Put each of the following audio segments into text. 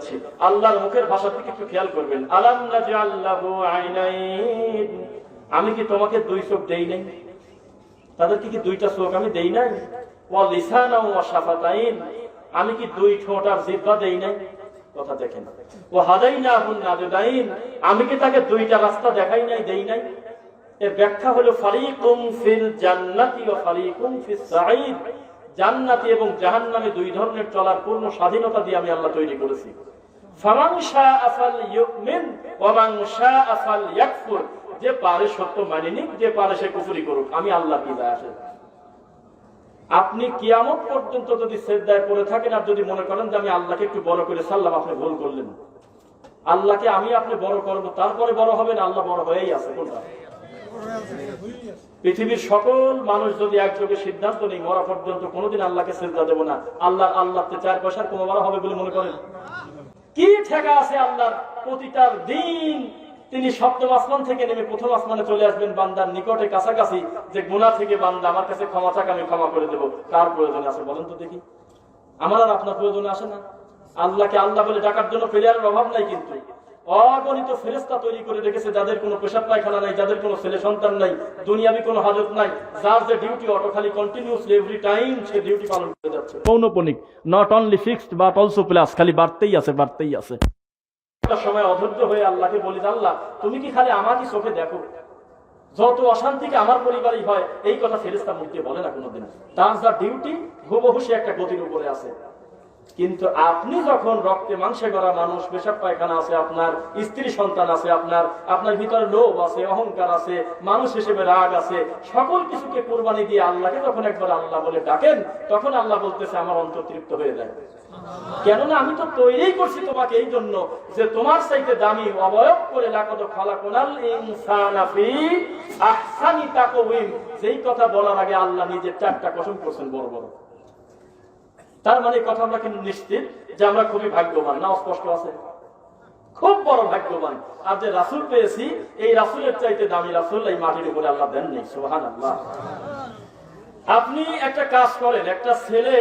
যাচ্ছি। আল্লাহর মুখের ভাষার দিকে একটু খেয়াল করবেন। আলাম নাজআল লাহু আইনাইন, আমি কি তোমাকে দুই চোখ দেই নাই? তাদেরকে কি দুইটা চোখ আমি দেই নাই? ওয়া লিসানা ওয়া শাফাতাইন, আমি কি দুই ঠোঁট আর জিহ্বা দেই নাই? কথা দেখেন। ওয়া হাদাইনাহুন নাজদাইন, আমি কি তাকে দুইটা রাস্তা দেখাই নাই, দেই নাই? এর ব্যাখ্যা হলো ফারিকুম ফিল জান্নাতি ওয়া ফারিকুম ফিস সাঈদ, জান্নাতি এবং জাহান্নামে দুই ধরনের চলার পূর্ণ স্বাধীনতা দিয়ে আমি আল্লাহ তৈরি করেছি। ফামান শাআ ফালইউমিন ওয়া মান শাআ ফালইয়াকফুর, যে পারে সত্য মানে নিক, যে পারে সে কুফরি করুক, আমি আল্লাহ কি যায় আসে। আপনি কিয়ামত পর্যন্ত যদি সিজদায় পড়ে থাকেন আর যদি মনে করেন যে আমি আল্লাহকে একটু বড় করে সাল্লাম, আপনি ভুল করলেন। আল্লাহকে আমি আপনি বড় করব, তারপরে বড় হবেন, আল্লাহ বড় হয়েই আছে। কোনটা? পৃথিবীর সকল মানুষ যদি একযোগে সিদ্ধান্ত নেই মরা পর্যন্ত কোনোদিন আল্লাহকে সিজদা দেব না, আল্লাহতে 4 পয়সার কমাবার হবে বলে মনে করেন? কি ঠেকা আছে আল্লাহর? প্রতিটার দিন তিনি সপ্তম আসমান থেকে নেমে প্রথম আসমানে চলে আসবেন বান্দার নিকটে কাছাকাছি, যে গুনাহ থেকে বান্দা আমার কাছে ক্ষমা চাক, আমি ক্ষমা করে দেব। কার প্রয়োজন আছে বলেন তো দেখি? আমার আর আপনার প্রয়োজন আসে না? আল্লাহকে আল্লাহ বলে ডাকার জন্য ফেরিয়ারের অভাব নাই, কিন্তু অগণিত ফেরেশতা তৈরি করে রেখেছে যাদের কোনো পেশাব পায়খানা নাই, যাদের কোনো ছেলে সন্তান নাই, দুনিয়াবি কোনো হাজত নাই, যার যে ডিউটি অটো খালি কন্টিনিউসলি এভরি টাইম সে ডিউটি পালন করে যাচ্ছে। পৌনপনিক, not only fixed but also plus, খালি বাড়তেই আছে, বাড়তেই আছে। একটা সময় অধৈর্য হয়ে আল্লাহকে বলি, আল্লাহ তুমি কি খালি আমাকে চোখে দেখো? যত অশান্তিকে আমার পরিবারই হয়, এই কথা ফেরেশতা মুখ দিয়ে বলে না কোনোদিন। তার যা ডিউটি হুবহু সে একটা গতির উপরে আছে। কিন্তু আপনি যখন রক্তে মাংসে গড়া মানুষ, পেশাব পায়খানা আছে আপনার, স্ত্রী সন্তান আছে আপনার ভিতরে লোভ আছে, অহংকার আছে, মানুষ হিসেবে রাগ আছে, সকল কিছুকে কুরবানি দিয়ে আল্লাহকে যখন একবার আল্লাহ বলে ডাকেন, তখন আল্লাহ বলতেছে আমার অন্তর তৃপ্ত হয়ে যায়। কেননা আমি তো তৈরি করছি তোমাকে এই জন্য যে তোমার চাইতে দামি অবয়ব করে লাকাদ খালাকনাল ইনসানা ফি আহসানি তাকওয়িম, যেই কথা বলার আগে আল্লাহ নিজে 4টা কসম করছেন বড় বড়। তার মানে কথা আমরা কিন্তু নিশ্চিত যে আমরা খুবই ভাগ্যবান, না অস্পষ্ট আছে? খুব বড় ভাগ্যবান। আর যে রাসূল পেয়েছি, এই রাসূলের চাইতে দামি রাসূল এই মাটির উপরে আল্লাহ দেন নেই। সুবহানাল্লাহ। আপনি একটা কাজ করেন, একটা ছেলে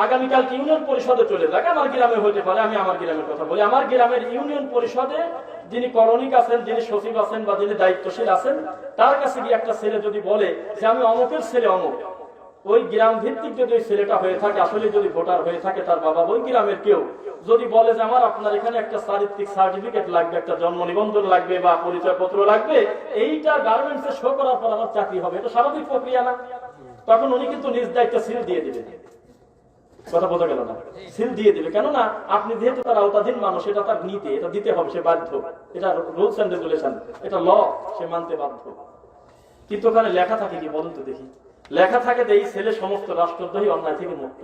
আগামীকাল ইউনিয়ন পরিষদে চলে যাক, আমার গ্রামে হতে পারে, আমি আমার গ্রামের কথা বলি, আমার গ্রামের ইউনিয়ন পরিষদে যিনি করণিক আছেন, যিনি সচিব আছেন বা যিনি দায়িত্বশীল আছেন, তার কাছে গিয়ে একটা ছেলে যদি বলে যে আমি অমুকের ছেলে অমুক, ওই গ্রাম ভিত্তিক যদি ওই ছেলেটা হয়ে থাকে, আসলে যদি ভোটার হয়ে থাকে তার বাবা ওই গ্রামের কেউ, যদি বলে যে আমার আপনার এখানে একটা চারিত্রিক সার্টিফিকেট লাগবে, একটা জন্ম নিবন্ধন লাগবে বা পরিচয়পত্র লাগবে, এইটা গার্মেন্টসে শো করার পর আমার চাকরি হবে, এটা স্বাভাবিক প্রক্রিয়া না? তখন উনি কিন্তু নিজ দায়িত্বে সিল দিয়ে দিবেন। কথা বোঝা গেল না? সিল দিয়ে দিবে। কেননা আপনি যেহেতু তার আওতাধীন মানুষ, এটা তার নীতি, এটা দিতে হবে, সে বাধ্য, এটা রুলস এন্ড রেগুলেশন, এটা ল, সে মানতে বাধ্য। কিন্তু ওখানে লেখা থাকে কি বলুন তো দেখি? লেখা থাকে যে এই ছেলে সমস্ত রাষ্ট্রদ্রোহী, অন্যায় থেকে মুক্ত।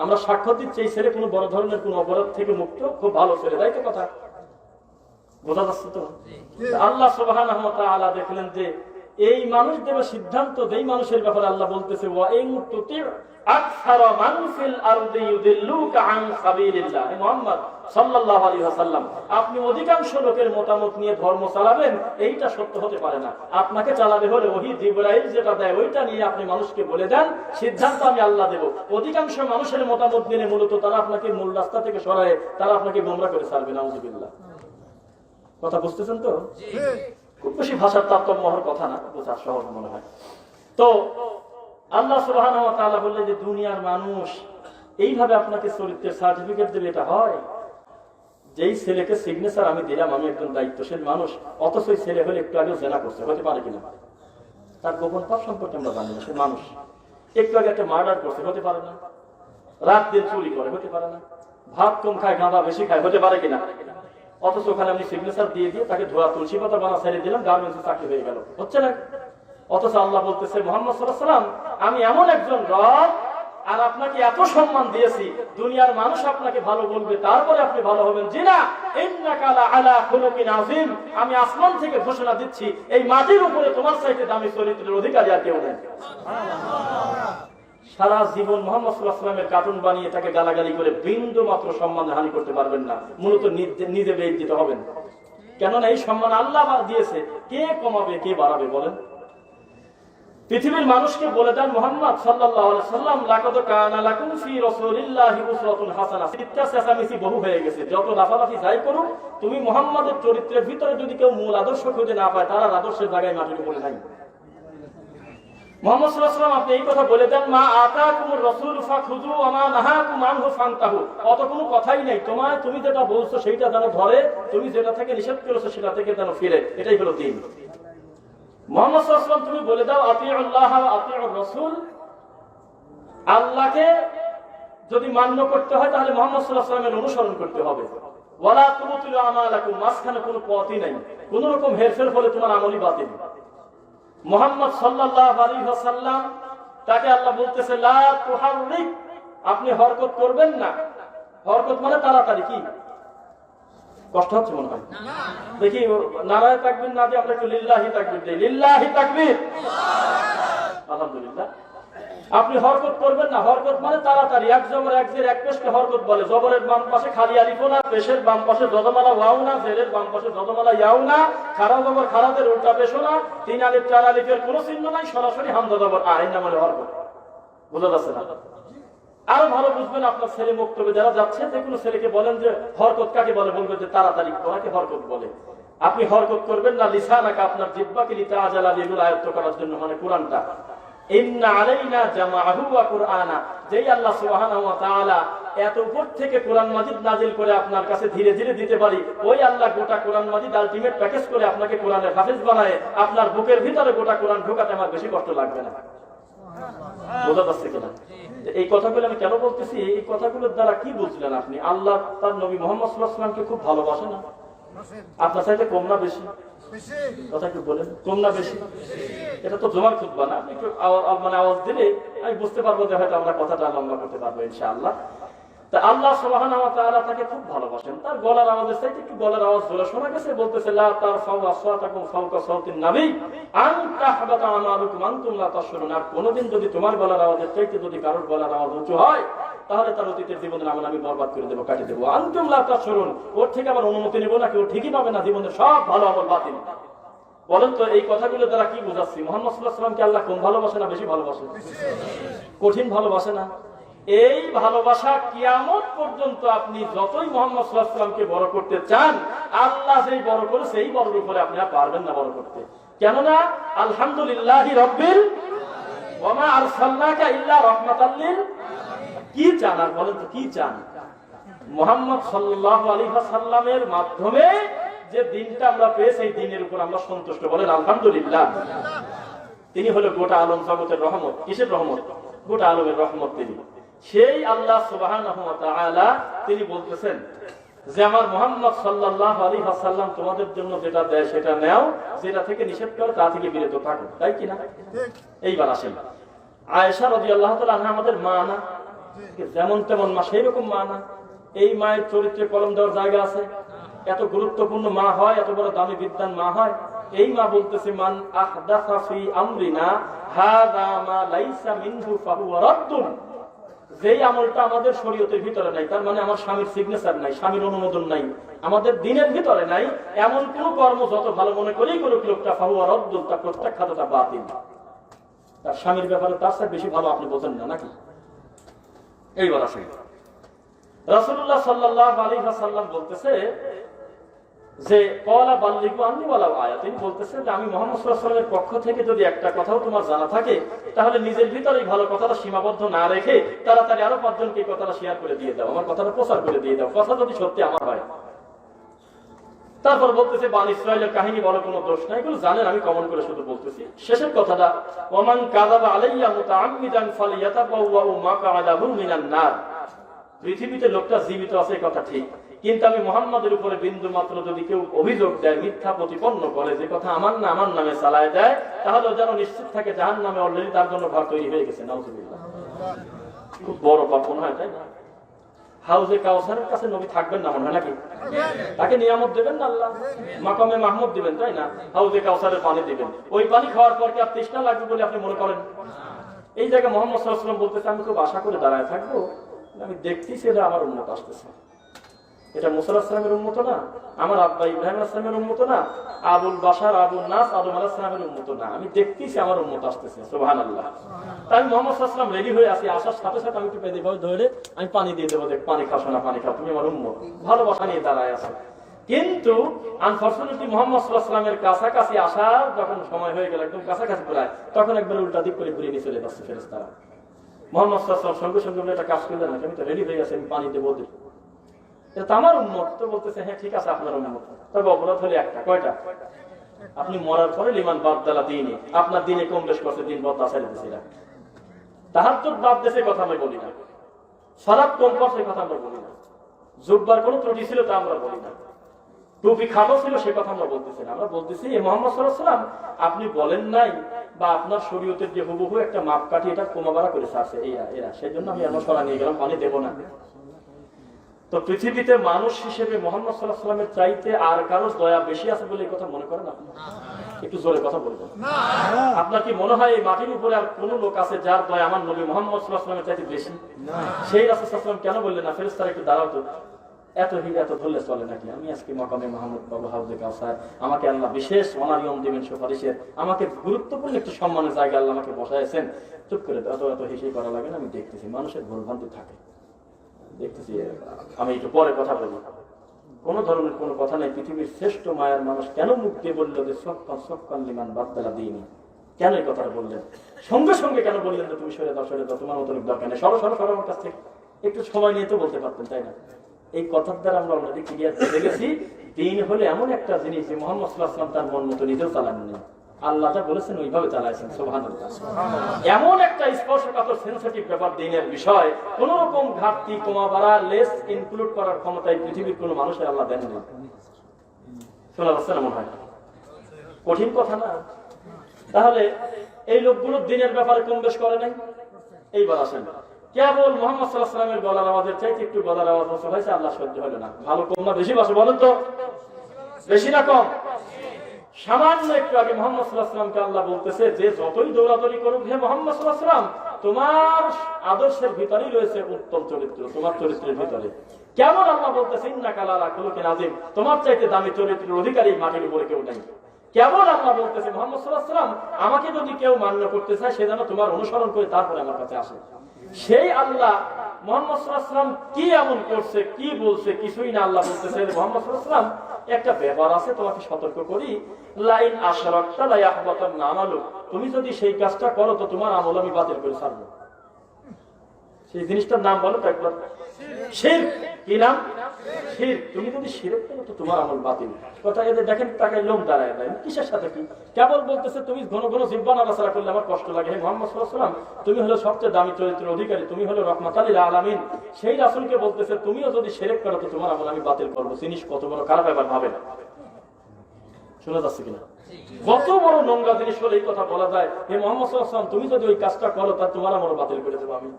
আমরা সাক্ষ্য দিচ্ছি এই ছেলে কোনো বড় ধরনের কোনো অপরাধ থেকে মুক্ত, খুব ভালো ছেলে, তাই তো কথা বোঝা যাচ্ছে তো? আল্লাহ সুবহানাহু ওয়া তাআলা দেখলেন যে এই মানুষ দেবে সিদ্ধান্ত, যেই মানুষের ব্যাপারে আল্লাহ বলতেছে ওয়া ইন তুতি আকসারা মান ফিল আরদি ইউদিল্লুকা আন সাবিলিল্লাহ। মুহাম্মদ সাল্লাল্লাহু আলাইহি ওয়াসাল্লাম, আপনি অধিকাংশ লোকের মতামত নিয়ে ধর্ম চালাবেন, এইটা সত্য হতে পারে না। আপনাকে চালাবে হলে ওহী জিবরাইল যেটা দেয় ওইটা নিয়ে আপনি মানুষকে বলে দেন, সিদ্ধান্ত আমি আল্লাহ দেব। অধিকাংশ মানুষের মতামত নিয়ে মূলত তারা আপনাকে মূল রাস্তা থেকে সরায়, তারা আপনাকে গোমরাহ করে ছাড়বে। নাউযুবিল্লাহ। কথা বুঝতেছেন তো? খুব বেশি ভাষার তারতম্য হওয়ার কথা না, বোঝা সহজ মনে হয়। তো আল্লাহ সুবহানাহু ওয়া তাআলা বললেন যে দুনিয়ার মানুষ এইভাবে আপনাকে চরিত্রের সার্টিফিকেট দেবে, এটা হয়? যেই ছেলেকে সিগনেচার আমি দিলাম, আমি একজন দায়িত্বশীল মানুষ, অথচ ওই ছেলে হলে একটু আগেও জেনা করছে, হতে পারে কিনা? তার গোপন পাপ সম্পর্কে আমরা জানি না, সে মানুষ। একটু আগে একটা মার্ডার করছে, হতে পারে না? রাত দিন চুরি করে, হতে পারে না? ভাত কম খায়, গাঁদা বেশি খায়, হতে পারে কিনা? অথচ ওখানে আমি সিগনেচার দিয়ে তাকে ধোয়া তুলসী পাতা বানা ছেড়ে দিলাম, গার্মেন্টসে চাকরি হয়ে গেল, হচ্ছে না? অথচ আল্লাহ বলতেছে মুহাম্মদ সাল্লাল্লাহু আলাইহি ওয়াসাল্লাম, আমি এমন একজন রব, আর আপনাকে এত সম্মান দিয়েছি, দুনিয়ার মানুষ আপনাকে ভালো বলবে, তারপরে আপনি ভালো হবেন। জি না, ইন্নাকা লা আলা খুলুকিন আযীম, আমি আসমান থেকে ঘোষণা দিচ্ছি এই মাটির উপরে তোমার চাইতে দামি চরিত্রের অধিকারী আর কেউ নেই। সারা জীবন মুহাম্মদ সাল্লাল্লাহু আলাইহি ওয়াসাল্লামের কার্টুন বানিয়ে তাকে গালাগালি করে বিন্দু মাত্র সম্মান হানি করতে পারবেন না, মূলত নিজে বেইজ্জত হবেন। কেননা এই সম্মান আল্লাহ দিয়েছে, কে কমাবে কে বাড়াবে বলেন? পৃথিবীর মানুষকে বলে দেন মুহাম্মদ সাল্লাল্লাহু আলাইহি সাল্লাম লাকাদ কানা লাকুম ফি রাসূলিল্লাহি উসওয়াতুন হাসানাহ। চিৎকার চেঁচামেচি বহু হয়ে গেছে, যত লাফালাফি যাই করুক, তুমি মুহাম্মাদের চরিত্রের ভিতরে যদি কেউ মূল আদর্শ খুঁজে না পায়, তার আদর্শের জায়গায় মাটির উপরে নাই। মুহাম্মদ সাল্লাল্লাহু আলাইহি ওয়াসাল্লাম আপনি এই কথা বলে দেন, মা আতাকুমুর রাসূল ফাখুযু ওয়া মা নাহাকুম আনহু ফান্তাহু। অত কোনো কথাই নাই, তুমি যেটা বলছো সেইটা যেন ধরে, তুমি যেটা থেকে নিষেধ করেছো সেটা থেকে যেন ফিরে, এটাই হলো দ্বীন। মুহাম্মদ সাল্লাল্লাহু আলাইহি ওয়াসাল্লাম তুমি বলে দাও আতিউল্লাহ ওয়া আতিউর রাসূল। আল্লাহকে যদি মান্য করতে হয় তাহলে মুহাম্মদ সাল্লাল্লাহু আলাইহি ওয়াসাল্লামের অনুসরণ করতে হবে। ওয়ালা তুবতিলু আমালাকুম, মাঝখানে কোনো পথই নাই, কোন রকম হেরফের ফলে তোমার আমলই বাতিল। মুহাম্মদ সাল্লাল্লাহু আলাইহি ওয়াসাল্লাম তাকে আল্লাহ বলতেছে লা তুহাররিক, আপনি হরকত করবেন না। হরকত মানে তাড়াতাড়ি, কি কষ্ট হচ্ছে মনে হয়? দেখি নারায়ে তাকবীর না দিয়ে আমরা একটু লিল্লাহি তাকবীর দেই। লিল্লাহি তাকবীর, আলহামদুলিল্লাহ। আপনি হরকত করবেন না। হরকত মানে তাড়াতাড়ি, এক জবর এক জের এক পেশকে হরকত বলে। জবরের বাম পাশে খালি আলিফ না, পেশের বাম পাশে যজমালা ওয়াও না, জেরের বাম পাশে যজমালা ইয়াও না, খারা জবর খারাদের উল্টা পেশ না, তিন আলিফ চার আলিফের কোনো চিহ্ন নাই, সরাসরি হামজা জবর আ, এই নাম হলো হরকত। বুঝা যাচ্ছে না? আরো ভালো বুঝবেন আপনার ছেলে মক্তবে যারা যাচ্ছে, যে কোনো ছেলেকে বলেন যে হরকত কাকে বলে, বলবেন যে তাড়াতাড়ি করাকে হরকত বলে। আপনি হরকত করবেন না লিসানাকা, আপনার জিহ্বাকে লিতাআজালা বিগুল আয়ত্ত করার জন্য, মানে কোরআনটা। ইন্না আলাইনা জামাআহু ওয়া কুরআনা, যেই আল্লাহ সুবহানাহু ওয়া তাআলা এত উপর থেকে কোরআন মাজিদ নাজিল করে আপনার কাছে ধীরে ধীরে দিতে পারি, ওই আল্লাহ গোটা কোরআন মাজিদ আলটিমেট প্যাকেজ করে আপনাকে কোরআনের হাফেজ বানায় আপনার বুকের ভিতরে গোটা কোরআন ঢোকাতে আমার বেশি কষ্ট লাগবে না। বোঝা যাচ্ছে কিনা? এই কথাগুলো আমি কেন বলতেছি? এই কথাগুলোর দ্বারা কি বুঝলেন আপনি? আল্লাহ তার নবী মুহাম্মদ সাল্লাল্লাহু আলাইহি ওয়াসাল্লামকে খুব ভালোবাসে না? আপনার চাইতে কম না বেশি? কথা একটু বলেন, কম না বেশি? এটা তো জমার খুতবা না, আপনি একটু মানে আওয়াজ দিলে আমি বুঝতে পারবো যে হয়তো আমরা কথাটা লম্বা করতে পারবো ইনশাআল্লাহ। তা আল্লাহ সুবহানাহু ওয়া তাআলা তাকে খুব ভালোবাসেন। তার গলার আওয়াজের চাইতে একটু গলার আওয়াজ জোরে শোনা গেছে, বলতেছে লা তারফাউ আসওয়াতাকুম ফাওকা সাওতিন নবী আন তাহবাতা আমালুকুম আনতুম লা তাশউরুন। আর কোনদিন যদি তোমার গলার আওয়াজের চাইতে যদি কারোর গলার আওয়াজ উঁচু হয়, তাহলে তার অতীতের জীবনের আমল আমি বরবাদ করে দেবো, কাটিয়ে দেবো। আনতুম লা তাশউরুন, ওর থেকে আমার অনুমতি নেব না, কেউ ঠিকই পাবে না, জীবনের সব ভালো আমল বাতিল। বলেন তো এই কথাগুলো দ্বারা কি বোঝাচ্ছি? মুহাম্মদ সাল্লাল্লাহু আলাইহি ওয়াসাল্লামকে আল্লাহ কম ভালোবাসে না বেশি ভালোবাসে? কঠিন ভালোবাসে না? এই ভালোবাসা কিয়ামত পর্যন্ত আপনি যতই মুহাম্মদ সাল্লাল্লাহু আলাইহি ওয়াসাল্লামকে বড় করতে চান, আল্লাহ যেই বড় করে সেই বড়র উপরে আপনি আর পারবেন না বড় করতে। কেননা আলহামদুলিল্লাহি রাব্বিল ওয়া মা আরসালনাকা ইল্লা রাহমাতাল লিল, কি চান আর বলেন তো কি চান? মুহাম্মদ সাল্লাল্লাহু আলাইহি ওয়াসাল্লামের মাধ্যমে যে দিনটা আমরা পেয়েছি, এই দিনের উপর আমরা সন্তুষ্ট, বলেন আলহামদুলিল্লাহ। তিনি হলো গোটা আলম জগতের রহমত। কিসের রহমত? গোটা আলমের রহমত তিনি। সেই আল্লাহ সুবহানাহু ওয়া তাআলা তিনি বলতেছেন যে আমার মুহাম্মদ সাল্লাল্লাহু আলাইহি ওয়াসাল্লাম তোমাদের জন্য যেটা দেয় সেটা নাও, যেটা থেকে নিষেধ করে তা থেকে বিরত থাকো, তাই কি না? এইবার আসেন, আয়েশা রাদিয়াল্লাহু তাআলা আনহা আমাদের মা না? যেমন তেমন মা, সেই রকম মা না? এই মায়ের চরিত্রে কলম দেওয়ার জায়গা আছে? এত গুরুত্বপূর্ণ মা হয়, এত বড় দামি বিদ্যান মা হয়। এই মা বলতেছে মান আহদাসা ফি আমরিনা হাযা মা লাইসা মিনহু ফাহুয়া রাদ্দুন, যেই আমলটা আমাদের শরীয়তের ভিতরে নাই, তার মানে আমার স্বামীর সিগনেচার নাই, স্বামীর অনুমোদন নাই, আমাদের দ্বীনের ভিতরে নাই, এমন কোন কর্ম যত ভালো মনে করেই করুক লোকটা ফাহুয়া রাদ্দুন, তা প্রত্যাখ্যাত, তা বাতিল। তার স্বামীর ব্যাপারে তার চেয়ে বেশি ভালো আপনি বোঝেন না নাকি? এইবার আসেন, রাসূলুল্লাহ সাল্লাল্লাহু আলাইহি ওয়াসাল্লাম বলতেছে যে ক্বালা বাল্লিগু আন্নী ওয়ালাউ আয়া, তিনি বলতেছে যে আমি মুহাম্মদ সাল্লাল্লাহু আলাইহি ওয়াসাল্লামের পক্ষ থেকে যদি একটা কথাও তোমার জানা থাকে, তাহলে নিজের ভিতরেই ভালো কথাটা সীমাবদ্ধ না রেখে তাড়াতাড়ি আরো 5 জনকে কথাটা শেয়ার করে দিয়ে দাও, আমার কথাটা প্রচার করে দিয়ে দাও, কথা যদি সত্যি আমার হয়। তারপর বলতেছে বনী ইসরাঈলের কাহিনী বড় কোনো দোষ নাই, এগুলো জানেন, আমি কমন করে শুধু বলতেছি। শেষের কথাটা ওমান কাযাবা আলাইয়া মুতাআম্মিদান ফালিয়াতাবাওয়া মাকআদাহু মিনান নার, পৃথিবীতে লোকটা জীবিত আছে এই কথা ঠিক, কিন্তু আমি মুহাম্মাদের উপরে বিন্দু মাত্র যদি কেউ অভিযোগ দেয়, মিথ্যা প্রতিপন্ন করে, যে কথা আমার না আমার নামে চালায় দেয়, তাহলে যেন নিশ্চিত থাকে জাহান্নামে অলরেডি তার জন্য ঘর তৈরি হয়ে গেছে। নাউযুবিল্লাহ, খুব বড় পাপ মনে হয়, তাই না? হাউজে কাউসারের কাছে নবী থাকবেন না মনে হয় নাকি? তাকে নিয়ামত দেবেন না আল্লাহ, মাকামে মাহমুদ দিবেন, তাই না? হাউজে কাউসারের পানি দিবেন, ওই পানি খাওয়ার পর কি আর তৃষ্ণা লাগবে বলে আপনি মনে করেন? এই জায়গায় মুহাম্মদ সাল্লাল্লাহু আলাইহি ওয়াসাল্লাম বলতেছে আমি খুব আশা করে দাঁড়ায় থাকবো, আমি দেখতেছি এটা আমার উম্মত আসতেছে, এটা মুসা আলাইহিস সালামের উম্মত না? আমার আব্বা ইব্রাহিম আলাইহিস সালামের উম্মত না? আবুল বাশার আবুল নাস আদম আলাইহিস সালামের উম্মত না? আমি দেখতেছি আমার উম্মত আসতেছে, সুবহানাল্লাহ। তাই মুহাম্মদ সাল্লাল্লাহু আলাইহি ওয়াসাল্লাম রেডি হয়ে আসি, আসার সাথে সাথে আমি একটু পেদে ভাবে ধরে আমি পানি দিয়ে দেবো, দেখ পানি খাও না, পানি খাও, তুমি আমার উম্মত, ভালোবাসা নিয়ে দাঁড়ায় আছে। কিন্তু আনফরচুনেটলি মুহাম্মদ সাল্লাল্লাহু আলাইহি ওয়াসাল্লামের কাছাকাছি আসার যখন সময় হয়ে গেল, একদম কাছাকাছি প্রায়, তখন একবার উল্টা দিক করে ঘুরে নিয়ে চলে যাচ্ছে ফেরেশতারা। মুহাম্মদ সাল্লাল্লাহু আলাইহি ওয়াসাল্লাম সঙ্গে সঙ্গে বলে, এটা কাজ করলে না, আমি তো রেডি হয়ে গেছি, আমি পানি দেবো ওদের। এটা তো আমার উম্মত। তো বলতেছে, হ্যাঁ ঠিক আছে আপনার উম্মত, তবে অপরাধ হলে একটা। কয়টা? আপনি মরার পরে লিমান বাদদালা দিনে, আপনার দিনে কম বেশ করছে, দিন বদলা ছেড়ে দিয়েছে। তাহাজ্জুদ বাদ দেশে কথা আমরা বলি না, সালাত কম করছে কথা আমরা বলি না, জুব্বার কোনো ত্রুটি ছিল তা আমরা বলি না, টুপি খাটো ছিল সে কথা আমরা বলতেছি না। আমরা বলতেছি মুহাম্মদ সাল্লাল্লাহু আলাইহি ওয়াসাল্লাম আপনি বলেন নাই, বা আপনার শরীয়তের যে হুবহু একটা মাপকাঠি এটা কমা বাড়া করে ছাড়ছে এরা, সেই জন্য আমি এমন সরা নিয়ে গেলাম, পানি দেবো না। তো পৃথিবীতে মানুষ হিসেবে মুহাম্মদ সাল্লাল্লাহু আলাইহি ওয়াসাল্লামের চাইতে আর কারো দয়া বেশি আছে বলে এই কথা মনে করেন আপনি? একটু জোরে কথা বলবেন। আপনার কি মনে হয় এই মাটির উপরে আর কোন লোক আছে যার দয়া আমার নবী মুহাম্মদ সাল্লাল্লাহু আলাইহি ওয়াসাল্লামের চাইতে বেশি? সেই রাসূল সাল্লাল্লাহু আলাইহি ওয়াসাল্লাম কেন বললেন না, ফেরেশতারা একটু দাঁড়াও তো, এত ধরলে চলে নাকি? আমি আজকে মাকামে মাহমুদ বাবু হাউজে কাউসার, আমাকে আল্লাহ বিশেষ অনারিয়ম দিবেন সুপারিশের, আমাকে গুরুত্বপূর্ণ একটু সম্মানের জায়গা আল্লাহ আমাকে বসাইছেন, চুপ করে এত হিসেবে করা লাগে না। আমি দেখতেছি মানুষের ভুলভ্রান্তি থাকে, দেখতেছি। আমি একটু পরে কথা বলবো, কোন ধরনের কোনো কথা নেই। পৃথিবীর শ্রেষ্ঠ মায়ের মানুষ কেন মুখ দিয়ে বললো যে সক্কান লিমান বাদদালা দিইনি? কেন এই কথাটা বললেন? সঙ্গে সঙ্গে কেন বললেন যে তুমি সরে দাও, তোমার মতো দরকার নেই, সরো আমার কাছ থেকে? একটু সময় নিয়ে তো বলতে পারতেন, তাই না? এই কথার দ্বারা আমরা অলরেডি ক্লিয়ার করে গেছি, দিন হলে এমন একটা জিনিস যে মুহাম্মদ সাল্লাল্লাহু আলাইহি ওয়াসাল্লাম তার মন মতো নিজেও চালাননি, আল্লাহ যা বলেছেন ওইভাবে চালাইছেন, সুবহানাল্লাহ। এমন একটা স্পর্শকাতর সেনসিটিভ ব্যাপার দিনের বিষয়, কোন রকম ঘাটতি কমা বাড়া লেস ইনক্লুড করার ক্ষমতা এই পৃথিবীর কোনো মানুষের আল্লাহ দেন না। শোনা যাচ্ছে না মনে হয়? কঠিন কথা না? তাহলে এই লোকগুলো দিনের ব্যাপারে কম বেশ করে নাই। এইবার আসেন, কেবল মুহাম্মদ সাল্লাল্লাহু আলাইহি ওয়াসাল্লামের গলার আওয়াজের চাইতে একটু গলার আওয়াজ হয়েছে, আল্লাহ সহ্য হলো না। ভালো কম না বেশি বাসো বলেন তো? বেশি না কম? সামান্য একটু আগে মুহাম্মদ সাল্লাল্লাহু আলাইহি ওয়াসাল্লামকে আল্লাহ বলতেছে যে যতই দৌড়াদৌড়ি করুক হে মুহাম্মদ সাল্লাল্লাহু আলাইহি ওয়াসাল্লাম, তোমার আদর্শের ভিতরেই রয়েছে উত্তম চরিত্র, তোমার চরিত্রের ভিতরে। কেমন আল্লাহ বলতেছে ইন্নাকা লা খুলুকিন আযীম, তোমার চাইতে দামি চরিত্রের অধিকারী মাটির উপরে কেউ নাই। কেমন আল্লাহ বলতেছে মুহাম্মদ সাল্লাল্লাহু আলাইহি ওয়াসাল্লাম, আমাকে যদি কেউ মান্য করতে চায় সে যেন তোমার অনুসরণ করে তারপরে আমার কাছে আসে। সেই আল্লাহ মুহাম্মদ সাল্লাল্লাহু আলাইহি ওয়াসাল্লাম কি এমন করছে, কি বলছে? কিছুই না। আল্লাহ বলতেছে মুহাম্মদ সাল্লাল্লাহু আলাইহি ওয়াসাল্লাম, একটা ব্যাপার আছে, তোমাকে সতর্ক করি, লাইন আশরাকতা লা ইয়াহবাতান্না আমালুক, তুমি যদি সেই কাজটা করো তো তোমার আমল আমি বাতিল করে ছাড়বো। সেই জিনিসটার নাম বলো তো একবার। শিরক। কি নাম? শিরক। তুমি যদি শিরক করো তো তোমার আমল বাতিল। কথা এদের দেখেন টাকায় লোম দাঁড়ায় নাই, কিসের সাথে কি? কেবল বলতেছে তুমি ঘন ঘন জিহ্বা নাড়াচাড়া করলে আমার কষ্ট লাগে। হে মুহাম্মদ সাল্লাল্লাহু আলাইহি ওয়াসাল্লাম, তুমি হলো সবচেয়ে দামি চরিত্রের অধিকারী, তুমি হলো রাহমাতাল লিল আলামিন। সেই রাসূলকে বলতেছে তুমিও যদি শিরক করো তো তোমার আমল আমি বাতিল করব। জিনিস কত বড় খারাপ ব্যাপার ভাবেন। শোনা যাচ্ছে কিনা? কত বড় নোংরা জিনিস হলে এই কথা বলা যায়, হে মুহাম্মদ সাল্লাল্লাহু আলাইহি ওয়াসাল্লাম, তুমি যদি ওই কাজটা করো তা তোমার আমল বাতিল করে দেব আমি।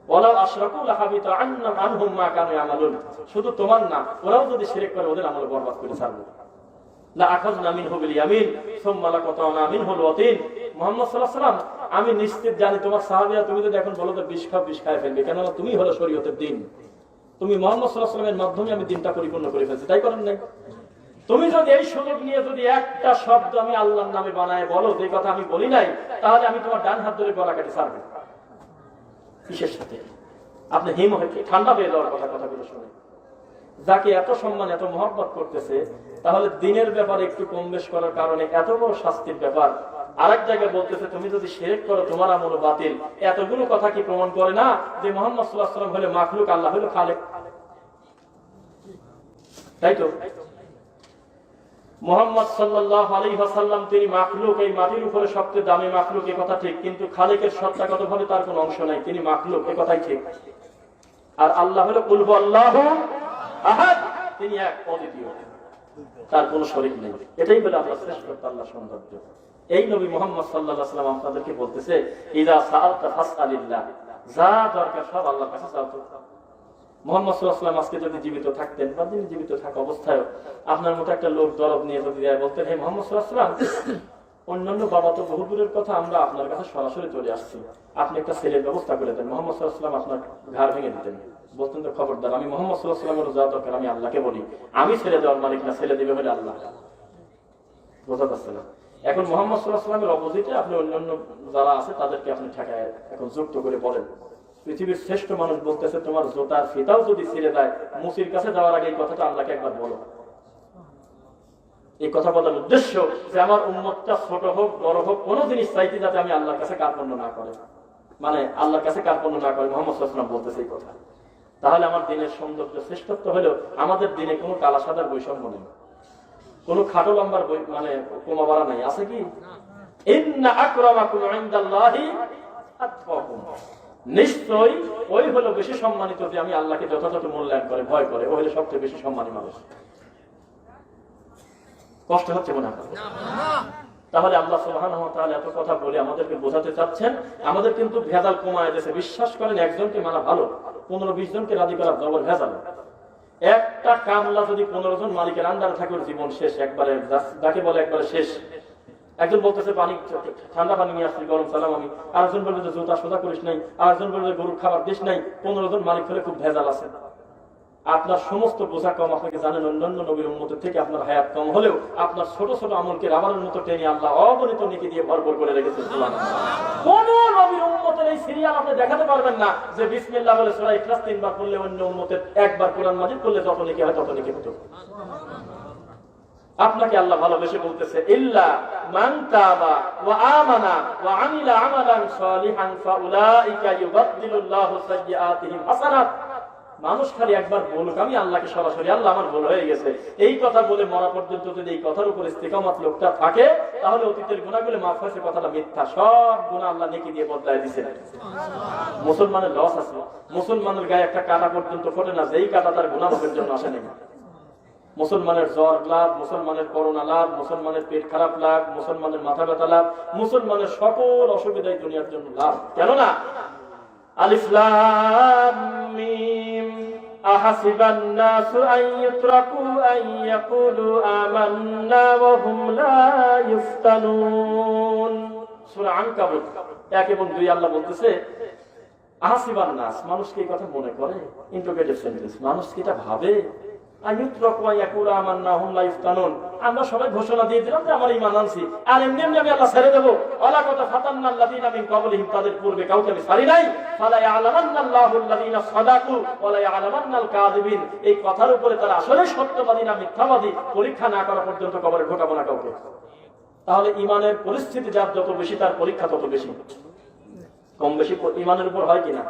ওয়ালা আশরাকু লাহাবিতা আনহুম মা কানু ইয়ামালুন, শুধু তোমার না, ওরাও যদি শিরক করে ওদের আমল বরবাদ করে ছাড়বো। লা আখাযনা মিনহু বিল ইয়ামিন সুম্মা লাকাতানা মিনহুল ওয়াতিন। মুহাম্মদ সাল্লাল্লাহু আলাইহি ওয়াসাল্লাম, আমি নিশ্চিত জানি তোমার সাহাবীরা তুমি যদি এখন বলো তো বিষ খায় ফেলবে, কেননা তুমি হলো শরীয়তের দ্বীন, তুমি মুহাম্মদ সাল্লাল্লাহু আলাইহি ওয়াসাল্লামের মাধ্যমে আমি দ্বীনটা পরিপূর্ণ করে ফেলছি, তাই করেন নাই? তুমি যদি এই সুযোগ নিয়ে যদি একটা শব্দ আমি আল্লাহর নামে বানায় বলো যে কথা আমি বলি নাই, তাহলে আমি তোমার ডান হাত ধরে গলা কেটে ছাড়বো। কিসের সাথে? আপনি হিম হয়ে ঠান্ডা হয়ে যাওয়ার কথাগুলো শুনে যাকে এত সম্মান এত মহব্বত করতেছে, তাহলে দিনের ব্যাপারে একটু কম বেশ করার কারণে এত বড় শাস্তির ব্যাপার। আরেক জায়গায় বলতেছে তুমি যদি শিরক করো তোমার আমল বাতিল। এতগুলো কথা কি প্রমাণ করে না যে মুহাম্মদ সাল্লাল্লাহু আলাইহি ওয়াসাল্লাম হলো মাখলুক, আল্লাহ হলো খালেক? তাই তো? মুহাম্মদ সাল্লাল্লাহু আলাইহি ওয়াসাল্লাম তিনি মাখলুক, এই মাটির উপরে সবচেয়ে দামি মাখলুক, এই কথা ঠিক, কিন্তু খালেকের সত্তাগতভাবে তার কোনো অংশ নাই, তিনি মাখলুক, এই কথাই ঠিক। আর আল্লাহ হলো কুল হুয়াল্লাহু আহাদ, তিনি এক অদ্বিতীয়, তার কোনো শরীক নেই। এটাই বলে আল্লাহ শ্রেষ্ঠত্ব, আল্লাহ সৌন্দর্য। এই নবী মুহাম্মদ সাল্লাল্লাহু আলাইহি ওয়াসাল্লাম আপনাদেরকে বলতেছে ইযা সাআলতা ফাসআলিল্লাহ, যা দরকার সব আল্লাহর কাছে চাও। মুহাম্মদ সাল্লাল্লাহু আলাইহি ওয়াসাল্লাম আজকে যদি জীবিত থাকতেন বা তিনি জীবিত থাকা অবস্থায় আপনার মতো একটা লোক দরদ নিয়ে যদি বলতেন হে মুহাম্মদ সাল্লাল্লাহু আলাইহি ওয়াসাল্লাম, অন্যান্য বাবা তো বহু দূরের কথা, আমরা আপনার কাছে সরাসরি চলে আসছি, আপনি একটা ছেলের ব্যবস্থা করে দেন, মোহাম্মদ সাল্লাল্লাহু আলাইহি ওয়াসাল্লাম আপনার ঘাড় ভেঙে দিতেন, বলতেন তো খবরদার, আমি মোহাম্মদ সাল্লাল্লাহু আলাইহি ওয়াসাল্লামের যাওয়া দরকার, আমি আল্লাহকে বলি, আমি ছেলে দেওয়ার মালিক না, ছেলে দেবে হলে আল্লাহ। বোঝা যাচ্ছে না? এখন মোহাম্মদ সাল্লাল্লাহু আলাইহি ওয়াসাল্লামের অপোজিটে আপনি অন্যান্য যারা আছে তাদেরকে আপনি ঠেকায় এখন যুক্ত করে বলেন, পৃথিবীর শ্রেষ্ঠ মানুষ বলতেছে তোমার জোতার ফিতাও যদি ছিঁড়ে দেয়, মুসির কাছে যাওয়ার আগে এই কথাটা আল্লাহকে একবার বলো। এই কথা বলার উদ্দেশ্য যে আমার উম্মতটা ছোট হোক বড় হোক, কোন জিনিস চাইতে যাতে আমি আল্লাহর কাছে কার্পণ্য না করে, মানে আল্লাহর কাছে কার্পণ্য না করে, মোহাম্মদ সাল্লাল্লাহু আলাইহি ওয়াসাল্লাম বলতেছে এই কথা। তাহলে আমার দিনের সৌন্দর্য শ্রেষ্ঠত্ব হলো আমাদের দিনে কোনো কালা সাদার বৈষম্য নেই, কোনো খাটো লম্বার মানে কমা বাড়া নাই, আছে কি? ইন্না আকরামাকুম ইনদাল্লাহি আতকাকুম, নিশ্চয়ই ওই হলো বেশি সম্মানিত যে আমি আল্লাহকে যথাযথ মূল্যায়ন করে ভয় করে, ওই হলো সবচেয়ে বেশি সম্মানী মানুষ। কষ্ট হচ্ছে মনে হয়? তাহলে আল্লাহ সুবহানাহু ওয়া তাআলা এত কথা বলে আমাদেরকে বোঝাতে চাচ্ছেন, আমাদের কিন্তু ভেজাল কমায় দিয়েছে। বিশ্বাস করেন, একজনকে মানা ভালো, 15-20 জনকে রাজি করা জবর ভেজাল। একটা কামলা যদি 15 জন মালিকের আন্ডারে থাকে, জীবন শেষ, একবারে যাকে বলে একবারে শেষ। একজন বলতেছে পানি, ঠান্ডা পানি নিয়ে আসছি, গরম সালাম আমি, আরেকজন বলবে যে জুতা সোজা করিস নাই, আরেকজন বলবে গরুর খাবার দিস নাই। 15 জন মালিক হলে খুব ভেজাল আছে। আপনার সমস্ত বোঝা কম, আপনাকে জানেন অন্যান্য নবীর উম্মতের থেকে আপনার হায়াত কম হলেও আপনার ছোট ছোট আমলকে রাবারের মতো টেনে আল্লাহ অগণিত নেকি দিয়ে ভরপুর করে রেখেছেন। কোন নবীর উম্মতের এই সিরিয়াল আপনি দেখাতে পারবেন না যে বিসমিল্লাহ বলে সূরা ইখলাস 3 বার পড়লে অন্য উম্মতের একবার কোরআন মাজিদ পড়লে যত নেকি হয় তত নেকি হতো। আপনাকে আল্লাহ ভালোবেসে বলতেছে, ইল্লা মান তাবা ওয়া আমানা ওয়া আমিলা আমালান সালিহান ফাউলাইকা ইউবাদদিলুল্লাহু সাইয়্যাতিহিম হাসানাত। মানুষ খালি একবার বলুক আমি আল্লাহকে সরাসরি, আল্লাহ আমার ভুল হয়ে গেছে, এই কথা বলে মরা পর্যন্ত যদি এই কথার উপর ইস্তেকামত লোকটা থাকে, তাহলে অতীতের গুনাহগুলো মাফ হয়েছে, কথাটা মিথ্যা। সব গুনাহ আল্লাহ নেকি দিয়ে বদলায় দিয়েছেন। মুসলমানের লস আছে, মুসলমানের গায়ে একটা কাঁটা পর্যন্ত ফোটে না, যেই কাঁটা তার গুনাহ মাফের জন্য আসে না। মুসলমানের জ্বর লাভ, মুসলমানের করোনা লাভ, মুসলমানের পেট খারাপ লাভ, মুসলমানের মাথা ব্যথা লাভ, মুসলমানের সকল অসুবিধাই দুনিয়ার জন্য লাভ। কেননা আলিফ লাম মিম আহাসিবান নাসু আন ইউতরাকু আন ইয়াকুলু আমান্না ওয়া হুম লা ইফতানুন। সূরা আনকাবুত 1 এবং 2 আল্লাহ বলতেছে আহাসিবান নাস, মানুষ কি এই কথা মনে করে? ইন্টারোগেটিভ সেন্টেন্স, মানুষ কি এটা ভাবে? আমরা সবাই ঘোষণা দিয়ে দিলাম যে আমার ঈমান আনছি, আর এমনি এমনি আমি আল্লাহ ছেড়ে দেবো? ওয়ালা কত ফাতান্নাল্লাযীনা মিন ক্বাবলিহিম, তাদের পূর্বে কাউকে আমি ছাড়ি নাই। ফালা ইয়ালামান্নাল্লাহুল্লাযীনা সাদাকু ওয়ালা ইয়ালামান্নাল কাযিবিন, এই কথার উপরে তারা আসলে সত্যবাদী না মিথ্যাবাদী পরীক্ষা না করা পর্যন্ত কবরে ঢোকাবো না কাউকে। তাহলে ঈমানের পরিস্থিতি যার যত বেশি, তার পরীক্ষা তত বেশি। কম বেশি ঈমানের উপর হয় কিনা?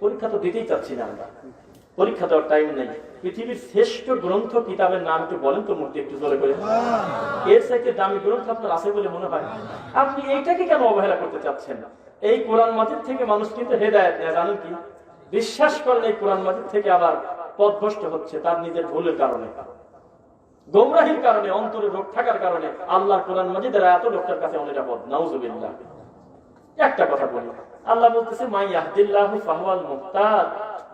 পরীক্ষা তো দিতেই চাচ্ছি না আমরা, পরীক্ষা দেওয়ার টাইম নেই। পৃথিবীর শ্রেষ্ঠ গ্রন্থ কিতাবের নাম একটু বলেন তো, মূর্তি একটু জোরে করে। এর চাইতে দামি গ্রন্থ আপনার আছে বলে মনে হয়? আপনি এইটাকে কেন অবহেলা করতে চাচ্ছেন? এই কোরআন মাজিদ থেকে মানুষ কিন্তু হেদায়েত নেয়, জানেন কি? বিশ্বাস করেন এই কোরআন মাজিদ থেকে আবার পথভ্রষ্ট হচ্ছে তার নিজের ভুলের কারণে, গোমরাহির কারণে, অন্তরে রোগ থাকার কারণে। আল্লাহর কোরআন মাজিদের এত লোকটার কাছে অনিরাপদ, নাউজুবিল্লাহ। একটা কথা বলি, আল্লাহ বলতেছে মাই ইয়াহদিল্লাহু ফাহুয়াল মুহতাদ,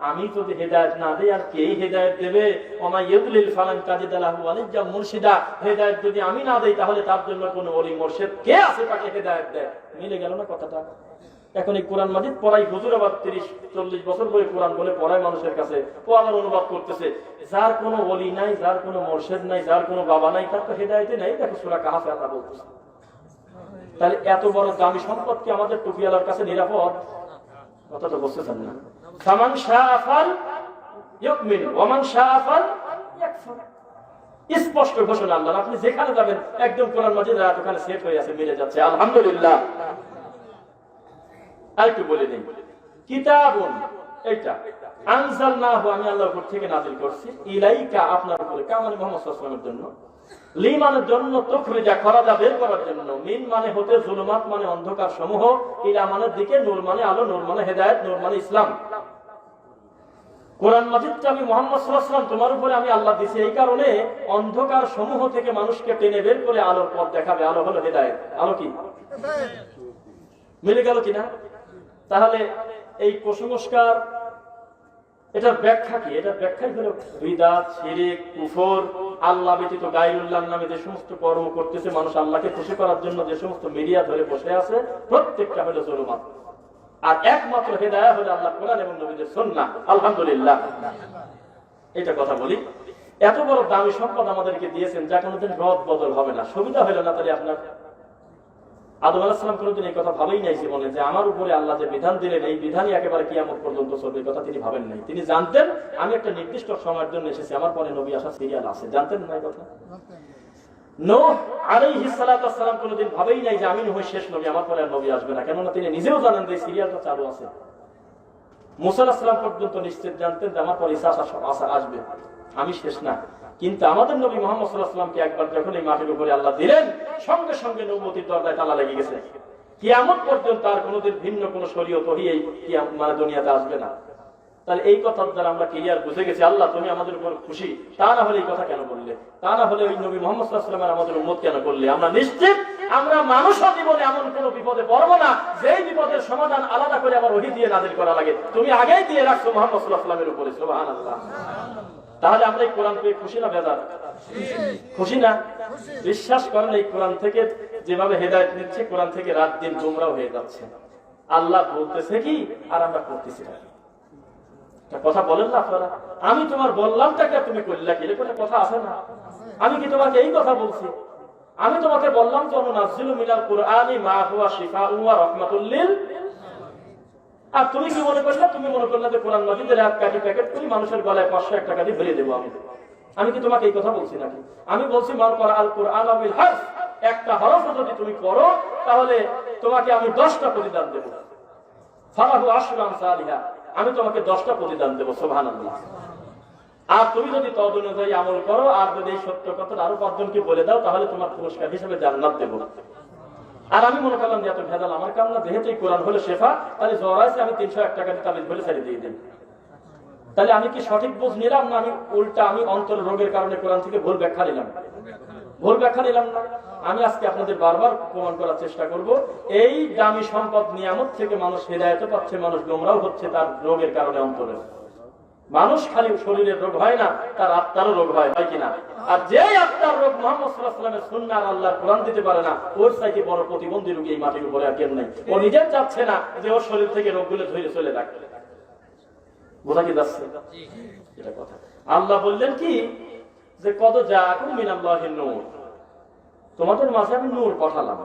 আমি যদি হেদায়েত না দেই আর কে হেদায়েত দেবে? ওমা ইউদলিল ফালান তাজিদ লাহু ওয়ালিয়্যাম মুরশিদা, হেদায়েত যদি আমি না দেই তাহলে তার জন্য কোনো ওলি মুরশিদ কে আছে তাকে হেদায়েত দেয়? মিলে গেল না কথাটা? এখন এই কোরআন মাজিদ পড়াই হুজুর আবার 30-40 বছর ধরে কোরআন বলে পড়ায় মানুষের কাছে, ও আবার অনুবাদ করতেছে। যার কোনো ওলি নাই, যার কোনো মুরশিদ নাই, যার কোনো বাবা নাই, তার তো হেদায়েত নাই। দেখো সূরা কাহফে আল্লাহ বলতেছে। তাহলে এত বড় দামি সম্পদ কি আমাদের টুপিওয়ালার কাছে নিরাপদ? কথাটা বুঝতেছেন না? ফামান শাআ ফালইউমিন ওয়া মান শাআ ফালইয়াকফুর, স্পষ্ট ঘোষণা আল্লাহ। আপনি যেখানে যাবেন একদম কোরআন মাজিদের আয়াত ওখানে সেট হয়ে আছে, মিলে যাচ্ছে, আলহামদুলিল্লাহ। আরেকটু বলে নেই, কিতাবুন এইটা আনজালনাহু, আমি আল্লাহর উপর থেকে নাযিল করছি, ইলাইকা আপনার উপরে, কা মানে মুহাম্মদ সাল্লাল্লাহু আলাইহি ওয়াসাল্লামের জন্য, লিমানের জন্য, তুখরিজা খরাজা বের করার জন্য, মিন মানে হতে জুলুমাত মানে অন্ধকার সমূহ, ইলা মানে দিকে, নূর মানে আলো, নূর মানে হেদায়েত, নূর মানে ইসলাম। কোরআন মাজিদটা আমি মুহাম্মদ সাল্লাল্লাহু আলাইহি ওয়াসাল্লাম তোমার উপরে আমি আল্লাহ দিয়েছি, এই কারণে অন্ধকার সমূহ থেকে মানুষকে টেনে বের করে আলোর পথ দেখাবে। আলো হলো হেদায়েত। আলো কি? মিলে গেল কিনা? তাহলে এই কুসংস্কার, এটার ব্যাখ্যা কি? এটার ব্যাখ্যাই হলো বিদআত, শিরক, কুফর, আল্লাহ ব্যতীত গায়রুল্লাহ নামে যে সমস্ত কর্ম করতেছে, মানুষ আল্লাহকে খুশি করার জন্য যে সমস্ত মিডিয়া ধরে বসে আছে, প্রত্যেকটা হলো জুলুমাত। আর একমাত্র হেদায়েত হলো আল্লাহ কোরআন এবং নবীদের সুন্নাহ। আলহামদুলিল্লাহ, এটা কথা বলি। এত বড় দামি সম্পদ আমাদেরকে দিয়েছেন, যা কোনোদিন রদ বদল হবে না। সুবিধা হলো না তাহলে আপনার? আদম আলাইহিস সালাম কোনোদিন এই কথা ভাবেই নাই জীবনে, যে আমার উপরে আল্লাহ যে বিধান দিলেন এই বিধানই একেবারে কিয়ামত পর্যন্ত চলবে, কথা তিনি ভাবেন নাই। তিনি জানতেন আমি একটা নির্দিষ্ট সময়ের জন্য এসেছি, আমার পরে নবী আসা সিরিয়াল আছে। জানতেন না এই কথা? নূহ আলাইহিস সালাতু ওয়াস সালাম কোনোদিন ভাবেই নাই যে আমি নূহ শেষ নবী, আমার পরে আর নবী আসবে না, কেননা তিনি নিজেও জানেন যে সিরিয়ালটা চালু আছে। মুসা আলাইহিস সালাম পর্যন্ত নিশ্চিত জানতেন যে আমার পরে ঈসা আসবে, আমি শেষ না। কিন্তু আমাদের নবী মুহাম্মদ সাল্লাল্লাহু আলাইহি ওয়াসাল্লামকে একবার যখন এই মাটির উপরে আল্লাহ দিলেন, সঙ্গে সঙ্গে নবুয়তির দরজায় তালা লেগে গেছে। কিয়ামত পর্যন্ত আর কোনোদিন ভিন্ন কোন শরীয়ত এই মানে দুনিয়াতে আসবে না। তাহলে এই কথার দ্বারা আমরা ক্লিয়ার বুঝে গেছি আল্লাহ তুমি আমাদের উপর খুশি। তা না হলে এই কথা কেন বললে? তা না হলে ওই নবী মুহাম্মদ সাল্লাল্লাহু আলাইহি ওয়াসাল্লামের আমাদের উম্মত কেন করলে? আমরা নিশ্চিত আমরা মানুষ জীবনে এমন কোন বিপদে পড়বো না যেই বিপদের সমাধান আলাদা করে আবার ওহী দিয়ে নাযিল করা লাগে। তুমি আগেই দিয়ে রাখছো মুহাম্মদ সাল্লাল্লাহু আলাইহি ওয়াসাল্লামের উপরে। সুবহানাল্লাহ। তাহলে আমরা এই কোরআন পেয়ে খুশি না বেজার? খুশি না? বিশ্বাস করেন এই কোরআন থেকে যেভাবে হেদায়েত নিচ্ছে, কোরআন থেকে রাত দিন গোমরাহ হয়ে যাচ্ছে। আল্লাহ বলতেছে কি আর আমরা করতেছি না। কথা বলেন না আপনারা? আমি তোমার বললামটাকে তুমি করলা কি? এরকম কথা আছে না? আমি কি তোমাকে এই কথা বলছি? আমি তোমাকে বললাম যে অনুনাজ্জিলু মিনাল কুরআনি মা হুয়া শিফাউন ওয়া রাহমাতুল লিল, আর তুমি কি মনে করলে? তুমি মনে করলে যে কোরআন মাজিদের এক কাটি প্যাকেট করি মানুষের গলায় 501 টাকা দিয়ে ভরে দেবো। আমি কি তোমাকে এই কথা বলছি নাকি? আমি বলছি মান করা আল কুরআন বিল হারফ, একটা হরফ যদি তুমি পড়ো তাহলে তোমাকে আমি 10টা প্রতিদান দেব। ফালাহু আশরু আমসালিহা, আমি তোমাকে 10টা প্রতিদান দেব। সুবহানাল্লাহ। আর তুমি যদি তদ অনুযায়ী আমল করো আর যদি এই সত্য কথা আরো 5 জনকে বলে দাও তাহলে তোমার পুরস্কার হিসেবে জান্নাত দেব। আর আমি মনে করলাম যে এত ভেজাল আমার কাম না, যেহেতু এই কোরআন হলো শেফা, তাহলে জ্বর আছে আমি 301 টাকা দিয়ে তাবিজ বলে ছেড়ে দিয়ে দিই। তাহলে আমি কি সঠিক বুঝ নিলাম না আমি উল্টা আমি অন্তর রোগের কারণে কোরআন থেকে ভুল ব্যাখ্যা নিলাম? ভুল ব্যাখ্যা নিলাম না। আমি আজকে আপনাদের বারবার প্রমাণ করার চেষ্টা করব এই দামি সম্পদ নিয়ামত থেকে মানুষ হেদায়েত পাচ্ছে, মানুষ গোমরাহ হচ্ছে তার রোগের কারণে অন্তরে। মানুষ খালি শরীরের রোগ হয় না, তার আত্মারও রোগ হয়, হয় কিনা? আর যে আত্মার রোগ মুহাম্মদ সাল্লাল্লাহু আলাইহি ওয়াসাল্লামের সুন্নাহ আর আল্লাহর কোরআন দিতে পারে না, ওর চাইতে বড় প্রতিবন্ধী রোগী এই মাটির উপরে আর কেউ নাই। ও নিজে চাচ্ছে না যে ওর শরীর থেকে রোগগুলো ধরে চলে যাক। বোঝা কি যাচ্ছে? এটা কথা। আল্লাহ বললেন কি যে কদ জাআকুম মিনাল্লাহি নূর, তোমাদের মাঝে আমি নূর পাঠালাম।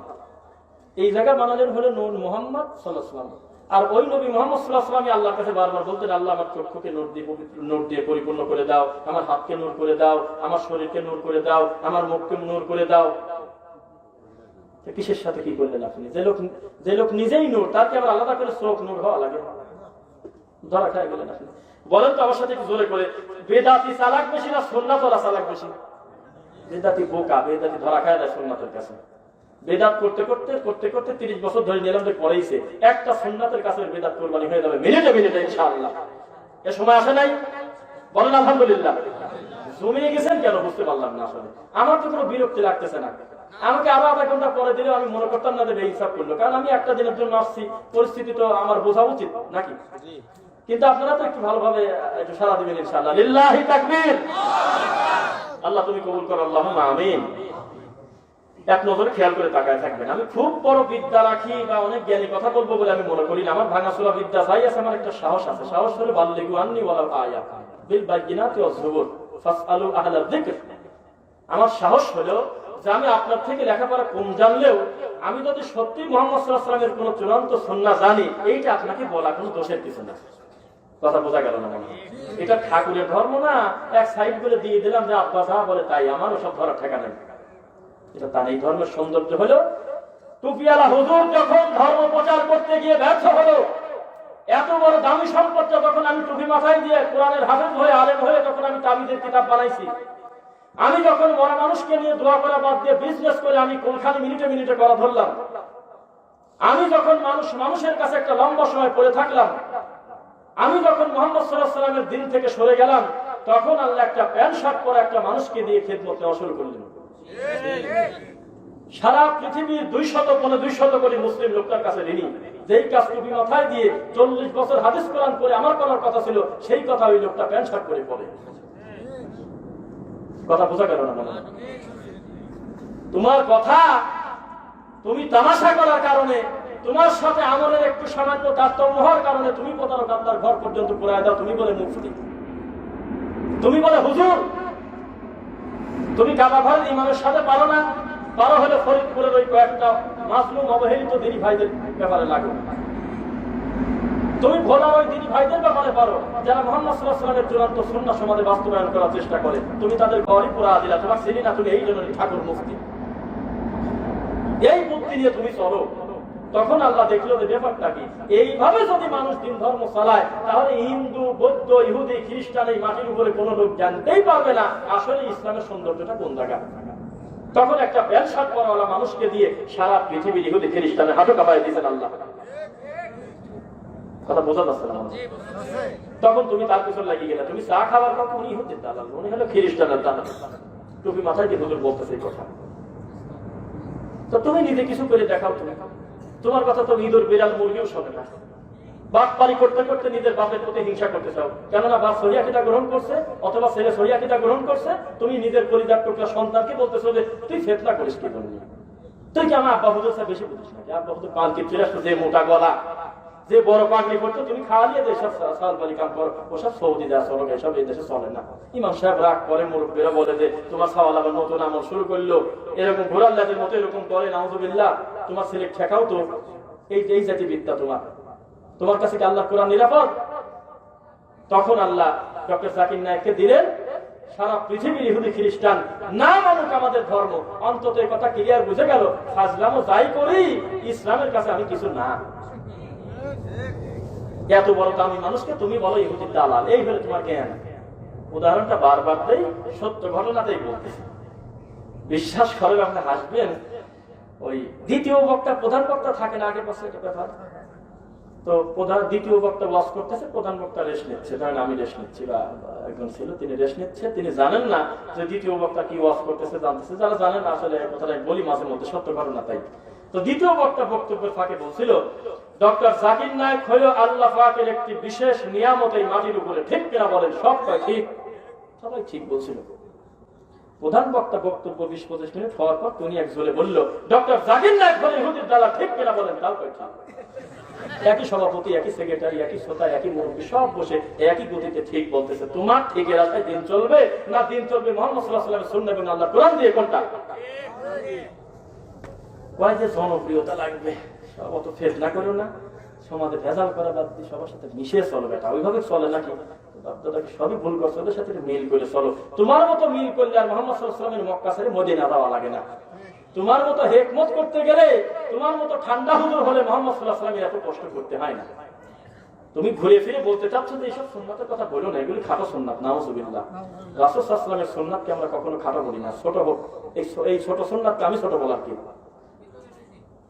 এই জায়গা বানালেন হলো নূর মুহাম্মদ সাল্লাল্লাহু আলাইহি ওয়াসাল্লাম। আর ওই নবী মুহাম্মদ সাল্লাল্লাহু আলাইহি ওয়াসাল্লাম আল্লাহর কাছে বারবার বলতেন আল্লাহ আমার চক্ষুকে নূর দিয়ে পরিপূর্ণ করে দাও, আমার হাতকে নূর করে দাও, আমার শরীরকে নূর করে দাও, আমার মুখকে নূর করে দাও। কিসের সাথে কি করলেন আপনি? যে লোক নিজেই নূর তার কি আবার আলাদা করে চোখ নূর হওয়া লাগে? ধরা খায় গেলেন আপনি। বলেন তো আমার সাথে একটু জোরে করে, বেদাতি চালাক বেশি না সুন্নাত ওয়ালা চালাক বেশি? বেদাতি বোকা, বেদাতি ধরা খায় না সুন্নাতের কাছে। বেদাত করতে করতে করতে করতে 30 বছর ধরে নিলাম যে পড়াইছে, একটা সুন্নাতের কাছে বেদাত কুরবানি হয়ে যাবে মিনিটে মিনিটে ইনশাআল্লাহ। এ সময় আসে নাই? বলেন আলহামদুলিল্লাহ। জমিয়ে গেছেন কেন বুঝতে পারলাম না আসলে। আমার তো কোনো বিরক্তি লাগতেছে না। আমাকে আরো আধা ঘন্টা পরে দিলে আমি মনে করতাম না যে হিসাব করলো, কারণ আমি একটা দিনের জন্য আসছি, পরিস্থিতি তো আমার বোঝা উচিত নাকি? কিন্তু আপনারা তো একটু ভালোভাবে একটু সাড়া দিবেন ইনশাআল্লাহ। লিল্লাহি তাকবীর। আল্লাহ তুমি কবুল করো, আল্লাহুম্মা আমিন। এক নজরে খেয়াল করে তাকায় থাকবেন। আমি খুব বড় বিদ্যা রাখি বা অনেক জ্ঞানী কথা বলবো বলে আমি মনে করি না। আমার ভাঙাচোরা বিদ্যা যাই আছে, আমার একটা সাহস আছে। সাহস হলো বাল্লিগু আন্নি ওয়ালাউ আয়া বিল বাইয়িনাতি ওয়াজ যুবুর ফাসআলু আহলা যিকর। আমার সাহস হলো যে আমি আপনার থেকে লেখাপড়া কম জানলেও আমি যদি সত্যি মুহাম্মদ সাল্লাল্লাহু আলাইহি ওয়াসাল্লামের কোনো চূড়ান্ত সুন্নাহ জানি, এইটা আপনাকে বলা কোনো দোষের কিছু না। কথা বোঝা গেল না? এটা ঠাকুরের ধর্ম না এক সাইড করে দিয়ে দিলাম যে আব্বা যা বলে তাই, আমার ওসব ধরার ঠেকা নেই। এটা তার এই ধর্মের সৌন্দর্য হলো টুপিওয়ালা হুজুর যখন ধর্ম প্রচার করতে গিয়ে ব্যর্থ হলো, এত বড় দামি সম্পদ যখন আমি টুপি মাথায় দিয়ে কোরআনের হাফেজ হয়ে আলেম হয়ে যখন আমি তাবিজের কিতাব বানাইছি, আমি যখন মরা মানুষকে নিয়ে দোয়া করা বাদ দিয়ে বিজনেস করে আমি কোনখানে মিনিটে মিনিটে করা ধরলাম, আমি যখন মানুষের কাছে একটা লম্বা সময় পড়ে থাকলাম, আমি যখন মুহাম্মদ সাল্লাল্লাহু আলাইহি ওয়াসাল্লামের দিন থেকে সরে গেলাম, তখন আল্লাহ একটা প্যান্ট শার্ট পরা একটা মানুষকে দিয়ে খেদমত নেওয়া শুরু করলেন। সারা পৃথিবীর 200 কোটি মুসলিম লোকটার কাছে ঋণী। যেই কাজ টুপি মাথায় দিয়ে 40 বছর হাদিস কোরআন পড়ে আমার করার কথা ছিল, সেই কথা ওই লোকটা প্যান্ট শার্ট পরে পড়ে। কথা বোঝা গেল না? তোমার কথা তুমি তামাশা করার কারণে, তোমার সাথে আমলের একটু সামান্য তারতম্য হওয়ার কারণে তুমি প্রতারক আল্লাহর ঘর পর্যন্ত পুরায় দাও। তুমি বলে মুফতি, তুমি বলে হুজুর, তুমি কাবা ঘরের ইমামের সাথে পারো না, পারো হলে ফরিদপুরের ওই কয়েকটা মাসলুম অবহেলিত দিনী ভাইদের ব্যাপারে লাগো। তুমি ভোলা ওই দিনী ভাইদের ব্যাপারে পারো যারা মুহাম্মদ সাল্লাল্লাহু আলাইহি ওয়াসাল্লামের চূড়ান্ত সুন্নাহ সমাজে বাস্তবায়ন করার চেষ্টা করে। তুমি তাদের ঘরই পুরা দিলা, তোমার চিনি না, তুমি এই জন্য ঠাকুর মুফতি। এই বুদ্ধি নিয়ে তুমি চলো। তখন আল্লাহ দেখলো যে ব্যাপারটা কি। এইভাবে যদি মানুষ দিন ধর্ম চালায় তাহলে হিন্দু, বৌদ্ধ, ইহুদি, খ্রিস্টান এই মাটির উপরে কোন লোক জানতেই পারবে না আসলে ইসলামের সৌন্দর্যটা কোন জায়গা। তখন একটা প্যান্ট শার্ট পরাওয়ালা মানুষকে দিয়ে সারা পৃথিবীর ইহুদি খ্রিস্টানের হাঁটু কাঁপায় দিয়েছেন আল্লাহ। কথা বোঝা যাচ্ছে না? তখন তুমি তার পিছনে লাগিয়ে গেলে। তুমি চা খাবার পর উনি হতেন দালাল, উনি হলো খ্রিস্টানের দালাল, টুপি মাথায় দিয়ে হুজুর বলতেছে এই কথা। তো তুমি নিজে কিছু করে দেখাও। তুমি তোমার কথা তো ইঁদুর, বিড়াল, মুরগিও শোনে না। বাপ পারি করতে করতে নিজের বাপের প্রতি হিংসা করতে চাও, কেননা বাপ সহিয়াকিটা গ্রহণ করছে অথবা ছেলে সহিয়াকিটা গ্রহণ করছে। তুমি নিজের পরিবার টুকরা সন্তানকে বলতেছো যে তুই ফেতনা করিস কি জন্য? তুই কি আমার আব্বা হুজুর বেশি বুঝিস নাকি? আব্বা হুজুর পালকি চলে আসতো, যে মোটা গলা, যে বড় পাগড়ি করতো, তুমি খাওয়া দিয়ে দেশ সাল বালি কাম করো, ওসব সৌদি দেওয়া চলো, এসব এই দেশে চলে না। ইমাম সাহেব রাগ করে, মুরব্বীরা বলে যে তোমার সাওয়াল আবার নতুন আমল শুরু করলো, এরকম ঘোরার লাজের মতো এরকম করে, নাউজুবিল্লাহ, তোমার ছেলে ঠেকাও তো। এই জাতি বিদ্যা তোমার কাছে কি আল্লাহ কোরআন নিরাপদ? তখন আল্লাহ ডক্টর জাকির নায়েককে দিলেন সারা পৃথিবীর ইহুদি খ্রিস্টান না মানুক আমাদের ধর্ম, অন্তত এই কথা ক্লিয়ার বুঝে গেল, ফাজলামও যাই করি ইসলামের কাছে আমি কিছু না। এত বড় দামি মানুষকে তুমি বলো ইহুদির দালাল, এই হলে তোমার জ্ঞান। উদাহরণটা বারবার দেই, সত্য ঘটনাতেই বলতেছি, বিশ্বাস করেন, আপনি হাসবেন। ওই দ্বিতীয় বক্তা, প্রধান বক্তা থাকে না, আগের পাশে একটা ব্যাপার। তো দ্বিতীয় বক্তা ওয়াজ করতেছে, প্রধান বক্তা রেস্ট নিচ্ছে, ধরেন আমি রেস্ট নিচ্ছি বা একজন ছিল তিনি রেস্ট নিচ্ছে, তিনি জানেন না যে দ্বিতীয় বক্তা কি ওয়াজ করতেছে, জানতেছে। যারা জানেন না, আসলে কথাটা বলি মাঝে মধ্যে, সত্য ঘটনা তাই। তো দ্বিতীয় বক্তা বক্তব্যের ফাঁকে বলছিল, ডক্টর জাকির নায়েক হলো আল্লাহ পাকের একটি বিশেষ নিয়ামত এই মাটির উপরে, ঠিক কিনা বলেন? সবটাই ঠিক, সবাই ঠিক বলছিল। প্রধান বক্তা বক্তব্য 20-25 মিনিট হওয়ার পর তিনি এক ঝোলে বলল, ডক্টর জাকির নায়েক হলো ইহুদির দালাল, ঠিক কিনা বলেন? তাও ঠিক। একই সভাপতি, একই সেক্রেটারি, একই শ্রোতা, একই মুরব্বী, সব বসে একই গতিতে ঠিক বলতেছে। তোমার ঠিকের রাস্তায় দিন চলবে না দিন চলবে মুহাম্মদ সাল্লাল্লাহু আলাইহি ওয়াসাল্লামের সুন্নাহ এবং আল্লাহর কোরআন দিয়ে? কোনটা? কয় যে জনপ্রিয়তা লাগবে, সব অত ফেতনা করো না, সমাজে ভেজাল করা বাদ দিয়ে সবার সাথে মিশে চলো। বেটা ওইভাবে চলে নাকি? সবই ভুল করছো, ওদের সাথে মিল করে চলো। তোমার মতো মিল করলে আর মুহাম্মদ সাল্লাল্লাহু আলাইহি ওয়াসাল্লামের মক্কা ছেড়ে মদিনা যাওয়া লাগে না। তোমার মতো হেকমত করতে গেলে, তোমার মতো ঠান্ডা হুজুর হলে মুহাম্মদ সাল্লাল্লাহু আলাইহি ওয়াসাল্লামের এত কষ্ট করতে হয় না। তুমি ঘুরে ফিরে বলতে চাচ্ছ যে এইসব সুন্নাতের কথা বলো না, এগুলি খাটো সুন্নাত। নাউজুবিল্লাহ, রাসূল সাল্লাল্লাহু আলাইহি ওয়াসাল্লামের সুন্নাতকে আমরা কখনো খাটো বলি না, ছোট হোক। এই ছোট সুন্নাতকে আমি ছোট বলার কি?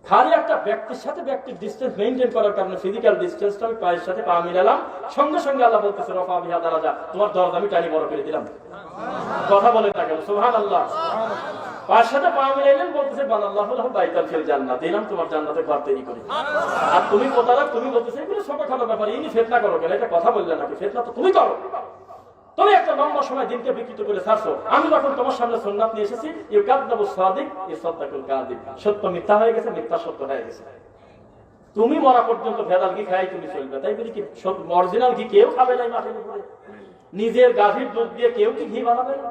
খালি একটা ব্যক্তির সাথে ব্যক্তির ডিসটেন্স মেইনটেইন করার কারণে, ফিজিক্যাল ডিসটেন্সটা আমি পায়ের সাথে পা মিলালাম, সঙ্গে সঙ্গে আল্লাহ বলতেছে রফা বিহা দারাজা, তোমার দরজা আমি টানি বড় করে দিলাম। কথা বলেন না কেন? সুবহানাল্লাহ। পায়ের সাথে পা মিলাইলেন, বলতেছে বানাল্লাহু লাহু বাইতাল ফিল জান্নাত, দিলাম তোমার জান্নাতে ঘর তৈরি করে। আর তুমি প্রতারক, তুমি বলতেছে এগুলো ছোটখাটো ব্যাপার, ইনি ফিতনা করো কেন? এটা কথা বললে নাকি? ফিতনা তো তুমি করো। তুমি একটা লম্বা সময় দিনকে বিকৃত করে ছাড়ছো। আমি যখন তোমার সামনে সুন্নাত নিয়ে এসেছি, ইউকাযযাবু সাদিক ইসাদদাকুল কাযিব, সত্য মিথ্যা হয়ে গেছে, মিথ্যা সত্য হয়ে গেছে। তুমি মরা পর্যন্ত ভেজাল ঘি খাই তুমি চলবে, তাই বলি কি অরিজিনাল ঘি কেউ খাবে না মাটির উপরে? নিজের গাভীর দুধ দিয়ে কেউ কি ঘি বানাবে না?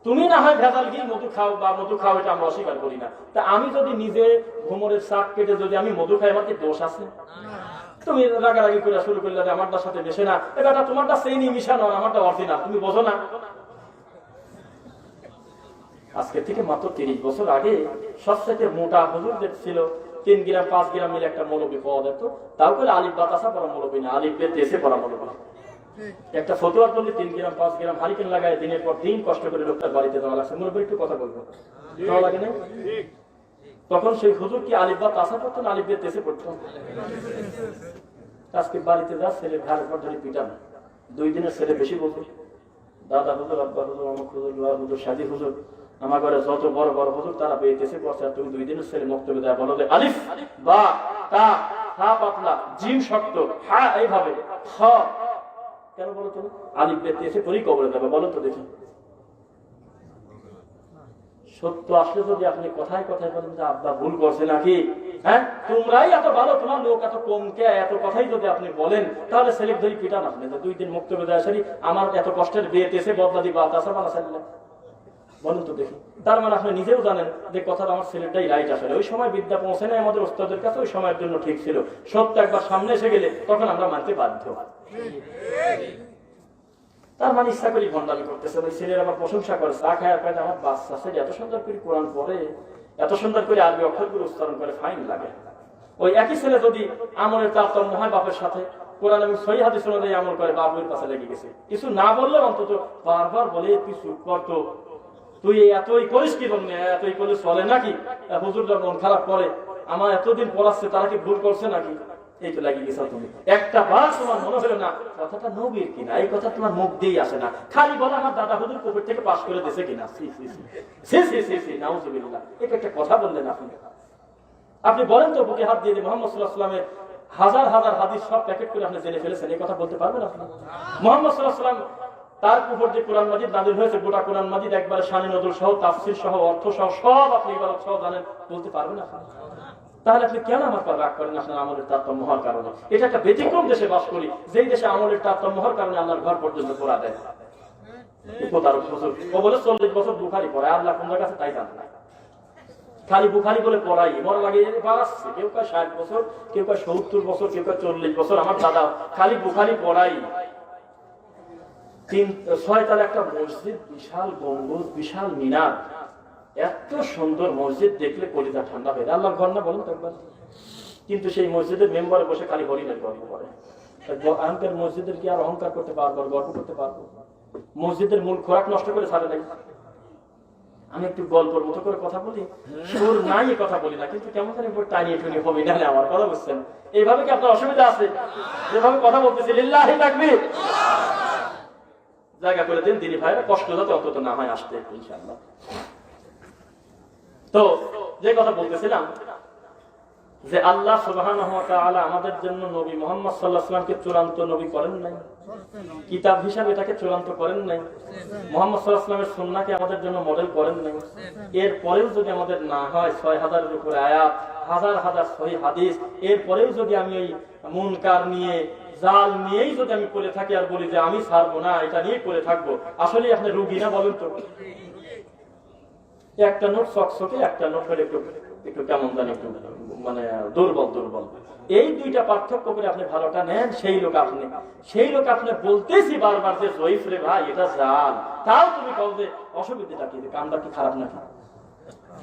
তুমি না হয় ভেজাল ঘি মধু খাও বা মধু খাও, এটা আমরা অস্বীকার করি না। তা আমি যদি নিজে ঘুমরের শাক কেটে যদি আমি মধু খাই, আমার কি দোষ আছে? তুমি রাগারাগি করে শুরু করলে আমারটার সাথে মেশে না, এটা তোমারটা সেইনি মিশানো, আমারটা অরিজিনাল, তুমি বোঝো না? আজকে থেকে মাত্র 30 বছর আগে সবচেয়ে মোটা হুজুরদের ছিল 3 গ্রাম 5 গ্রাম মিলে একটা মৌলবী পাওয়া যেত। তাও করে আলিফ বাতাসা পড়া মৌলবী না, আলিফ বে দেশে পড়া মৌলবী। একটা ফতোয়ার জন্য 3 গ্রাম 5 গ্রাম হারিকেন লাগায় দিনের পর দিন কষ্ট করে লোকটার বাড়িতে যাওয়া লাগছে। মৌলবী একটু কথা বলবো, যাওয়া লাগে না? তখন সেই হুজুর কি আলিফ বা তাসা পড়তো না আলিফ বে দেশে পড়তো? আজকে বাড়িতে যা ছেলে ঘাড়ের পর ধরে পিটান, 2 দিনের ছেলে বেশি বলতো, দাদা হুজুর, আব্বা হুজুর, অমুক হুজুর, হুজুর, সাজি হুজুর, আমার ঘরে যত বড় বড় হুজুর তারা পেয়েছে করছে, তুমি 2 দিনের ছেলে বক্তব্য দেয়, বলো যে আলিফ বা তা, হা পাতলা, জিম শক্ত, হা এইভাবে, হ কেন বলো? তুমি আলিফ বেতে এসে পরি কবরে দেবে, বলো তো দেখি। সত্য আসলে যদি আপনি কথায় কথায় বলেন যে আব্বা ভুল করছে নাকি, হ্যাঁ তোমরাই এত ভালো, তোমার লোক এত কম কে, এত কথাই যদি আপনি বলেন, তাহলে ছেলে ধরি পিটান আপনি যে 2 দিন মুক্তবে দেয় সারি আমার এত কষ্টের বিয়েতে এসে বদলা দিবা তাছা বানা চাইলে বলুন তো দেখি। তার মানে আপনি নিজেও জানেন যে কথাটা আমার ছেলেটাই রাইট আসলে। ওই সময় বিদ্যা পৌঁছে নাই আমাদের ওস্তাদের কাছে, ওই সময়ের জন্য ঠিক ছিল। সত্য একবার সামনে এসে গেলে তখন আমরা মানতে বাধ্য। তার মানে ইচ্ছা করি ভণ্ডামি করতেছে। ওই ছেলের আবার প্রশংসা করে, চা খায় আর আমার বাচ্চা ছেলে এত সুন্দর করে কোরআন পড়ে, এত সুন্দর করে আরবি অক্ষরগুলো উচ্চারণ করে, ফাইন লাগে। ওই একই ছেলে যদি আমলের তারতম্য হয় বাপের সাথে, কোরআন এবং সহি হাদিস অনুযায়ী আমল করে, বাবুর পাশে লেগে গেছে। কিছু না বললে অন্তত বারবার বলে তুই চুপ কর তো, তুই এতই করিস কি জন্য, এতই করলে চলে নাকি, হুজুররা মন খারাপ করে, আমার এতদিন পড়াচ্ছে তারা কি ভুল করছে নাকি, এই তো লাগিয়ে গেছো তুমি। একটা বার তোমার মনে হলো না কথাটা নবীর কিনা, এই কথা তোমার মুখ দিয়েই আসে না, খালি বলে আমার দাদা হুজুর কবির থেকে পাস করে দিয়েছে কিনা, নাউজুবিল্লাহ, এটা একটা কথা বললেন আপনি। আপনি বলেন তো বুকে হাত দিয়ে মুহাম্মদ সাল্লাল্লাহু আলাইহি ওয়াসাল্লামের হাজার হাজার হাদিস সব প্যাকেট করে আপনি জেনে ফেলেছেন, এই কথা বলতে পারবেন আপনি? মুহাম্মদ সাল্লাল্লাহু আলাইহি ওয়াসাল্লাম তার উপর যে কোরআন মাজিদ নাযিল হয়েছে, গোটা কোরআন মাজিদ একবারে শানে নজুল সহ, তাফসীর সহ, অর্থ সহ সব আপনি ইবারত সহ জানেন, বলতে পারবেন আপনি? তাহলে আপনি কেন আমার পর রাগ করেন আপনার আমলের তারতম্য হওয়ার কারণে? এটা একটা ব্যতিক্রম দেশে বাস করি, যেই দেশে আমলের তারতম্য হওয়ার কারণে আল্লাহর ঘর পর্যন্ত পোড়া দেয়। ও বলে 40 বছর বুখারি পড়ে, আল্লাহ কোন কাছে তাই জানে না, খালি বুখারি বলে পড়াই মনে লাগে বাড়াচ্ছে, কেউ কয় 60 বছর, কেউ কয় 70 বছর, কেউ কয় 40 বছর। আমার দাদা খালি বুখারি পড়াই। 6 তলা একটা মসজিদ, বিশাল গম্বুজ, বিশাল মিনার, এত সুন্দর মসজিদ দেখলে কলিজা ঠান্ডা হয়ে যায়। আল্লাহর ঘর না বলুন তো একবার? কিন্তু সেই মসজিদের মেম্বারে বসে খালি হরিণের গল্প করে। অহংকার মসজিদের কি আর অহংকার করতে পারবো, গল্প করতে পারবো? মসজিদের মূল খোরাক নষ্ট করে ছাড়ে নাই। আমি একটু গল্পের মতো করে কথা বলি, সুর নাই কথা বলি না, কিন্তু কেমন জানি টানিয়ে টুনি হবে না আমার কথা বুঝছেন? এইভাবে কি আপনার অসুবিধা আছে? যেভাবে কথা বলতেছি লিল্লাহি তাকবীর, জায়গা করে দিন দিনী ভাইরা, কষ্ট যাতে অন্তত না হয় আসতে ইনশাআল্লাহ। তো যে কথা বলতেছিলাম যে আল্লাহ সুবহানাহু ওয়া তাআলা আমাদের জন্য নবী মুহাম্মদ সাল্লাল্লাহু আলাইহি ওয়াসাল্লামকে চূড়ান্ত নবী করেন নাই, কিতাব হিসাবে তাকে চূড়ান্ত করেন নাই, মুহাম্মদ সাল্লাল্লাহু আলাইহি ওয়াসাল্লামের সুন্নাহকে আমাদের জন্য মডেল করেন নাই। এরপরেও যদি আমাদের না হয় 6000-এর উপরে আয়াত, হাজার হাজার সহিহ হাদিস, এরপরেও যদি আমি ওই মুনকার নিয়ে, জাল নিয়েই যদি আমি করে থাকি আর বলি যে আমি ছাড়বো না, এটা নিয়ে করে থাকবো, আসলে আপনি রোগী না বলেন তো? একটা নোট চকচকে, একটা নোট হলে একটু একটু কেমন জানি একটু মানে দুর্বল দুর্বল। এই দুইটা পার্থক্য করে আপনি ভালোটা নেন, সেই লোক আপনি বলতেছি বারবার যে জয়ীফ রে ভাই এটা জাল, তাও তুমি কও যে অসুবিধাটা কি, কামটা কি খারাপ নাকি?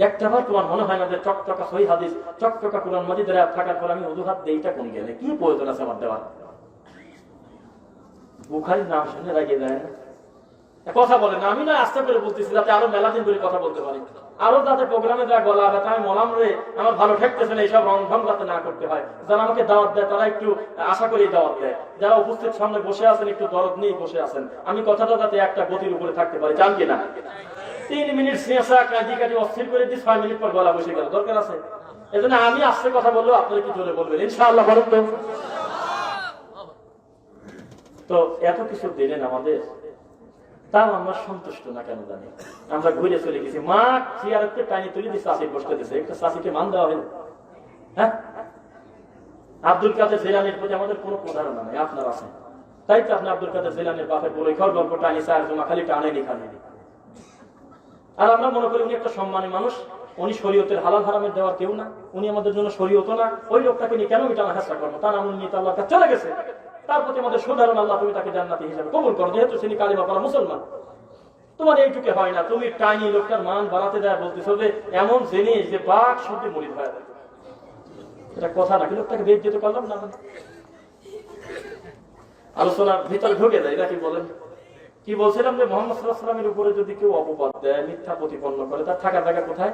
একটা বার তোমার মনে হয় না যে চকচকা সহিহ হাদিস, চকচকা কোরআন মাজিদের থাকার পর আমি অজুহাত দেইটা কোন গেলে কি প্রয়োজন আছে আমার দেওয়ার? বুখারীর নাম শুনে রাগিয়ে যায় না? কথা বলে না, আমি না আস্তে করে বলতেছি যাতে আরো মেলা দিন ধরে কথা বলতে পারি, আরো যাতে প্রোগ্রামে যা গলা ব্যথা আমি মলাম রে আমার ভালো ঠেকতেছে না, এইসব রংভং যাতে না করতে হয়। যারা আমাকে দাওয়াত দেয় তারা একটু আশা করেই দাওয়াত দেয়, যারা উপস্থিত সামনে বসে আছেন একটু দরদ নিয়ে বসে আছেন, আমি কথাটা যাতে একটা গতির উপরে থাকতে পারি, জান কিনা? 3 মিনিট শেষা কাজী কাজী অস্থির করে দিই, 6 মিনিট পর গলা বসে গেল, দরকার আছে? এজন্য আমি আস্তে কথা বললেও আপনারা কি জোরে বলবেন ইনশাআল্লাহ, বলুন তো? তো এত কিছু দিলেন আমাদের, তাও আমরা সন্তুষ্ট না কেন জানি? আমরা ঘুরে চলে গেছি, মা চেয়ারতে টানি তুলে দিয়ে চাষি বসতে দিচ্ছে, একটা চাষিকে মান দেওয়া হলো? হ্যাঁ, আব্দুল কাদের জিলানীর প্রতি আমাদের কোনো প্রধারণা নাই, আপনার আছে, তাই তো আপনি আব্দুল কাদের জিলানীর বাপের বলে ঘর গল্প টানি চার জমা খালি টানেনি খালি। আর আমরা মনে করি উনি একটা সম্মানী মানুষ, উনি শরীয়তের হালাল হারামের দেওয়ার কেউ না, উনি আমাদের জন্য শরীয়ত না, ওই লোকটাকে নিয়ে কেন টানা হেসা করবো? তার আমল নিয়ে তো আল্লাহর কাছে চলে গেছে, তার প্রতি আমাদের সাধারণ আল্লাহ তুমি তাকে জান্নাতি হিসেবে কবুল করো, যেহেতু তিনি কালিমা পড়া মুসলমান। তোমার এইটুকু হয় না, তুমি টাইনি লোকটার মান বাড়াতে দেয়, বলতেছো যে এমন জিনিস যে বাঘ শুনতে মরিদ হয়ে যায়, এটা কথা নাকি? লোকটাকে বেইজ্জত করলাম না? আলোচনার ভিতরে ঢুকে যায় নাকি? বলেন কি বলছিলাম যে মুহাম্মদ সাল্লাল্লাহু আলাইহি ওয়াসাল্লামের উপরে যদি কেউ অপবাদ দেয়, মিথ্যা প্রতিপন্ন করে, তার থাকার জায়গা কোথায়?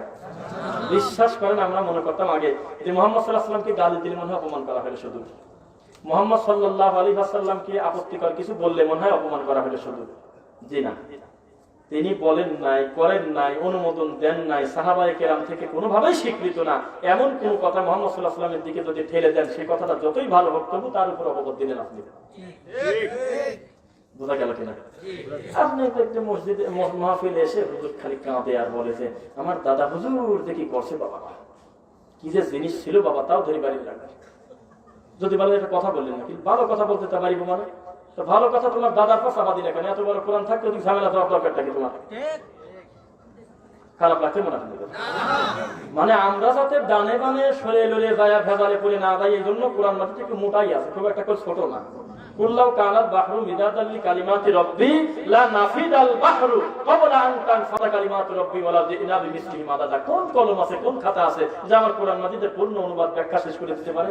বিশ্বাস করেন আমরা মনে করতাম আগে যে মুহাম্মদ সাল্লাল্লাহু আলাইহি ওয়াসাল্লামকে গালি দিলে মনে হয় অপমান করা হলো শুধু, মুহাম্মদ সাল্লাল্লাহু আলাইহি ওয়াসাল্লামকে আপত্তিকর কিছু বললে মনে হয় অপমান করা হলো শুধু। জি না, তিনি বলেন নাই, করেন নাই, অনুমোদন দেন নাই, সাহাবায়ে কেরাম থেকে কোনোভাবেই স্বীকৃত না এমন কোন কথা মুহাম্মদ সাল্লাল্লাহু আলাইহি ওয়াসাল্লামের দিকে যদি ঠেলে দেন, সেই কথাটা যতই ভালো হোক তবু তার উপর অপবাদ দিলেন আপনি। বোঝা গেল কিনা? আপনি একটা মসজিদে মাহফিলে এসে হুজুর খালি কাঁদে আর বলে যে আমার দাদা হুজুর দেখি করছে বাবা, কি যে জিনিস ছিল বাবা, তাও ধরে বাড়ি লাগবে। যদি বলে একটা কথা বললেন নাকি ভালো কথা বলতে তা পারিব, মানে তো ভালো কথা তোমার দাদার পাশা বাদি না কেন? এত বড় কোরআন থাকতে ওদিক ঝামেলা দেওয়ার দরকারটা কি তোমার? খারাপ লাগছে মনে হয়? মানে আমরা যাতে ডানে বানে সরে লড়ে যায় ভেজালে পড়ে না যায়, এই জন্য কোরআন মাটিটা একটু মোটাই আছে, খুব একটা করে ছোট না। কুল্লাউ কানাত বাহরু মিদাদাল লিকালিমাতি রাব্বি লা নাফিদাল বাহরু ক্বাবলা আন তানফাদা কালিমাতু রাব্বি ওয়ালা জিনা বিমিসলিহি মাদাদা। কোন কলম আছে, কোন খাতা আছে যে আমার কোরআন মাজিদের পূর্ণ অনুবাদ ব্যাখ্যা শেষ করে দিতে পারে?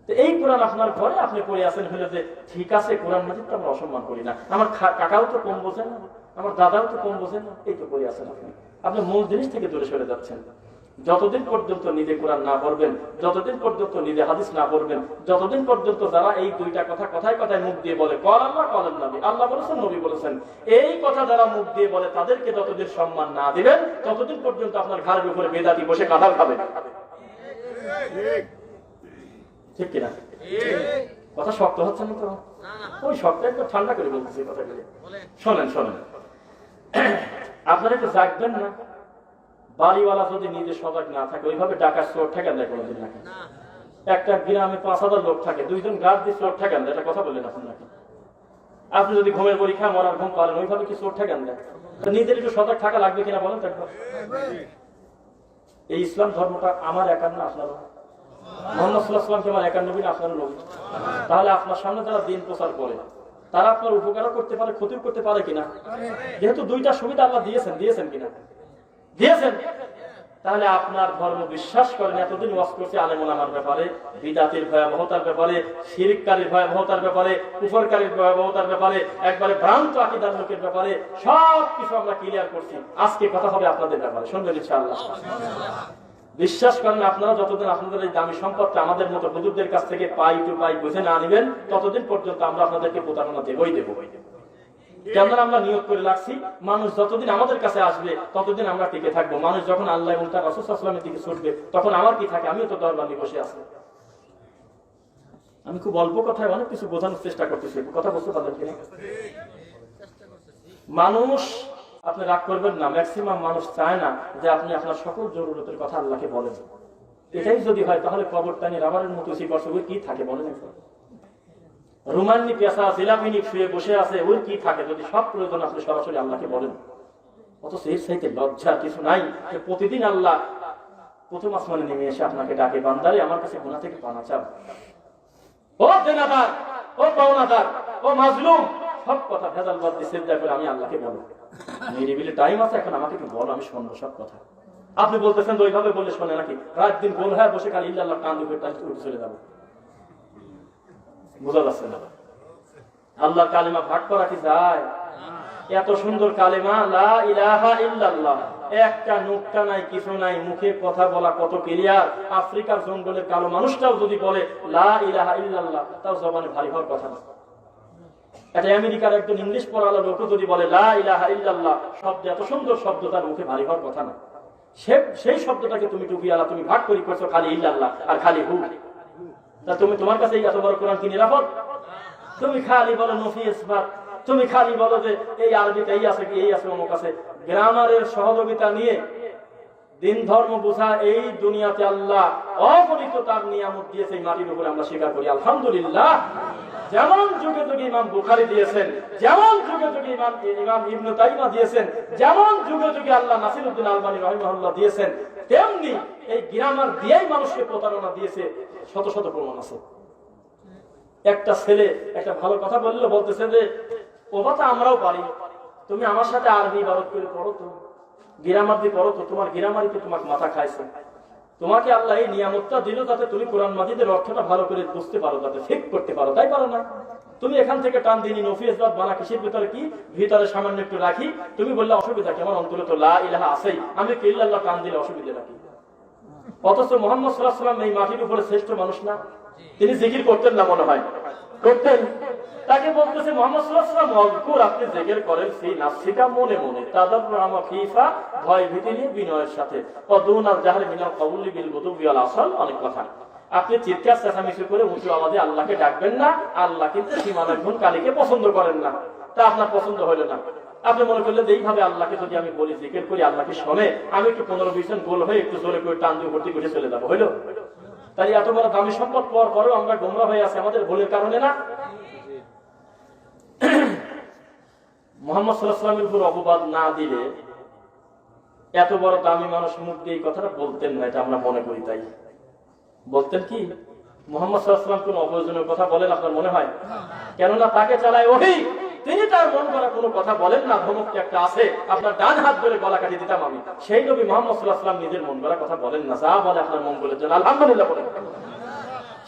তো এই কোরআন আপনার ঘরে আপনি পড়ে আছেন হলে যে ঠিক আছে কোরআন মাজিদ তো আমরা অসম্মান করি না, আমার কাকাও তো কম বোঝে না, আমার দাদাও তো কম বোঝে না, এই তো পড়ে আছেন আপনি। আপনি মূল জিনিস থেকে দূরে সরে যাচ্ছেন। যতদিন পর্যন্ত নিজে কোরআন না পড়বেন, যতদিন পর্যন্ত নিজে হাদিস না পড়বেন, যতদিন পর্যন্ত যারা এই দুইটা কথা কথায় কথায় মুখ দিয়ে বলে কল আল্লাহ কল নবী, আল্লাহ বলেছেন নবী বলেছেন, এই কথা যারা মুখ দিয়ে বলে তাদেরকে যতদিন সম্মান না দিবেন ততদিন পর্যন্ত আপনার ঘরের উপরে বেদাতি বসে কাঁঠাল খাবে। ঠিক কিনা? কথা শক্ত হচ্ছে না তো? ওই শক্ত একটু ঠান্ডা করে বলতেছি কথাগুলি। শোনেন শোনেন, আপনারা একটু জাগবেন না? বাড়িওয়ালা যদি নিজে সজাগ না থাকে, ওইভাবে ডাকাত চোর ঠেকান দেয় কোনোদিন নাকি? একটা গ্রামে 5,000 লোক থাকে, 2জন গাছ দিয়ে চোর ঠেকান দেয়, এটা কথা বললেন আপনি নাকি? আপনি যদি ঘুমের পরীক্ষা মরার ঘুম পারেন, ওইভাবে কি চোর ঠেকান দেয়? তো নিজের একটু সজাগ থাকা লাগবে কিনা বলেন তো একবার? এই ইসলাম ধর্মটা আমার একার না, আপনারও। মুহাম্মদ সাল্লাল্লাহু আলাইহি ওয়াসাল্লাম কি আমার একার নবী না আপনার নবী? তাহলে আপনার সামনে যারা দিন প্রচার করে তারা আপনার উপকারও করতে পারে, ক্ষতিও করতে পারে কিনা? যেহেতু দুইটা সুবিধা আল্লাহ দিয়েছেন কিনা? দিয়েছেন। তাহলে আপনার ধর্ম বিশ্বাস করেন, এতদিন ওয়াজ করছে আলেম ওলামার ব্যাপারে, বিদাতের ভয়াবহতার ব্যাপারে, শিরককারীর ভয়াবহতার ব্যাপারে, কুফরকারীর ভয়াবহতার ব্যাপারে, একবারে ভ্রান্ত আকীদার লোকের ব্যাপারে সব কিছু আমরা ক্লিয়ার করছি। আজকে কথা হবে আপনাদের ব্যাপারে, শুনবেন ইনশাআল্লাহ। বিশ্বাস করেন, আপনারা যতদিন আপনাদের এই দামি সম্পদটা আমাদের মতো হুজুরদের কাছ থেকে পাই টু পাই বুঝে না নিবেন, ততদিন পর্যন্ত আমরা আপনাদেরকে প্রতারণা দেবই দেব। কেন আমরা নিয়োগ করে রাখছি, মানুষ যতদিন আমাদের কাছে আসবে ততদিন আমরা টিকে থাকবো। মানুষ যখন আল্লাহ এবং তার রাসূল সাল্লাল্লাহু আলাইহি ওয়াসাল্লামের দিকে ছুটবে তখন আমার কি থাকে? আমিও তো দরবারে বসে আছি। আমি খুব অল্প কথায় অনেক কিছু বোঝানোর চেষ্টা করতেছি, কথা বুঝতে পারলেন কিনা? মানুষ, আপনি রাগ করবেন না, ম্যাক্সিমাম মানুষ চায় না যে আপনি আপনার সকল জরুরতের কথা আল্লাহকে বলেন। এটাই যদি হয় তাহলে কবরটানি রাবারের মতো কি থাকে বলেন? রোমান্টিক পেশা জিলাপিনি শুয়ে বসে আছে, ওর কি থাকে যদি সব প্রয়োজন আপনি সরাসরি আল্লাহকে বলেন? অথচ এর চাইতে লজ্জা কিছু নাই যে প্রতিদিন আল্লাহ প্রথম আসমানে নেমে এসে আপনাকে ডাকে, বান্দারে আমার কাছে গুনাহ থেকে পানা চাও। ও দেনাদার, ও পাওনাদার, ও মাজলুম, সব কথা ভেজাল বাদ দিয়ে সিজদা করে আমি আল্লাহকে বলবো। নিরিবিলি টাইম আছে, এখন আমাকে একটু বল, আমি শুনবো সব কথা। আপনি বলতেছেন তো ওইভাবে বললে শোনে নাকি? রাত দিন গোল হয়ে বসে খালি ইল্লাল্লাহ কান দুপুরে টাইম উঠে চলে যাবো, বোঝা যাচ্ছে না? আল্লাহর কালিমা ভাগ করা কি যায়? এত সুন্দর কালিমা লা ইলাহা ইল্লাল্লাহ, একটা নুক্তা নাই, কিছু নাই, মুখে কথা বলা কত ক্লিয়ার। আফ্রিকার জঙ্গলের কালো মানুষটাও যদি বলে লা ইলাহা ইল্লাল্লাহ, তাও জবানে ভারী হওয়ার কথা না। এটা আমেরিকার একজন ইংলিশ পড়ালো লোক যদি বলে লা ইলাহা ইল্লাল্লাহ, শব্দ এত সুন্দর শব্দ, তার মুখে ভারী হওয়ার কথা না। সেই শব্দটাকে তুমি টুপিয়ালা, তুমি ভাগ করি করছো খালি ইল্লাল্লাহ আর খালি হু। তা তুমি তোমার কাছে এত বড় কোরআন কি নিরাপদ? তুমি খালি বলো নফি ইসবাত, তুমি খালি বলো যে এই আরবিতে এই আছে কি এই আছে অমুক আছে। গ্রামারের সহযোগিতা নিয়ে দিন ধর্ম বোঝা এই দুনিয়াতে আল্লাহ অগণিত তার নিয়ামত দিয়েছে, এই মাটির উপরে আমরা স্বীকার করি আলহামদুলিল্লাহ। যেমন যুগে যুগে ইমাম বুখারী দিয়েছেন, যেমন যুগে যুগে ইমাম ইবনে তাইমিয়া দিয়েছেন, যেমন যুগে যুগে আল্লাহ নাসিরউদ্দিন আলবানী রাহিমাহুল্লাহ দিয়েছেন, তেমনি এই গ্রামার দিয়েই মানুষকে প্রতারণা দিয়েছে শত শত প্রমাণ আছে। একটা ছেলে একটা ভালো কথা বললে বলতেছে যে ও কথা আমরাও পারি, তুমি আমার সাথে আরবি ইবাদত করে পড়ো তো, গ্রামার দিয়ে পড়ো তো, তোমার গ্রামারিতে তোমাকে মাথা খাইছে। তোমাকে আল্লাহ এই নিয়ামতটা দিল যাতে তুমি কোরআন মাজিদের অর্থটা ভালো করে বুঝতে পারো, যাতে ঠিক করতে পারো, তাই পারো না? তুমি এখান থেকে টান দিনি নফি ইসবাত বানা কিসের ভিতরে কি ভিতরে সামান্য একটু রাখি, তুমি বললে অসুবিধা কি? আমার অন্তরে তো লা ইলাহা আছেই, আমি কি ইল্লাল্লাহ টান দিলে অসুবিধা নাকি? অথচ মুহাম্মদ সাল্লাল্লাহু আলাইহি ওয়াসাল্লাম এই মাটির উপরে শ্রেষ্ঠ মানুষ না? তিনি জিকির করতেন না? মনে হয় করতেন। তাকে বলতেছে মুহাম্মদ সাল্লাল্লাহু আলাইহি ওয়াসাল্লাম ওয়াজকুর, আপনি জিকির করেন ফি নাফসিকা, মনে মনে, তাদাররুআ খাইফা, ভয় ভীতি নিয়ে বিনয়ের সাথে, ওয়াদুনাল জাহরি মিনাল কাউলি বিল গুদুবি ওয়াল আসল, অনেক কথা। আপনি চিৎকার চেঁচামেচি করে উঁচু আওয়াজে আল্লাহকে ডাকবেন না। আল্লাহ কিন্তু সীমালঙ্ঘন কালীকে পছন্দ করেন না, তা আপনার পছন্দ হলো না। আপনি মনে করলেন যে এইভাবে আল্লাহকে যদি আমি বলি, জিকির করি, আল্লাহকে শোনে, আমি একটু 15-20 জন গোল হয়ে একটু জোরে করে টান দিয়ে ভর্তি করে চলে যাবো, হইলো? তাই এত বড় দামি সম্পদ পাওয়ার পরেও আমরা গোমরা হয়ে আছি আমাদের ভুলের কারণে না? মুহাম্মদ সাল্লাল্লাহু আলাইহি ওয়াসাল্লামের উপর অপবাদ না দিলে এত বড় দামি মানুষ মুখ দিয়ে এই কথাটা বলতেন না, এটা আমরা মনে করি। তাই বলতেন কি মুহাম্মদ সাল্লাল্লাহু আলাইহি ওয়াসাল্লাম কোন অপ্রয়োজনীয় কথা বলেন আপনার মনে হয়? কেননা তাকে চালায় ওহী, তিনি তার মন করা কোনো কথা বলেন না। ধমক একটা আছে, আপনার ডান হাত ধরে গলা কাটি দিতাম আমি। সেই নবী মুহাম্মদ সাল্লাল্লাহু আলাইহি ওয়াসাল্লাম নিজের মন করা কথা বলেন না, যা বলে আপনার মঙ্গলের জন্য আলহামদুলিল্লাহ বলেন।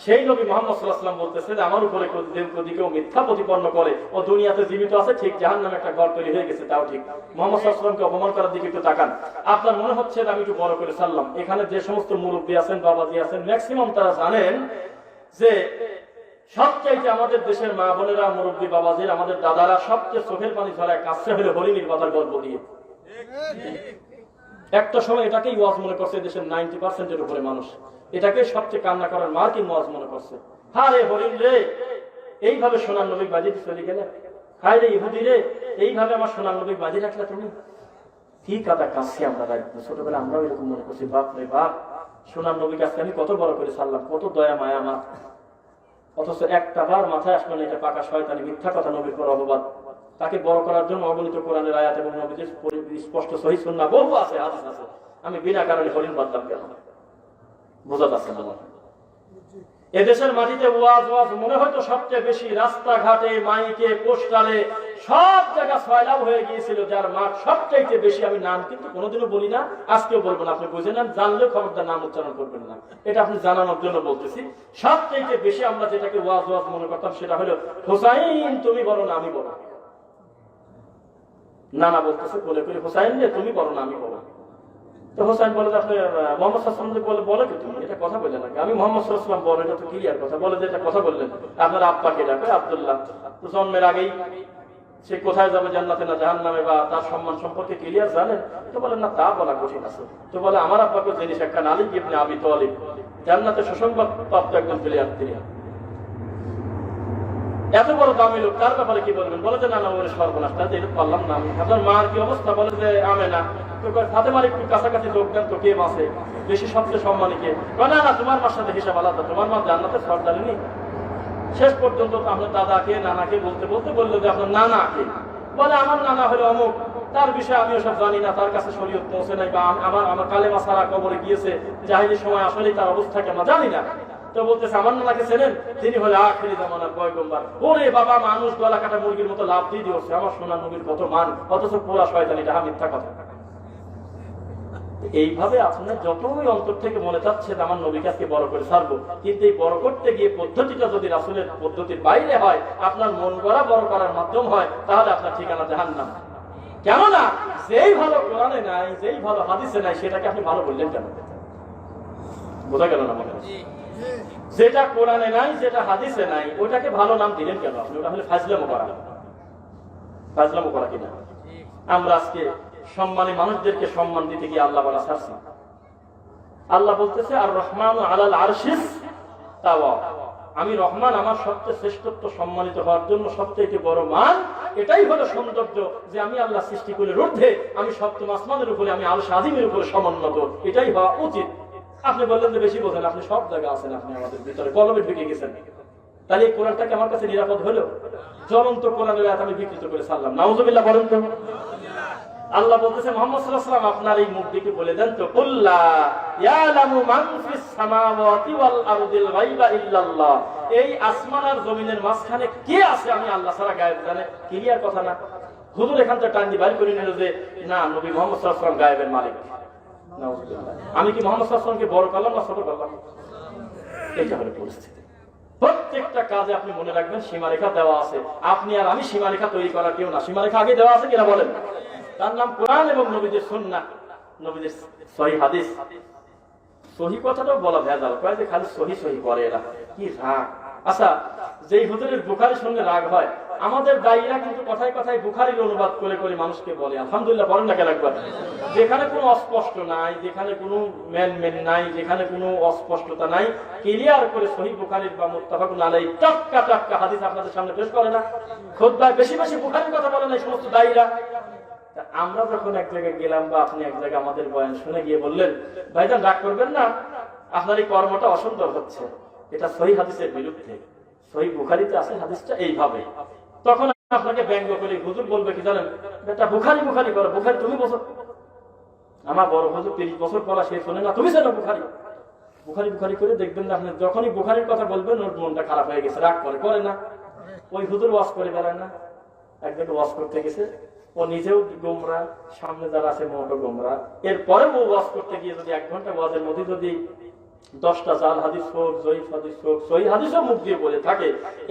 সেই নবী মুহাম্মদ সাল্লাল্লাহু আলাইহি ওয়াসাল্লাম বলতেছে যে আমার উপরে যদি কেউ মিথ্যা প্রতিপন্ন করে, ও দুনিয়াতে জীবিত আছে ঠিক, জাহান্নামে একটা ঘর তৈরি হয়ে গেছে তাও ঠিক। মুহাম্মদ সাল্লাল্লাহু আলাইহি ওয়াসাল্লামকে অপমান করার দিকে একটু তাকান। আপনার মনে হচ্ছে আমি একটু বড় করে সাল্লাম। এখানে যে সমস্ত মুরব্বী আছেন, বাবাজি আছেন, ম্যাক্সিমাম তারা জানেন যে সবচাইতে আমাদের দেশের মা বোনেরা, মুরব্বী বাবাজির, আমাদের দাদারা সবচেয়ে চোখের পানি ঝরায় কাছে হলে হরিণীর কথার গল্প দিয়ে। একটা সময় এটাকেই ওয়াজ মনে করছে দেশের 90% উপরে মানুষ, এটাকে সবচেয়ে কান্না করার মার্কিন ওয়াজ মনে করছে। হ্যাঁ রে হরিণ রে, এইভাবে সোনার নবী বাজি চলে গেলে। হায় রে ইহুদি রে, এইভাবে আমার সোনার নবী বাজি রাখলে তুমি। কি কথা কাছে আমরা রাখবো, ছোটবেলা আমরাও এরকম মনে করছি, বাপ রে বাপ, সোনার নবী কাছে আমি কত বড় করে সারলাম, কত দয়া মায়া আমার। অথচ একটা বার মাথায় আসবে না এটা পাকা শয়তানি মিথ্যা কথা, নবীর পর অপবাদ। তাকে বড় করার জন্য অগণিত কোরআনের আয়াত এবং নবীদের স্পষ্ট সহিহ সুন্নাহ বহু আছে, হাদিস আছে। আমি বিনা কারণে হরিণ বাদলাম কেন? বোঝা যাচ্ছে না? এদেশের মাটিতে ওয়াজ মনে হয়তো সবচেয়ে বেশি রাস্তাঘাটে, মাইকে, পোস্টারে সব জায়গা ছয়লাভ হয়ে গিয়েছিল, যার মাঠ সবচাইতে বেশি। আমি নাম কিন্তু কোনোদিনও বলি না, আজকেও বলবো না, আপনি বুঝে নেন, জানলে খবরদার নাম উচ্চারণ করবেন না, এটা আপনি জানানোর জন্য বলতেছি। সবচাইতে বেশি আমরা যেটাকে ওয়াজ মনে করতাম সেটা হলো হুসাইন তুমি বলো না আমি বলো। নানা বলতেছে বলে করে, হুসাইন রে তুমি বলো না আমি বলো। তো হোসেন বলে যে আপনি মোহাম্মদ সাল্লাল্লাহু আলাইহি বলে কি তুমি এটা কথা বললেন নাকি? আমি মোহাম্মদ সাল্লাল্লাহু আলাইহি বলে, এটা তো ক্লিয়ার কথা। বলে যে এটা কথা বললেন, আপনার আব্বাকে ডাকে আব্দুল্লাহ, তো জন্মের আগেই সে কোথায় যাবে, জান্নাতে না জাহান্নামে, বা তার সম্মান সম্পর্কে ক্লিয়ার জানেন? তো বলেন না, তা বলা কঠিন আছে। তো বলে আমার আব্বাকে জিনিস একটা আলী ইবনে আবি তালিব, জান্নাতে সুসংবাদ প্রাপ্ত একজন প্লেয়ার তিনি। এত বড় দামি লোক, তার ব্যাপারে কি বলবেন? বলে যে না না ওরে সর্বনাশ, তাতে এটা পারলাম না আমি। আপনার মার কি অবস্থা? বলে যে আমেনা। তো ফাতেমার একটু কাছাকাছি লোক দেন তো, কে মাসে বেশি সবচেয়ে সম্মানী কে? না না তোমার মার সাথে হিসাব আলাদা, তোমার মা জান্নাতের সর্দারিনী। শেষ পর্যন্ত আপনার দাদাকে নানাকে বলতে বলতে বললো যে আপনার নানাকে। বলে আমার নানা হলো অমুক, তার বিষয়ে আমি ওসব জানি না, তার কাছে শরীয়ত পৌঁছে নাই, বা আমার কালেমা সারা কবরে গিয়েছে, জাহিলি সময় আসলেই তার অবস্থাকে আমরা জানি না। তো বলতেছে আমার নানাকে চেনেন? তিনি হলে আখিরি জামানার পয়গম্বর। ওরে বাবা, মানুষ গলা কাটা মুরগির মতো লাভ দিয়ে দিয়েছে, আমার সোনার নবীর কত মান, অথচ পুরা শয়তানি, এটা মিথ্যা কথা। এইভাবে আপনার যতই অন্তর থেকে মনে চাচ্ছে আমার নবীকে আজকে বড় করে ছাড়বো, কিন্তু এই বড় করতে গিয়ে পদ্ধতিটা যদি রাসূলের পদ্ধতির বাইরে হয়, আপনার মন গড়া বড় করার মাধ্যম হয়, তাহলে আপনার ঠিকানা জাহান্নাম। কেননা যেই ভালো কোরআনে নাই, যেই ভালো হাদিসে নাই, সেটাকে আপনি ভালো বললেন কেন? বোঝা গেল না? মনে যেটা কোরআনে নাই, যেটা হাদিসে নাই, ওটাকে ভালো নাম দিলেন কেন আপনি? ওটা হলে ফাজলামো করা। ফাজলামো করা কিনা? আমরা আজকে সম্মানী মানুষদেরকে সম্মান দিতে গিয়ে আল্লাহ বলা ছাড়ছি। আল্লাহ বলতেছে আর রহমান আলাল আরশিস তাওয়া, আমি রহমান, আমার সবচেয়ে শ্রেষ্ঠত্ব সম্মানিত হওয়ার জন্য সবচেয়ে বড় মান এটাই হলো সৌন্দর্য, যে আমি আল্লাহ সৃষ্টি করে ঊর্ধ্বে, আমি সপ্তম আসমানের উপরে, আমি আল শাহিমের উপরে সমুন্নত, এটাই হওয়া উচিত। আপনি বললেন যে বেশি বোঝেন, আপনি সব জায়গায় আছেন, আপনি আমাদের ভিতরে কলমে ঢুকে গেছেন। তাহলে এই কোরআনটাকে আমার কাছে নিরাপদ হলো? জ্বলন্ত কোরআনের আয়াত আমি বিকৃত করে ছাড়লাম, নাউযুবিল্লাহ বলেন তো। আল্লাহ বলতেছে মুহাম্মদ সাল্লাল্লাহু আলাইহি ওয়াসাল্লাম আপনার এই মুখ দিকে বলে দেন তো, কুল্লা ইয়ালামু মান ফিস সামাওয়াতি ওয়াল আরদিল গায়বা ইল্লাল্লাহ, এই আসমান আর জমিনের মাঝখানে কে আছে আমি আল্লাহ ছাড়া গায়েব জানে। ক্লিয়ার কথা না? হুজুর এখান থেকে টান দিয়ে বাইর করে নিল যে না, নবী মুহাম্মদ সাল্লাল্লাহু আলাইহি ওয়াসাল্লাম গায়েবের মালিক। আমি কি মোহাম্মদ সাল্লাল্লাহু আলাইহি ওয়াসাল্লামকে বড় করলাম না ছোট করলাম? এটা হলো পরিস্থিতি। প্রত্যেকটা কাজে আপনি মনে রাখবেন সীমারেখা দেওয়া আছে, আপনি আর আমি সীমারেখা তৈরি করার কেউ না। সীমারেখা আগে দেওয়া আছে কিনা বলেন? তার নাম কোরআন এবং নবীদের সুন্নাহ, নবীদের সহিহ হাদিস। সহিহ কথাটাও বলা ভেজাল, কয় যে খালি সহিহ সহিহ করে এরা, কি রাগ। আচ্ছা, যেই হুজুরের বুখারীর সঙ্গে রাগ হয়, আমাদের দায়ীরা কিন্তু কথায় কথায় বুখারীর অনুবাদ করে করে মানুষকে বলে, আলহামদুলিল্লাহ বলেন না কেন একবার? যেখানে কোনো অস্পষ্ট নাই, যেখানে কোনো মেন নাই, যেখানে কোনো অস্পষ্টতা নাই, ক্লিয়ার করে সহিহ বুখারীর বা মুত্তাফাকুন আলাইহি টাটকা টাটকা হাদিস আপনাদের সামনে পেশ করে না? খুতবায় বেশি বেশি বুখারীর কথা বলে না এই সমস্ত দায়ীরা। আমরা যখন এক জায়গায় গেলাম বা আপনি এক জায়গায় আমাদের বয়ান শুনে গিয়ে বললেন, ভাইজান রাগ করবেন না, আপনার এই কর্মটা অসুন্দর হচ্ছে, এটা সহিহ হাদিসের বিরুদ্ধে, সহিহ বুখারীতে আছে হাদিসটা এইভাবে, তখন আপনাকে ব্যঙ্গ করে হুজুর বলবে কি জানেন, বেটা বুখারী বুখারী করো, বুখারী তুমি বছর, আমার বড় হুজুর 30 বছর পড়া সে শোনে না, তুমি শোনো বুখারী বুখারী বুখারী করে, দেখবেন না আপনি যখনই বুখারীর কথা বলবেন ওর মনটা খারাপ হয়ে গেছে, রাগ করে না? ওই হুজুর ওয়াজ করে বেড়ায় না, একদিন ওয়াজ করতে গেছে, ও নিজেও গোমরা, সামনে যারা আছে মোটো গোমরা, এরপরে ও ওয়াজ করতে গিয়ে যদি 1 ঘন্টা ওয়াজের মধ্যে যদি 10টা জাল হাদিস হোক, জয়ীফ হাদিস হোক, সহিহ হাদিসও মুখ দিয়ে বলে থাকে,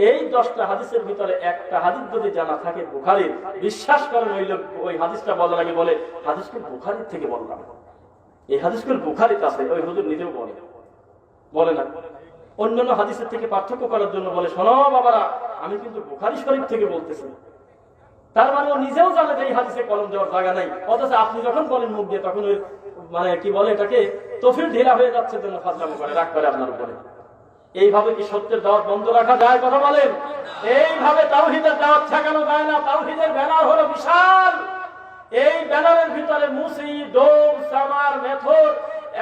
এই 10টা হাদিসের ভিতরে একটা হাদিস যদি জানা থাকে বুখারীর, বিশ্বাস করেন ওই লোক ওই হাদিসটা বলার আগে বলে হাদিসটা বুখারীর থেকে বললাম, এই হাদিসগুলো বুখারীতে আছে, ওই হুজুর নিজেও বলে না। অন্যান্য হাদিসের থেকে পার্থক্য করার জন্য বলে, শোনো বাবারা, আমি কিন্তু বুখারী শরীফ থেকে বলতেছি। তার মানে ও নিজেও জানে যে এই হাদিসে কলম দেওয়ার জায়গা নাই, অথচ আপনি যখন বলেন মুখ দিয়ে, তখন ওই মানে কি বলে এটাকে, তফিল ঢিলা হয়ে যাচ্ছে জন্য ফাজলামো করে, রাগ করে আপনার উপরে। এইভাবে কি সত্যের দাওয়াত বন্ধ রাখা যায়? কথা বলেন। এইভাবে তাওহীদের দাওয়াত ঠেকানো যায় না। তাওহীদের ব্যানার হলো বিশাল, এই ব্যানারের ভিতরে মুসি, ডোম, সামার, মেথর,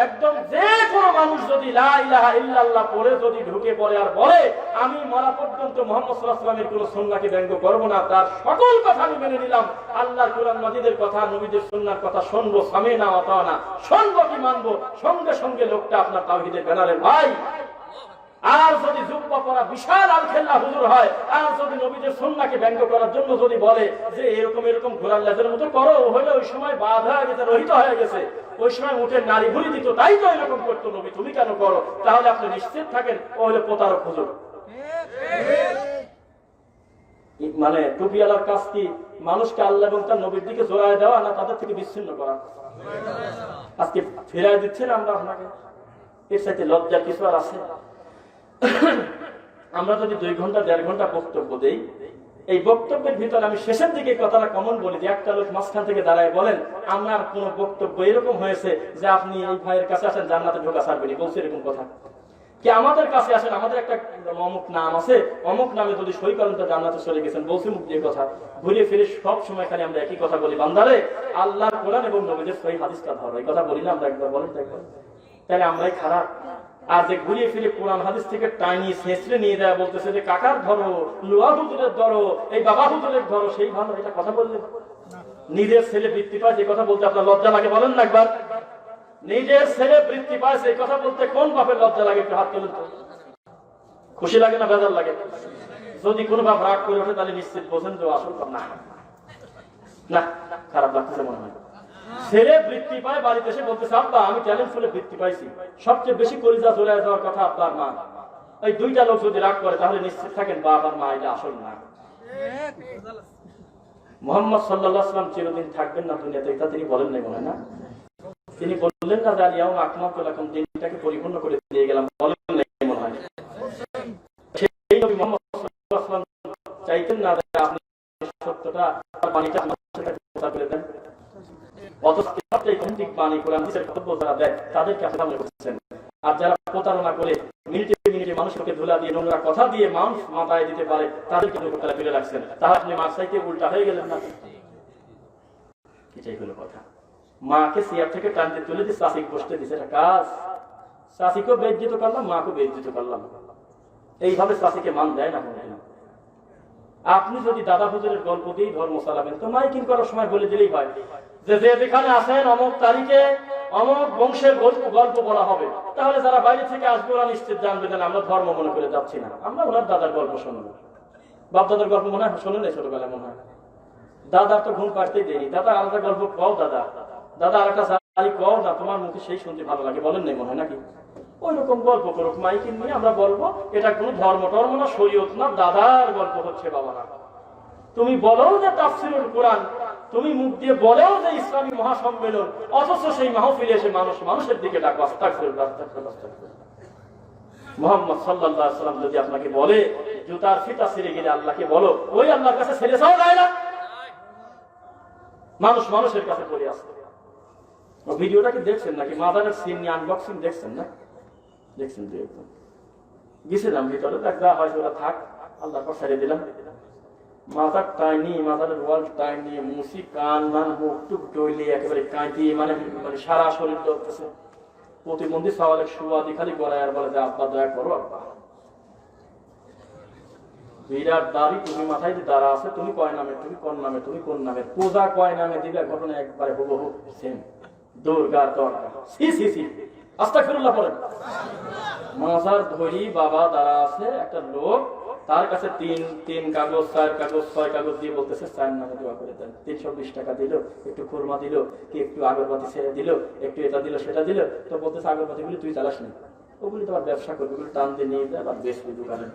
একদম যে কোনো মানুষ যদি লা ইলাহা ইল্লাল্লাহ পড়ে যদি ঢুকে পড়ে আর বলে আমি মরা পর্যন্ত মুহাম্মদ সাল্লাল্লাহু আলাইহি ওয়াসাল্লামের কোন সুন্নাহকে ব্যঙ্গ করব না, তার সকল কথা আমি মেনে নিলাম, আল্লাহর কোরআন মাজিদের কথা, নবীদের সুন্নাহর কথা শুনবো, সামিনা ওয়া তাআনা, শুনবো কি মানবো, সঙ্গে সঙ্গে লোকটা আপনার তাওহীদের ব্যানারের ভাই। আর যদি জুব্বা পরা বিশাল আলখেল্লা হুজুর হয়, আর যদি নবীদের সুন্নাহকে ব্যঙ্গ করার জন্য যদি বলে যে এরকম এরকম ঘোড়ার লেজের মতো করো, হলে ওই সময় বাদ হয়ে গেছে, রহিত হয়ে গেছে, ওই সময় উঠে নারী ভুলি দিত, তাই তো এরকম করতো নবী, তুমি কেন করো? তাহলে আপনি নিশ্চিত থাকেন ও হলে প্রতারক হুজুর। মানে টুপিওয়ালার কাজ কি? মানুষকে আল্লাহ এবং তার নবীর দিকে জোড়ায় দেওয়া, না তাদের থেকে বিচ্ছিন্ন করা? আজকে ফেরাই দিচ্ছেন আমরা আপনাকে, এর সাথে লজ্জার কিছু আর আছে? আমরা যদি 2 ঘন্টা 1.5 ঘন্টা বক্তব্য দেই, এই বক্তব্যের ভিতরে আমি শেষের দিকে কথাটা কমন বলি যে একটা লোক মাঝখান থেকে দাঁড়ায় বলেন আমার কোন বক্তব্য এরকম হয়েছে যে আপনি এই ভাইয়ের কাছে আসেন জান্নাতে ঢোকা ছাড়বেনি, বলছে এরকম কথা কি? আমাদের কাছে আসেন, আমাদের একটা অমুক নাম আছে, অমুক নামে যদি সই করেন তো জান্নাতে চলে গেছেন, বলছে মুখ দিয়ে কথা। ঘুরিয়ে ফিরে সব সময় খালি আমরা একই কথা বলি, বান্দারে আল্লাহর কোরআন এবং নবীদের সহিহ হাদিসটা ধরো, এই কথা বলি না আমরা? একবার বলেন তাহলে আমরাই খারাপ। আর যে ঘুরিয়ে ফিরে কোরআন হাদিস থেকে টাইনি ছেঁচড়ে নিয়ে দেয়, বলতেছে যে কাকার ধরো, লোয়া হুজুরের ধরো, এই বাবা হুজুরের ধরো, সেই ভালো, এটা কথা বললে নিজের ছেলে বৃত্তি পায় যে কথা বলতে আপনার লজ্জা লাগে? বলেন না একবার, নিজের ছেলে বৃত্তি পায় সেই কথা বলতে কোন বাপের লজ্জা লাগে? একটু হাত তুলুন তো। খুশি লাগে না বেজার লাগে? যদি কোনো বাপ রাগ করে ওঠে তাহলে নিশ্চিত বোঝেন যে আসল না, না খারাপ লাগতেছে মনে হয়। ছেলে বৃত্তি পায়, বাড়িতে এসে বলতেছে আব্বা আমি ট্যালেন্ট ফুলে বৃত্তি পাইছি, সবচেয়ে বেশি কলিজা চলে যাওয়ার কথা আব্বার মা। এই 2টা লোক যদি রাগ করে তাহলে নিশ্চিত থাকেন বাপ আর মা এটা আসল না। মুহাম্মদ সাল্লাল্লাহু আলাইহি ওয়াসাল্লাম চিরদিন থাকবেন না দুনিয়াতে, এটা তিনি বলেন নাই মনে হয় না? তিনি বললেন না যে আলিয়াউম আকমালতু লাকুম, দিনটাকে পরিপূর্ণ করে দিয়ে গেলাম, বলেন নাই মনে হয়? সেই নবী মুহাম্মদ সাল্লাল্লাহু আলাইহি ওয়াসাল্লাম চাইতেন না যে আপনি সত্যটা আর পানিটা আমাদের সাথে কথা বলে দেন, অথচ বাণী কোরআন হাদিসের কর্তব্য যারা দেয় তাদেরকে আপনি সামনে করছেন। আর যারা প্রতারণা করে মিনিটে মিনিটে মানুষকে ধুলা দিয়ে নোংরা কথা দিয়ে মানুষ মাথায় দিতে পারে তাদেরকে তারা ফিরে রাখছেন, তাহলে আপনি মাসাইতে উল্টা হয়ে গেলেন না? এটাই হলো কথা। মাকে সিয়ার থেকে টানতে তুলে দিয়ে চাষিকে বসতে দিছে, এটা কাজ। চাষিকেও বেজ্জিত করলাম, মাকেও বেজ্জিত করলাম, এইভাবে চাষিকে মান দেয় না। আপনি যদি দাদা হুজুরের গল্প দিয়েই ধর্ম চালাবেন তো মাইকিং করার সময় বলে দিলেই হয় যে যেখানে আছেন অমুক তারিখে অমুক বংশের গল্প বলা হবে, তাহলে যারা বাইরে থেকে আসবে ওরা নিশ্চিত জানবে যে আমরা ধর্ম মনে করে যাচ্ছি না, আমরা ওনার দাদার গল্প শুনবো। বাপ দাদার গল্প মনে হয় শোনেন নাই ছোটবেলায়? মনে হয় দাদার তো ঘুম পাড়তেই দেয়নি, দাদা আলাদা গল্প কও, দাদা দাদা আর একটা শাড়ি কও না, তোমার মুখে সেই শুনতে ভালো লাগে, বলেন নাই মনে হয় নাকি? ওই রকম গল্প করুক, মাইকিং নিয়ে আমরা বলবো এটা কোনো ধর্ম টর্ম না, শরীয়ত না, দাদার গল্প হচ্ছে বাবারা। তুমি বলো যে তাফসীরুল কোরআন, তুমি মুখ দিয়ে বলেও যে ইসলামী মহাসম্মেলন, অথচ সেই মাহফিলে এসে মানুষের দিকে ডাকো আস্তাগফিরুল্লাহ আস্তাগফিরুল্লাহ। মুহাম্মদ সাল্লাল্লাহু আলাইহি ওয়াসাল্লাম যদি আপনাকে বলে জুতার ফিতা ছিঁড়ে গেলে আল্লাহকে বলো, ওই আল্লাহর কাছে ছেড়ে যাওয়া যায় না? মানুষ মানুষের কাছে পড়ে আছে। ভিডিওটা কি দেখছেন নাকি? মাদারের সিন নিয়ে আনবক্সিং দেখছেন না? দেখছেন তো একদম গেছিলাম ভিতরে, দেখা হয়তো ওরা থাক, আল্লাহর পর ছেড়ে দিলাম। মাথার টাইনি, মাথার ওয়াল টাইনি, মুসি কান মান মুখ টুক ডইলে একেবারে কাঁদি, মানে মানে সারা শরীর ধরতেছে। প্রতিবন্ধী সওয়ালের সুবাদি খালি গড়ায় আর বলে যে আব্বা দয়া করো আব্বা। বিরাট দাড়ি, তুমি মাথায় যে দাঁড়া আছে, তুমি কয় নামে, তুমি কোন নামে, তুমি কোন নামে, পূজা কয় নামে দিবে, ঘটনা একবারে হুবহু সেম। দুর্গার দরকার, সি সি সি, আস্তাগফিরুল্লাহ পড়েন। মাজার ধরি বাবা দাঁড়া আছে, একটা লোক তার কাছে তিন কাগজ, 4 কাগজ, 6 কাগজ দিয়ে বলতেছে 4 নামে দোয়া করে দেন। 320 টাকা দিল, একটু খুরমা দিল, কি একটু আগরবাতি ছেড়ে দিল, একটু এটা দিল সেটা দিল। তো বলতেছে আগরবাতি গুলি তুই চালাস না, ওগুলি তোমার ব্যবসা করবে, ওগুলি টান দিয়ে নিয়ে যায়, বেশি দোকানে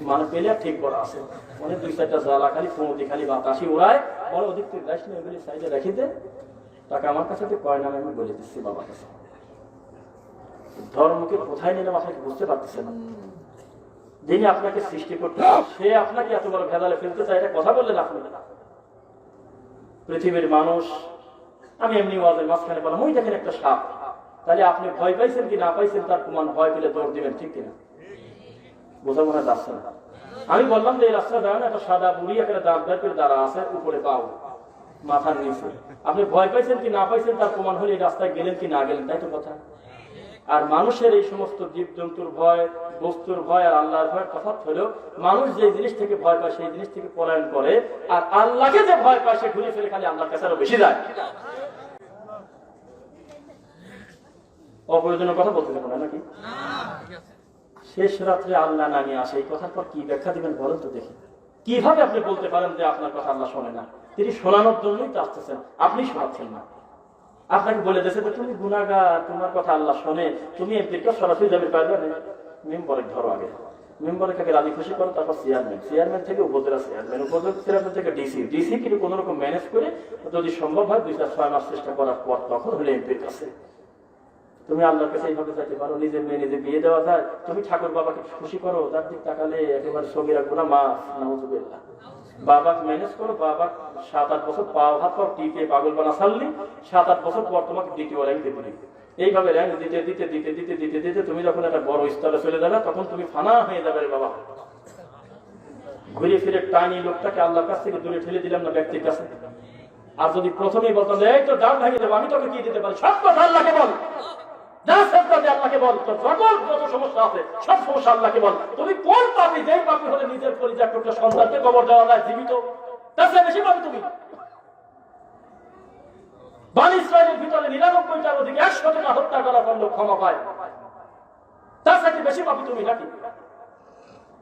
মানে পেলে ঠিক করা আছে, মানে 2-4টা জ্বালা খালি পৌঁতি খালি বাতাসি উড়ায়, বড় ওদিক তুই যাস না, ওগুলি সাইডে রেখে দে, টাকা আমার কাছে কয় নামে আমি বলে দিচ্ছি বাবার কাছে। ধর্মকে কোথায় নিলাম আপনাকে বুঝতে পারতেছেন না। যিনি আপনাকে সৃষ্টি করতে, সে আপনাকে এত বড় ভেদালে ফেলতে চায়, এটা কথা বললেন আপনি? পৃথিবীর মানুষ, আমি এমনি ওয়াজের মাঝখানে বললাম ওই দেখেন একটা সাপ, তাহলে আপনি ভয় পাইছেন কি না পাইছেন তার প্রমাণ ভয় পেলে দৌড় দিবেন, ঠিক কিনা? বোঝা মনে যাচ্ছে না। আমি বললাম যে এই রাস্তা দাঁড়ানো একটা সাদা বুড়ি একটা দাঁত বের করে দাঁড়া আছে, উপরে পাও মাথার নিচে, আপনি ভয় পাইছেন কি না পাইছেন তার প্রমাণ হলে এই রাস্তায় গেলেন কি না গেলেন, তাই তো কথা। আর মানুষের এই সমস্ত জীবজন্তুর ভয়, বস্তুর ভয় আর আল্লাহর ভয় তফাৎ হলো, মানুষ যে জিনিস থেকে ভয় পায় সেই জিনিস থেকে পলায়ন করে, আর আল্লাহকে যে ভয় পায় সে ঘুরে ফিরে খালি আল্লাহর কাছে আরো বেশি যায়। অপ্রয়োজনীয় কথা বলতে দেবো না নাকি? শেষ রাত্রে আল্লাহ নামিয়ে আসে, এই কথার পর কি ব্যাখ্যা দিবেন বলেন তো দেখি। কিভাবে আপনি বলতে পারেন যে আপনার কথা আল্লাহ শোনে না? তিনি শোনানোর জন্যই তো আসতেছেন, আপনি শোনাচ্ছেন না। আপনাকে বলে দিয়েছে যে তুমি গুনাহগার, তোমার কথা আল্লাহ শোনে, তুমি এমপির কাছে সরাসরি যাবে পারবে না। মেম্বরে ধরো, আগে মেম্বরে কাকে রাজি খুশি করো, তারপর চেয়ারম্যান, চেয়ারম্যান থেকে উপজেলা চেয়ারম্যান, উপজেলা চেয়ারম্যান থেকে ডিসি, ডিসি কিন্তু কোন রকম ম্যানেজ করে যদি সম্ভব হয় 2-6 মাস চেষ্টা করার পর তখন হলে এমপির কাছে। তুমি আল্লাহর কাছে এইভাবে চাইতে পারো, নিজের মেয়ে নিজে বিয়ে দেওয়া যায়, তুমি ঠাকুর বাবাকে খুশি করো, তার দিক তাকালে একেবারে সগীরা গুনাহ মাফ, নাউযুবিল্লাহ। বাবাকে ম্যানেজ করো, বাবা 7-8 বছর পাও হাত পাও টিপে পাগল বানা ছাড়লি, 7-8 বছর পর তোমাকে দ্বিতীয় র্যাঙ্ক দেবে। এইভাবে র্যাঙ্ক দিতে দিতে দিতে দিতে দিতে দিতে তুমি যখন একটা বড় স্তরে চলে যাবে তখন তুমি ফানা হয়ে যাবে রে বাবা। ঘুরে ফিরে টানি লোকটাকে আল্লাহর কাছ থেকে দূরে ঠেলে দিলাম না ব্যক্তির কাছে। আর যদি প্রথমেই বলতাম এই তো ডান ভেঙে দেবো, আমি তোকে কি দিতে পারি, সব কথা আল্লাহকে বল, যা সত্য আল্লাহকে বল, তোর সকল যত সমস্যা আছে সব সমস্যা আল্লাহকে বল। তুমি কোন পাপি, যেই পাপি হলে নিজের পরিচয় করতে সন্তানকে কবর দেওয়া যায় জীবিত, তার চেয়ে বেশি পাপি তুমি। বনী ইসরাইলের ভিতরে 99টার অধিক 100টা হত্যা করার পর ক্ষমা পায়, তার সাথে বেশি পাপি তুমি নাকি?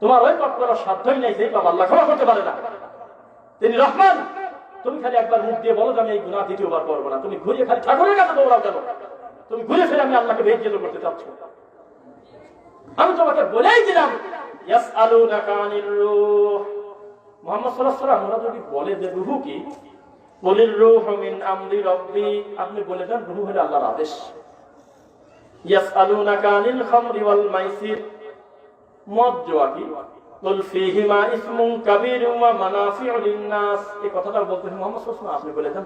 তোমার ওই পাপ করার সাধ্যই নাই, যেই পাপ আল্লাহ ক্ষমা করতে পারে না। তিনি রহমান, তুমি খালি একবার মুখ দিয়ে বলো যে আমি এই গুনাহ দ্বিতীয়বার করবো না, তুমি ঘুরিয়ে খালি ঠাকুরের কাছে দৌড়াও কেন? তুমি ঘুরে ফিরে আমি আল্লাহকে বেজ্জত করতে চাচ্ছ। আমি তোমাকে বলেই দিলাম ইয়াসআলুনাকা আনির রূহ, মুহাম্মদ সাল্লাল্লাহু আলাইহি ওয়াসাল্লাম ওরা যদি বলে যে রূহ কি, বলির রূহু মিন আমরি রাব্বি, আপনি বলে দেন রূহ হলো আল্লাহর আদেশ। ইয়াসআলুনাকা আনিল খামরি ওয়াল মাইসির, মদ জুয়া কি, কুল ফীহিমা ইসমুন কাবীরুন ওয়া মানাফিউ লিন-নাস, এই কথাটা বলতে মুহাম্মদ সাল্লাল্লাহু আলাইহি ওয়াসাল্লাম আপনি বলে দেন।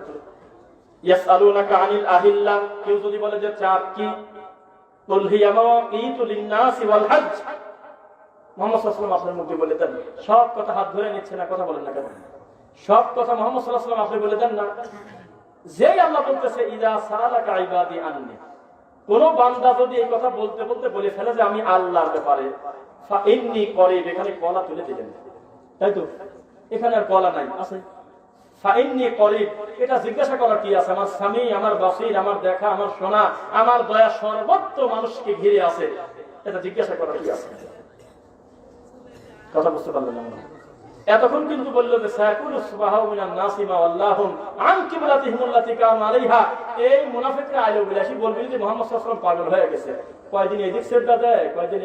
ইয়াসআলুনাকা আনিল আহিল্লা, কেউ যদি বলে যে চাঁদ কি, কুল হিয়া মাওয়াকিতু লিন-নাস ওয়াল হজ, মুহাম্মদ সাল্লাল্লাহু আলাইহি ওয়াসাল্লাম আপনার মুখে বলে দেন। সব কথা হাত ধরে নিচ্ছে না, কথা বলেন না কেন? সব কথা মুহাম্মদ সাল্লাল্লাহু আলাইহি ওয়াসাল্লাম আপনি বলে দেন না। যেই আল্লাহ বলতেছে ইযা সালাকা ইবাদি আন্নি, কোন বান্দা যদি এই কথা বলতে বলতে বলে ফেলে যে আমি আল্লাহর ব্যাপারে, ফা ইন্নী করিব, এখানে কলা তুলে দিলেন, তাই তো? এখানে আর কলা নাই, আছে ফা ইন্নী করিব। এটা জিজ্ঞাসা করার কি আছে? আমার স্বামী, আমার বাসির, আমার দেখা, আমার শোনা, আমার দয়া সর্বত্র মানুষকে ঘিরে আছে, এটা জিজ্ঞাসা করার কি আছে? কথা বুঝতে পারলেন না? এতক্ষণ কিন্তু বললো যে সায়াকুলু সুবহাউ মিনান নাসি মা আল্লাহুম আন কিবলাতিহিম আল্লাতী কানু আলাইহা, এই মুনাফিকরা আইলো বিলাসী বলবে যে মুহাম্মদ সাল্লাল্লাহু আলাইহি ওয়াসাল্লাম পাগল হয়ে গেছে, কয়দিন এই দিক সিজদা দেয়, কয়দিন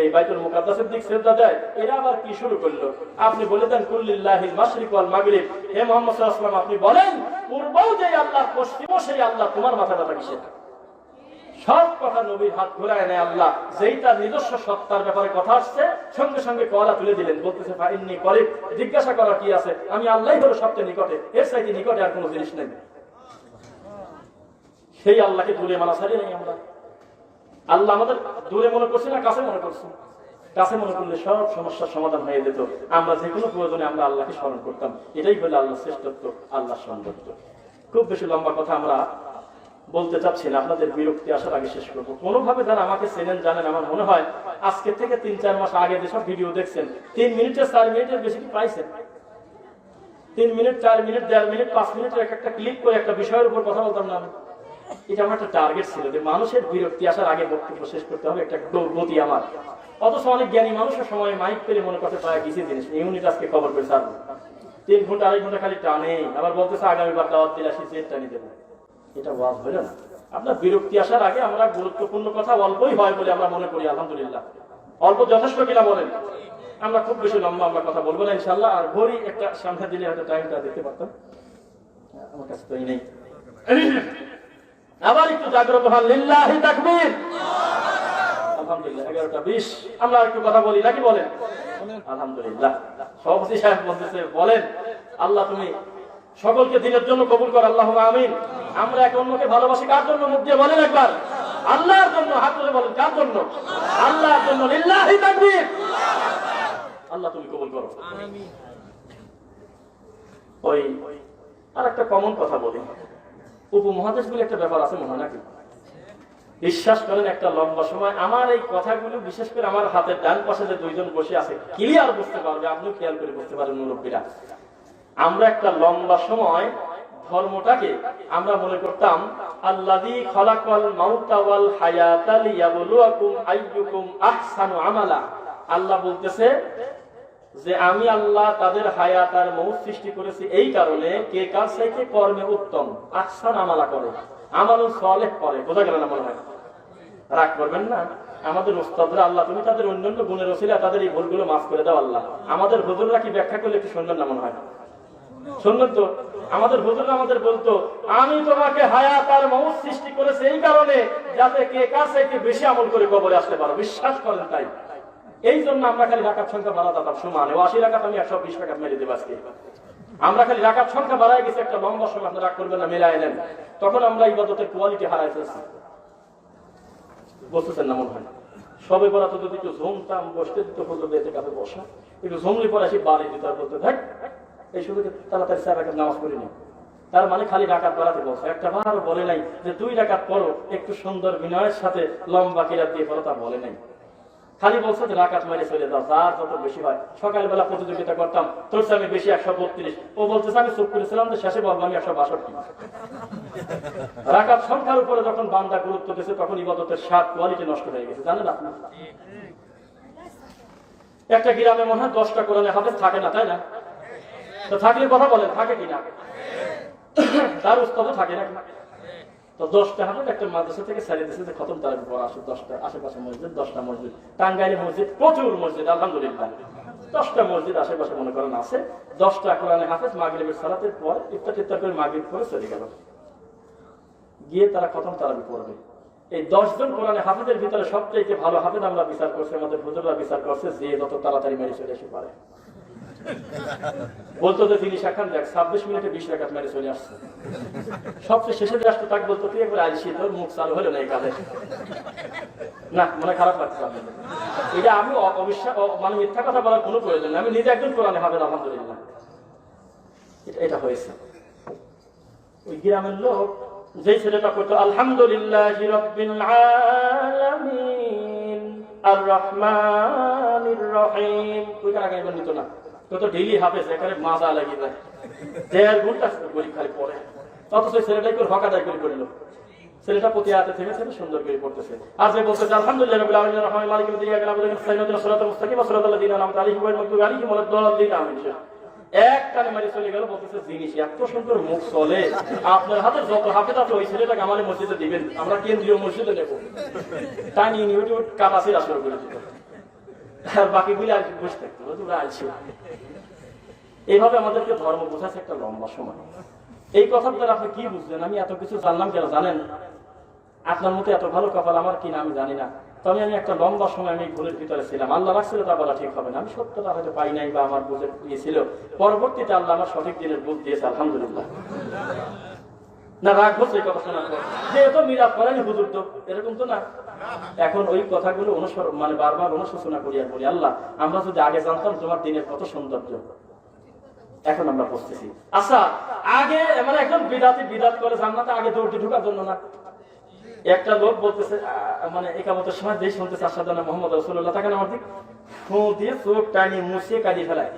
এই বাইতুল মুকাদ্দাসের দিক সিজদা দেয়, এরা আবার কি শুরু করলো? আপনি বলে দেন কুল্লিল্লাহিল মাশরিক ওয়াল মাগরিব, হে মুহাম্মদ সাল্লাল্লাহু আলাইহি ওয়াসাল্লাম আপনি বলেন পূর্বও যে আল্লাহ, পশ্চিমও সেই আল্লাহ, তোমার মাথা ব্যথা কিসের? সব কথা নবীর হাত ঘোরায় নেয় আল্লাহ। যেই তার নিজস্ব সত্তার ব্যাপারে কথা আসছে সঙ্গে সঙ্গে কলা তুলে দিলেন, বলতেছে ফাইন্নী করিব, জিজ্ঞাসা করার কি আছে, আমি আল্লাহই হলো সবচেয়ে নিকটে, এর চাইতে নিকটে আর কোনো জিনিস নেই। সেই আল্লাহকে দূরে মানা ছাড়িয়ে নেই আমরা। আল্লাহ আমাদের দূরে মনে করছি না কাছে মনে করছি? কাছে মনে করলে সব সমস্যার সমাধান হয়ে যেত। আমরা যে কোনো প্রয়োজনে আমরা আল্লাহকে স্মরণ করতাম। এটাই হলো আল্লাহ শ্রেষ্ঠত্ব, আল্লাহ সৌন্দর্য। খুব বেশি লম্বা কথা আমরা বলতে চাচ্ছি না, আপনাদের বিরক্তি আসার আগে শেষ করবো। কোনোভাবে যারা আমাকে চেনেন জানেন, আমার মনে হয় আজকে থেকে 3-4 মাস আগে যেসব ভিডিও দেখছেন 3 মিনিটে 4 মিনিটের বেশি কি পাইছেন? 3 মিনিট 4 মিনিট 1.5 মিনিট 5 মিনিটের একটা ক্লিক করে একটা বিষয়ের উপর কথা বলতাম না। এটা আমার একটা টার্গেট ছিল যে মানুষের বিরক্তি আসার আগে বক্তব্য শেষ করতে হবে, একটা গতি আমার। অথচ অনেক জ্ঞানী মানুষের সময় মাইক পেলে মনে করতে পারে কিছু জিনিস ইউনিট আজকে খবর করে ছাড়বো, 3 ঘন্টা 2.5 ঘন্টা খালি টানে, আবার বলতেছে আগামীবার দাওয়াত দিলে আসি জেট টানি দেবো। এটা ওয়াজ হইল না। আপনার বিরক্তি আসার আগে আমরা গুরুত্বপূর্ণ কথা অল্পই হয় বলে আমরা মনে করি, আলহামদুলিল্লাহ অল্প যথেষ্ট কিনা বলেন। আমরা খুব বেশি লম্বা আমরা কথা বলবো না ইনশাল্লাহ। আর ঘড়ি একটা সামনে দিলে হয়তো টাইমটা দেখতে পারতাম, আমার কাছে তো নেই। আবার একটু জাগ্রত হন, লিল্লাহি তাকবীর। আলহামদুলিল্লাহ 11:20। আমরা একটু কথা বলি নাকি বলেন? আলহামদুলিল্লাহ। সভাপতি সাহেব বলতেছে বলেন, আল্লাহ তুমি সকলকে দিনের জন্য কবুল কর, আল্লাহুম্মা আমিন। আমরা একে অন্যকে ভালোবাসি কার জন্য? মুখ দিয়ে বলেন একবার, আল্লাহর জন্য। হাত তুলে বলেন কার জন্য? আল্লাহর জন্য। লিল্লাহি তাকবীর। আল্লাহ তুমি কবুল করো, আমিন। ওই আরেকটা কমন কথা বলি, উপমহাদেশ বলে একটা ব্যাপার আছে মনে হয় নাকি? বিশ্বাস করেন একটা লম্বা সময় আমার এই কথাগুলো বিশেষ করে আমার হাতের ডান পাশে যে 2 জন বসে আছে ক্লিয়ার বুঝতে পারবে, আপনিও খেয়াল করে বুঝতে পারেন মুরব্বীরা। আমরা একটা লম্বা সময় ধর্মটাকে আমরা মনে করতাম আল্লাযী খালাকাল মাউতা ওয়াল হায়াতা লিয়াবলুয়াকুম আইয়ুকুম আহসানু আমালা। আল্লাহ বলতেছে যে আমি আল্লাহ তাদের হায়াত আর মউত সৃষ্টি করেছি এই কারণে কে কার চাইতে কর্মে উত্তম, আহসান আমালা করে, আমালুল সালেহ করে। বোঝা গেল না? মনে হয় রাগ করবেন না। আমাদের উস্তাদরা আল্লাহ তুমি তাদের অন্যান্য গুণের ওসিলা তাদের এই ভুলগুলো মাফ করে দাও আল্লাহ। আমাদের হুজুররা কি ব্যাখ্যা করলে একটু শুনবেন না? মনে হয় শুনবেন তো। আমাদের হুজুররা আমাদের বলতো আমি তোমাকে হায়াত আর মউত সৃষ্টি করেছি এই কারণে যাতে কে কার চাইতে বেশি আমল করে কবরে আসতে পারো। বিশ্বাস করেন তাই। এই জন্য আমরা খালি রাকাত সংখ্যা বাড়াতাম সমান 80 রাকাত আমি 120 রাকাত মেরে দেব আজকে। আমরা খালি রাকাত সংখ্যা বাড়াই গেছি একটা লম্বা সময়, আপনারা রাগ করবেন না, মিলায় নেন। তখন আমরা ইবাদতের কোয়ালিটি হারাই ফেলছি। বুঝতেছেন না? মনে হয় সবে বরাত যদি একটু ঝুমতাম বসতে দিত বলতো বেতে কাপে বসা, একটু ঝুমলি পরে আসি বাড়ি দিতে বলতে থাক এই শুধু তাড়াতাড়ি 4 রাকাত নামাজ পড়িনি। তার মানে খালি রাকাত বাড়াতে বলছে, একটা বারও বলে নাই যে 2 রাকাত পড়ো একটু সুন্দর বিনয়ের সাথে লম্বা কিরাত দিয়ে পড়ো, তা বলে নাই। খালি বলছে যে রাকাত মারে চলে যাও, যার যত বেশি হয়। সকালবেলা প্রতিযোগিতা করতাম, তোর আমি বেশি 132, ও বলতেছে আমি চুপ করেছিলাম যে শেষে বলবো আমি 162। রাকাত সংখ্যার উপরে যখন বান্দা গুরুত্ব দিয়েছে তখন ইবাদতের স্বাদ কোয়ালিটি নষ্ট হয়ে গেছে, জানেন আপনি? একটা গ্রামে মনে হয় 10টা কোরআনে হাফেজ থাকে না, তাই না? তো থাকলে কথা বলেন থাকে কিনা? তার উস্তাদও থাকে না। তো 10টা হাফেজ একটা মাদ্রাসা থেকে ছেড়ে দিয়েছে যে খতম তারাবি পড়া আসে 10টা। আশেপাশে মসজিদ 10টা মসজিদ, টাঙ্গাইলে মসজিদ প্রচুর মসজিদ, আলহামদুলিল্লাহ 10টা মসজিদ আশেপাশে মনে করেন আছে। 10টা কোরআনে হাফেজ মাগরিবের সালাতের পর ইফতার করে মাগরিব করে চলে গেল, গিয়ে তারা খতম তারাবি পড়বে। এই 10 জন কোরআনে হাফেজের ভিতরে সবচেয়ে ভালো হাফেজ আমরা বিচার করছি, আমাদের হুজুররা বিচার করছে যে যত তাড়াতাড়ি মেরে চলে আসে পারে। বলতো যে তিনি শাখান দেখ 26 মিনিটে 20 রাকাত মেরে চলে আসছে। সবচেয়ে শেষে যে আসতো তাকে বলতো তুই একবার আইসি, তোর মুখ চালু হলো না এই কাজে। না মনে খারাপ লাগছে আপনাদের। এটা আমি অবিশ্বাস মানে মিথ্যা কথা বলার কোনো প্রয়োজন নেই, আমি নিজে একজন কোরআনে হাফেজ আলহামদুলিল্লাহ। এটা হয়েছে। ওই গ্রামের লোক যেই ছেলেটা করতো আলহামদুলিল্লাহি রাব্বিল আলামিন আর রহমানির রহিম, ওই কারা গাইবেন নিত না। তো ডেইলি হাফেজ এখানে মাজা লাগিয়ে যায়, 1.5 ঘন্টা গরিব খালি পড়ে। অথচ ছেলেটাই করে হক আদায় করে করলো। ছেলেটা প্রতি হাতে থেমেছে সুন্দর করে পড়তেছে। আর যে বলতেছে আলহামদুলিল্লাহ রাব্বিল আলামিন আর রহমানির মালিক ইয়াউমিদ্দিন ইয়াকা না'বুদু ওয়া ইয়্যাকা নাস্তাঈন সিরাতাল মুস্তাকিম সিরাতাল লাযীনা আন'আমতা আলাইহিম গায়রিল মাগদুবি আলাইহিম ওয়া লাদ-দাল্লিন আমিন। এক টানে মারি চলে গেল, বলতেছে জিনিস এত সুন্দর মুখ চলে, আপনার হাতে যত হাফেজ আছে ওই ছেলেটাকে আমাদের মসজিদে দিবেন, আমরা কেন্দ্রীয় মসজিদে নেব। তাই নিয়ে ইউটিউব কাটাছির আসর করে দিত, আর বাকিগুলি আর বসে থাকতো তোমরা আইছি। এইভাবে আমাদেরকে ধর্ম বোঝাচ্ছে একটা লম্বা সময়। এই কথার দ্বারা আপনি কি বুঝলেন? আমি এত কিছু জানলাম কেন জানেন? আপনার মতো এত ভালো কপাল আমার কিনা আমি জানি না, তবে আমি একটা লম্বা সময় আমি ভুলের ভিতরে ছিলাম। আল্লাহ রাখছিল তা বলা ঠিক হবে না, আমি সত্যটা হয়তো পাই নাই বা আমার বুঝে দিয়েছিল, পরবর্তীতে আল্লাহ আমার সঠিক দিনের বুঝ দিয়েছে, আলহামদুলিল্লাহ। না রাগ হচ্ছে এই কথা শোনার পর যে এত মিলাদ করেনি হুজুর, তো এরকম তো না। এখন ওই কথাগুলো অনুসরণ মানে বারবার অনুশোচনা করি আর বলি, আল্লাহ আমরা যদি আগে জানতাম তোমার দিনের কত সৌন্দর্য, এখন আমরা বুঝতেছি। আচ্ছা আগে মানে একজন বিদাত করে জান্নাতে আগে দৌড়টি ঢোকার জন্য না। একটা লোক বলতেছে মানে একামতের সময় দেশ শুনতেছে আসাদ মোহাম্মদ রাসূলুল্লাহ, তাকে আমার দিক ফু দিয়ে চোখ টানি মুছিয়ে কাঁদিয়ে ফেলায়।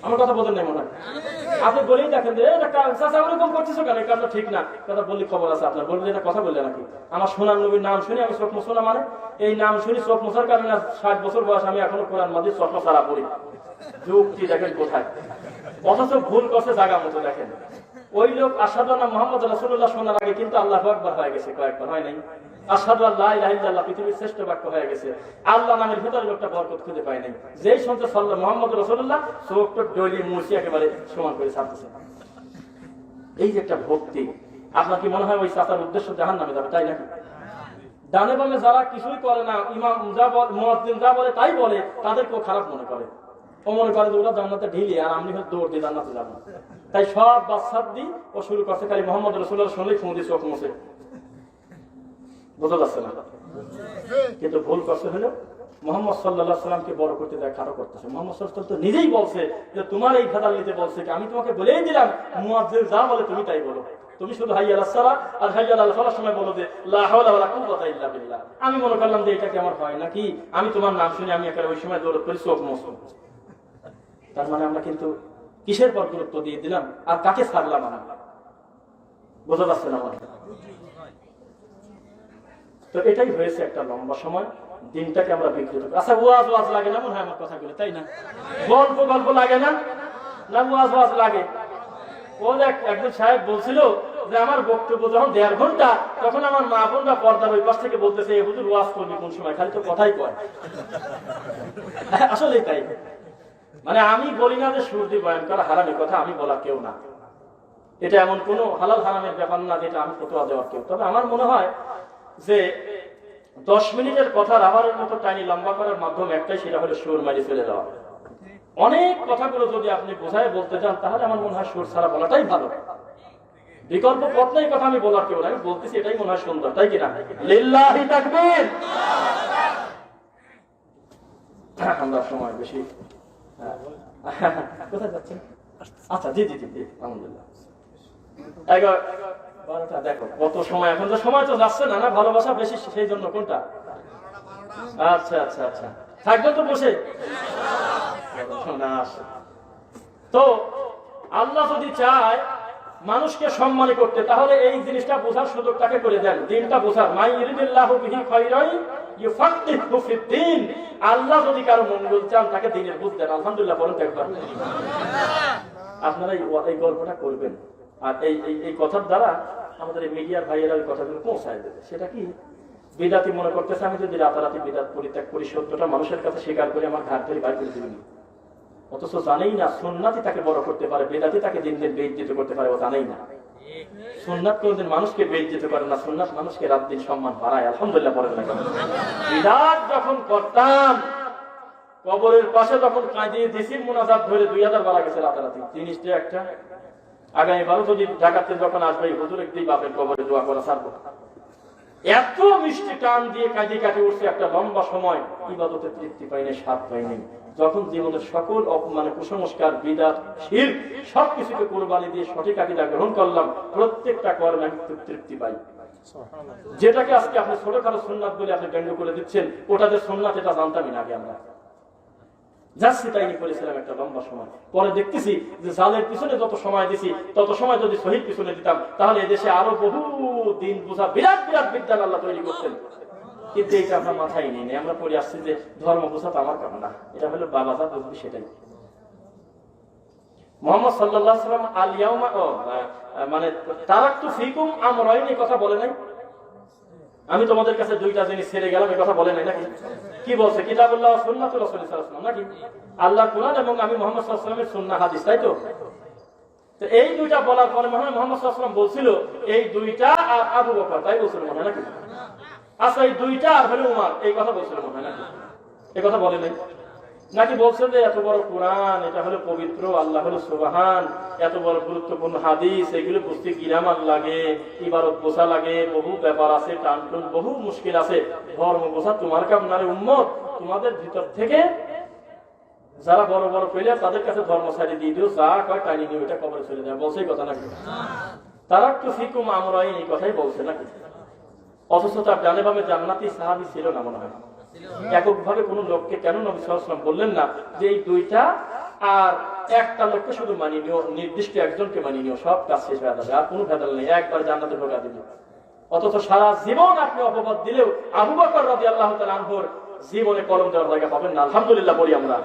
আমার কথা বলেন নাই মনে হয়, আপনি বলেই দেখেন যে চাচা ওরকম করতেছো কেন, এই কাজটা ঠিক না, কথা বললে খবর আছে আপনার, বললে এটা কথা বললে নাকি? আমার সোনার নবীর নাম শুনি আমি চোখ মুছো না, মানে এই নাম শুনি চোখ মোছার কারণে 60 বছর বয়স আমি এখনো কোরআন মাজিদ চশমা ছাড়া পড়ি। যুক্তি দেখেন কোথায়, অথচ ভুল করছে জায়গা মতো। দেখেন ওই লোক আশহাদু আন্না মুহাম্মদ রাসূলুল্লাহ শোনার আগে কিন্তু আল্লাহু আকবার হয়ে গেছে কয়েকবার, হয় নাই? আশহাদু আল্লা ইলাহা ইল্লাল্লাহ পৃথিবীর শ্রেষ্ঠ বাক্য হয়ে গেছে, আল্লাহ নামের ভিতরে লোকটা বরকত খুঁজে পায় নাই। যেই শুনতে সাল্লাল্লাহু মুহাম্মদ রাসূলুল্লাহ চোখটা ডলি মুছি একেবারে সমান করে ছাড়তেছে। এই যে একটা ভক্তি, আপনার কি মনে হয় ওই চাচার উদ্দেশ্য জাহান্নামে যাবে, তাই নাকি? ডানে বামে যারা কিছুই করে না, ইমাম যা বলে মুয়াজ্জিন যা বলে তাই বলে, তাদেরকেও খারাপ মনে করে, ও মনে করে যে ওরা জান্নাতে ঢিলি আর আমি হয়তো দৌড় দিয়ে জান্নাতে যাবো। তাই সব বাচ্চার দিই ও শুরু করছে খালি মোহাম্মদ রাসূলুল্লাহ শুনলেই ফোন দিয়ে চোখ মুছে, বোঝা যাচ্ছে না? কিন্তু ভুল করছে হলো মুহাম্মদ সাল্লাল্লাহু আলাইহি সাল্লামকে বড় করতে দেয়, খাটো করতেছে। মুহাম্মদ সাল্লাল্লাহু আলাইহি সাল্লাম তো নিজেই বলছে যে তোমার এই খাতার নিতে বলছে কি, আমি তোমাকে বলেই দিলাম মুয়াজ্জিন যা বলে তুমি তাই বলো, তুমি শুধু হাইয়া আলাস সালাহ আর হাইয়া আলাল ফালাহ সময় বলো যে লা হাওলা ওয়ালা কুওয়াতা ইল্লা বিল্লাহ। আমি মনে করলাম যে এটা কি আমার হয় নাকি, আমি তোমার নাম শুনে আমি একেবারে ওই সময় দৌড় করে চোখ মুছবো। তার মানে আমরা কিন্তু কিসের পর গুরুত্ব দিয়ে দিলাম আর কাকে ছাড়লাম আমরা, বোঝা যাচ্ছে না আমাদের? তো এটাই হয়েছে একটা লম্বা সময় দিনটাকে আমরা বিকৃত। আচ্ছা ওয়াজ লাগে না মনে হয় আমার কথাগুলো, তাই না? গল্প লাগে না, না ওয়াজ লাগে? ও একজন সাহেব বলছিল যে আমার বক্তব্য যখন 1.5 ঘন্টা, তখন আমার মা বোনরা পর্দার ওই পাশ থেকে বলতেছে এ হুজুর ওয়াজ করবি কোন সময়, খালি তো কথাই কয়। আসলে তাই, মানে আমি বলি না যে সুরদি বয়ান করা হারামি কথা, আমি বলা কেউ না, এটা এমন কোন হালাল হারামের ব্যাপার না যেটা আমি ফতোয়া দেওয়ার কেউ। তবে আমার মনে হয় যে 10 মিনিটের কথা রাবারের মতো টাইনি লম্বা করার মাধ্যমে একটাই, সেটা হলো সুর মারি ফেলে দেওয়া। অনেক কথাগুলো যদি আপনি বোঝায় বলতে চান তাহলে আমার মনে হয় সুর ছাড়া বলাটাই ভালো, বিকল্প পথ নাই। কথা আমি বলার কেউ না, আমি বলতেছি এটাই মনে হয় সুন্দর, তাই কিনা? লিল্লাহি তাকবীর। আমরা সময় বেশি কোথায় যাচ্ছেন? আচ্ছা জি আলহামদুলিল্লাহ। 11:12 দেখো কত সময়, এখন তো সময় তো যাচ্ছে না, না ভালোবাসা বেশি সেই জন্য কোনটা? আচ্ছা থাকবে তো বসে তো। আল্লাহ যদি চায় মানুষকে সম্মান করতে, তাহলে এই জিনিসটা বোঝার সুযোগ তাকে করে দেন, দিনটা বোঝার। মাই ইউরিদুল্লাহু বিহি খায়রান ইউফাক্কিহু ফিদ্দীন। আল্লাহ যদি কারো মঙ্গল চান তাকে দ্বীনের বুঝ দেন। আলহামদুলিল্লাহ বলেন একবার। আপনারা এই গল্পটা করবেন, আর এই কথার দ্বারা আমাদের এই মিডিয়ার ভাইয়েরা ওই কথাগুলো পৌঁছায় দেবে। সেটা কি? বিদাতি মনে করতেছে আমি যদি রাতারাতি বিদাত পরিত্যাগ করি, সত্যটা মানুষের কাছে স্বীকার করে আমার ঘাট ধরে বাইর করে দিবেন, অথচ জানেই না সুন্নাতই তাকে বড় করতে পারে, বেদাতি তাকে দিন দিন বেইজ্জত করতে পারে, ও জানেই না। সুন্নাত কোনদিন মানুষকে বেইজ্জত করে না, সুন্নাত মানুষকে রাত দিন সম্মান বাড়ায়। আলহামদুলিল্লাহ পড়েন না? বিদাত যখন করতাম কবরের পাশে যখন কাঁদিয়ে দিছি মুনাজাত ধরে 2000 বার গেছে রাতারাতি। জিনিসটা একটা আগামীবারও যদি ঢাকাতে যখন আসবে হুজুর একদিন বাপের কবরে দোয়া করা ছাড়বো। এত মিষ্টি টান দিয়ে কাজে কাটে উঠছে একটা লম্বা সময়, ইবাদতে তৃপ্তি পাইনি, স্বাদ পাইনি। যখন জীবনের সকল মানে কুসংস্কার, বিদআত, শিরক সবকিছুকে কুরবানি দিয়ে সঠিক আকীদা গ্রহণ করলাম, প্রত্যেকটা কর্মে আমি তৃপ্তি পাই। যেটাকে আজকে আপনি ছোটখাটো সুন্নাত বলে আপনি ব্যঙ্গ করে দিচ্ছেন, ওটা যে সুন্নাত এটা জানতামই না আগে। আমরা যাচ্ছি তাই করেছিলাম একটা লম্বা সময়, পরে দেখতেছি যে জালের পিছনে যত সময় দিছি তত সময় যদি শহীদ পিছনে দিতাম তাহলে এদেশে আরো বহু দিন বোঝা বিরাট বিদ্যালয় আল্লাহ তৈরি করতেন। কিন্তু এইটা আমরা মাথায় নিয়ে নেই, আমরা পড়ে আসছি যে ধর্ম বোঝা তো আমার কাম না, এটা হলো বাবা যা বুঝবি সেটাই। মুহাম্মদ সাল্লাল্লাহু আলাইহি ওয়াসাল্লাম আল ইয়াউমা মানে তারাকতু ফিকুম আমরাইন এই কথা বলে নাই, আমি তোমাদের কাছে দুইটা জিনিস ছেড়ে গেলাম এই কথা বলে নাই নাকি? কি বলছে? কিতাবুল্লাহ ওয়া সুন্নাতুর রাসূল সাল্লাল্লাহু আলাইহি ওয়াসাল্লাম নাকি? আল্লাহর কুরআন এবং আমি মুহাম্মদ সাল্লাল্লাহু আলাইহি ওয়াসাল্লামের সুন্নাহ হাদিস, তাই তো? তো এই দুইটা বলার পরে মনে হয় মুহাম্মদ সাল্লাল্লাহু আলাইহি ওয়াসাল্লাম বলছিল এই দুইটা আর আবু বকর, তাই বলছিল মনে হয় নাকি? আচ্ছা এই দুইটা আর হলো উমর, এই কথা বলছিল মনে হয় নাকি? এই কথা বলে নাই নাকি? বলছে যে এত বড় কোরআন, এটা হলো পবিত্র, আল্লাহ হলো সুবহান, এত বড় গুরুত্বপূর্ণ হাদিস, এগুলো বুঝতে গ্রামার লাগে, ইবারত বোঝা লাগে, বহু ব্যাপার আছে, টানটুন বহু মুশকিল আছে, ধর্ম বোঝা তোমার কাম না রে উম্মত। তোমাদের ভিতর থেকে যারা বড় বড় পেলে তাদের কাছে ধর্ম ছাড়িয়ে দিয়ে দিও, যা কয় টাইনি নিয়ে ওইটা কবরে চলে যায়, বলছে এই কথা নাকি? তারা একটু ফিকুম আমরাই এই কথাই বলছে নাকি? অথচ তার ডানে বামে জান্নাতি সাহাবী ছিল না মনে হয়। এককভাবে কোন লোককে কেন নবী সাল্লাল্লাহু আলাইহি ওয়াসাল্লাম বললেন না যে এই দুইটা আর একটা লোককে শুধু মানিয়ে নিও, নির্দিষ্ট একজনকে মানিয়ে নিও, সব কাজ শেষ হয়ে যাবে, আর কোনো ভেদাল নেই, একবার জান্নাতে ঢোকা দিবে। অথচ সারা জীবন আপনি অপবাদ দিলেও আবু বকর রাদিয়াল্লাহু তাআলা আনহুর জীবনে কলম দেওয়ার জায়গা পাবেন না, আলহামদুলিল্লাহ বলি আমরা।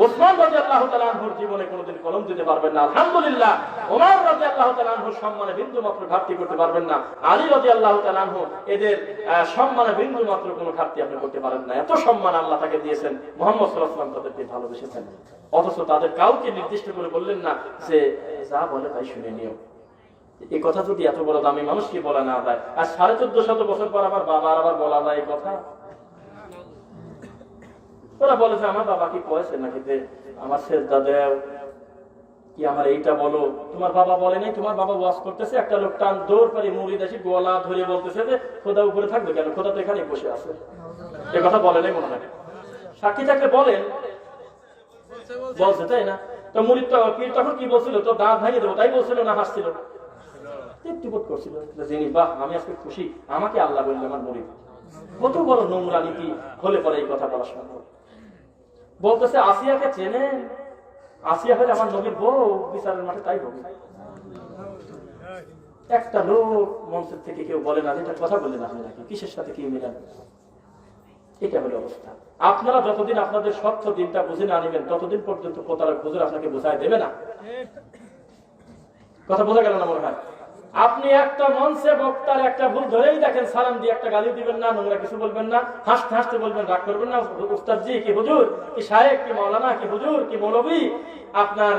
ওসমান রাদিয়াল্লাহু তাআলা আনহুর জীবনে কোনোদিন কলম দিতে পারবেন না, আলহামদুলিল্লাহ। ওমর রাদিয়াল্লাহু তাআলা আনহুর সম্মানে বিন্দু মাত্র ঘাটতি করতে পারবেন না, আলী রাদিয়াল্লাহু তাআলা আনহু এদের সম্মানে বিন্দু মাত্র কোনো ঘাটতি আপনি করতে পারেন না। এত সম্মান আল্লাহ তাকে দিয়েছেন, মুহাম্মদ সাল্লাল্লাহু আলাইহি ওয়াসাল্লাম তাদেরকে ভালোবেসেছেন, অথচ তাদের কাউকে নির্দিষ্ট করে বললেন না যে যা বলে তাই শুনে নিও। এই কথা যদি এত বড় দামি মানুষকে বলা না যায়, আর 1450 বছর পর আমার বাবার আবার বলা যায় এই কথা? ওরা বলে যে আমার বাবা কি কয়েছে নাকি যে আমার সেজদা দেও, কি আমার এইটা বলো? তোমার বাবা বলে নাই? তোমার বাবা ওয়াজ করতেছে, একটা লোক টান দৌড় পারি মুড়ি দেশি গলা ধরে বলতেছে যে খোদা উপরে থাকবে কেন, খোদা তো এখানে বসে আছে। এ কথা বলে নাই মনে হয়? সাক্ষী থাকলে বলেন, বলছে তাই না? তো মুড়ির পীর তখন কি বলছিল? তো দাঁত ভাঙিয়ে দেবো, তাই বলছিল না হাসছিল? তৃপ্তিবোধ করছিল জিনিস, বাহ আমি আজকে খুশি, আমাকে আল্লাহ বললে আমার মুড়ি। কত বড় নোংরা নীতি হলে পরে এই কথা বলা সম্ভব? বলতেছে আসিয়াকে চেনে, আসিয়া হলে আমার নবীর বউ, বিচারের মাঠে তাই হবে। একটা লোক মঞ্চের থেকে কেউ বলে না এটা কথা বলে না নাকি, কিসের সাথে কি মিলান? এটা হলো অবস্থা। আপনারা যতদিন আপনাদের স্বচ্ছ দিনটা বুঝে না নিবেন ততদিন পর্যন্ত প্রতারক হুজুর আপনাকে বোঝায় দেবে না। কথা বোঝা গেল না মনে হয়? আপনি একটা মঞ্চে বক্তার একটা ভুল ধরেই দেখেন, সালাম দিয়ে একটা গালি দিবেন না, নোংরা কিছু বলবেন না, হাসতে হাসতে বলবেন, রাগ করবেন না, উস্তাদজি কি হুজুর কি শায়েখ কি মাওলানা কি হুজুর কি মৌলভী, আপনার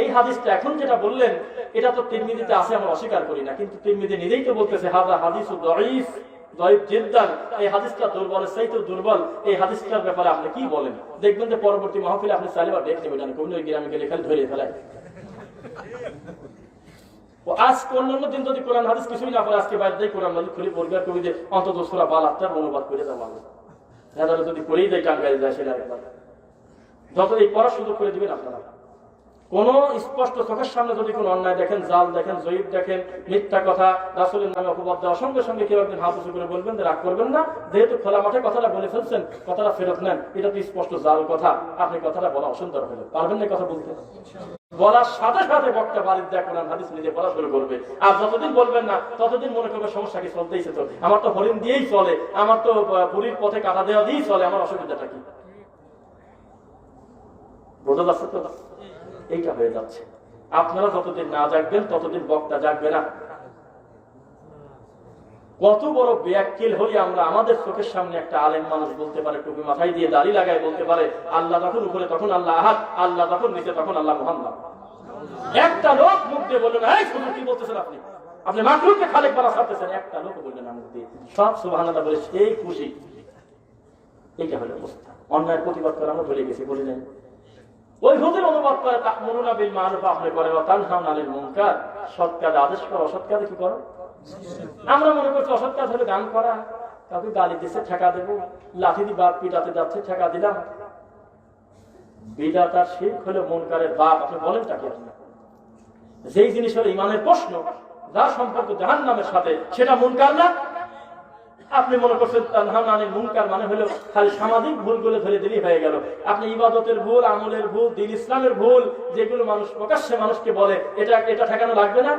এই হাদিসটা এখন যেটা বললেন এটা তো তিরমিজিতে আছে, আমরা অস্বীকার করি না, কিন্তু তিরমিজি নিজেই তো বলতেছে হাযা হাদিসু দাঈফ, দাঈফ জিদ্দান, এই হাদিসটা দুর্বলের চাইতে দুর্বল, এই হাদিসটার ব্যাপারে আপনি কি বলেন? দেখবেন যে পরবর্তী মাহফিলে আপনি চাইলে বা দেখতে পেলেন কোন ওই গ্রামে গেলে খালি ধরে ফেলায়। আজ অন্যান্য দিন যদি কোরআন হাদিস কিছুই না পড়ে, আজকে বাইরে দিয়ে কোরআন হাদিস খুলে পড়বে, কবি যে অন্তত সূরা বালাতটার অনুবাদ করে দেওয়া হবে, তাহলে যদি করেই যায় টাঙ্গাইল যায় সেটা একবার যত এই পড়ার সুযোগ করে দিবেন আপনারা। কোন স্পষ্ট চোখের সামনে যদি কোন অন্যায় দেখেন, জাল দেখেন, জয়ীব দেখেন, মিথ্যা কথা, রাসূলের নামে অপবাদ দেওয়া, সঙ্গে সঙ্গে কেউ একদিন হাত উঁচু করে বলবেন, রাগ করবেন না, যেহেতু খোলা মাঠে কথাটা বলে ফেলছেন, কথাটা ফেরত নেন, এটা তো স্পষ্ট জাল কথা, আপনি কথাটা বলা অসুন্দর হলো, পারবেন না কথা বলতে? বলার সাথে সাথে বক্তা বাড়ির দেয় কোরআন হাদিস নিজে পড়া শুরু করবে, আর যতদিন বলবেন না ততদিন মনে করবে সমস্যা কি চলতেইছে, তো আমার তো হরিণ দিয়েই চলে, আমার তো পুরীর পথে কাটা দেওয়া দিয়েই চলে, আমার অসুবিধাটা কি? বোঝা যাচ্ছে তো? এইটা হয়ে যাচ্ছে। আপনারা যতদিন না জাগবেন ততদিন বক্তা জাগবে না। কত বড় বেয়াক্কিল হই আমরা, আমাদের চোখের সামনে একটা আলেম মানুষ বলতে পারে, টুপি মাথায় দিয়ে দাড়ি লাগায় বলতে পারে আল্লাহ যখন উপরে তখন আল্লাহ আহাদ, আল্লাহ যখন নিচে তখন আল্লাহ মুহাম্মদ। একটা লোক মুখ দিয়ে বললেন এই শুনুন কি বলতেছেন আপনি, আপনি মাখলুককে খালেক বানা ছাড়তেছেন, একটা লোক বললেন না মুখ দিয়ে, সব সুবহানাল্লাহ বলে সেই খুশি। এইটা হলো অবস্থা। অন্যায়ের প্রতিবাদ করে আমরা ভুলে গেছি, বলি নাই? ওই হুজুর অনুবাদ করে তা'মুরুনা বিল মা'রুফ, আপনি করে ওয়া তানহাউনা আনিল মুনকার, সৎ কাজে আদেশ করো, অসৎ কাজে কি করো? আমরা মনে করছি অসৎ কাজ হলে গান করা, কাউকে গালি দিচ্ছে ঠেকা দেবো, লাঠি দিয়ে বাপ পিটাতে যাচ্ছে ঠেকা দিলাম। বিদআত আর শিরক হলো মুনকারের বাপ। আপনি বলেন তাকে, যেই জিনিস হলো ইমানের প্রশ্ন, যার সম্পর্ক জাহান্নামের সাথে, সেটা মুনকার না? আপনি মনে করছেন তানহাউনা আনিল মুনকার মানে হলো খালি সামাজিক ভুলগুলো ধরে দিলেই হয়ে গেল। আপনি ইবাদতের ভুল, আমলের ভুল, দ্বীন ইসলামের ভুল, যেগুলো মানুষ প্রকাশ্যে মানুষকে বলে, এটা ঠেকানো লাগবে না?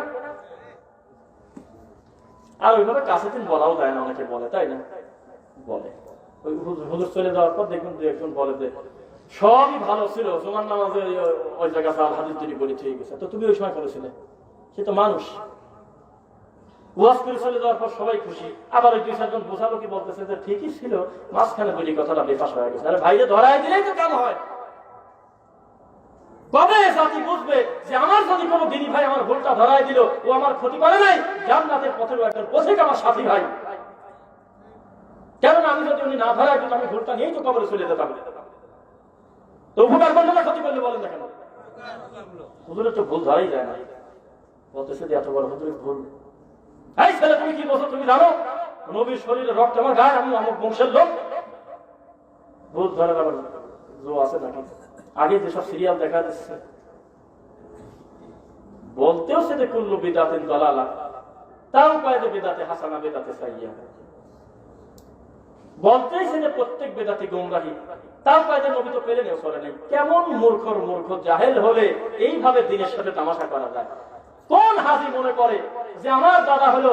আর ওইভাবে কাছে দিন বলাও যায় না, অনেকে বলে, তাই না? বলে। ওই হুজুর চলে যাওয়ার পর দেখুন দু একজন বলে যে সবই ভালো ছিল, জুমার নামাজে ওই জায়গা জাল হাদিস যদি বলি ঠিক আছে, তো তুমি ওই সময় করেছিলে, সে তো মানুষ। ওয়াজ করে চলে যাওয়ার পর সবাই খুশি, আবার ওই দুই চারজন বোঝালো কি বলতেছে যে ঠিকই ছিল, মাঝখানে বলি কথাটা বেফাস হয়ে গেছে। আরে ভাইরে ধরাই দিলেই তো কাম হয়। কবে জাতি বুঝবে যে আমার যদি কোনো দিনী ভাই আমার ভুলটা ধরাই দিল, ও আমার ক্ষতি করে নাই, জান্নাতের পথের একজন পথিক আমার সাথী ভাই। কেননা আমি যদি উনি না ধরাই দিত, আমি ভুলটা নিয়েই তো কবরে চলে যেতাম। তো উপকার করলে না ক্ষতি করলে বলেন না কেন? হুজুরের তো ভুল ধরাই যায় না, বলতেছে যে এত বড় হুজুরের ভুল। এই ছেলে তুমি কি বলছো? তুমি জানো নবীর শরীরে রক্ত আমার গায়ে, আমি অমুক বংশের লোক। ভুল ধরে আবার জো আছে নাকি? আগে যেসব সিরিয়াল দেখা যাচ্ছে বলতেও সে যে কুল্লু বিদাতিন দালালা, তাও কয়েদে বিদাতে হাসানা বিদাতে সাইয়্যা, বলতেই সে যে প্রত্যেক বেদাতি গোমরাহী, তাও কয়েদে নবী তো পেলে নেও সরে নেই। কেমন মূর্খ জাহেল হলে এইভাবে দিনের সাথে তামাশা করা যায়? কোন হাজি মনে করে যে আমার দাদা হলো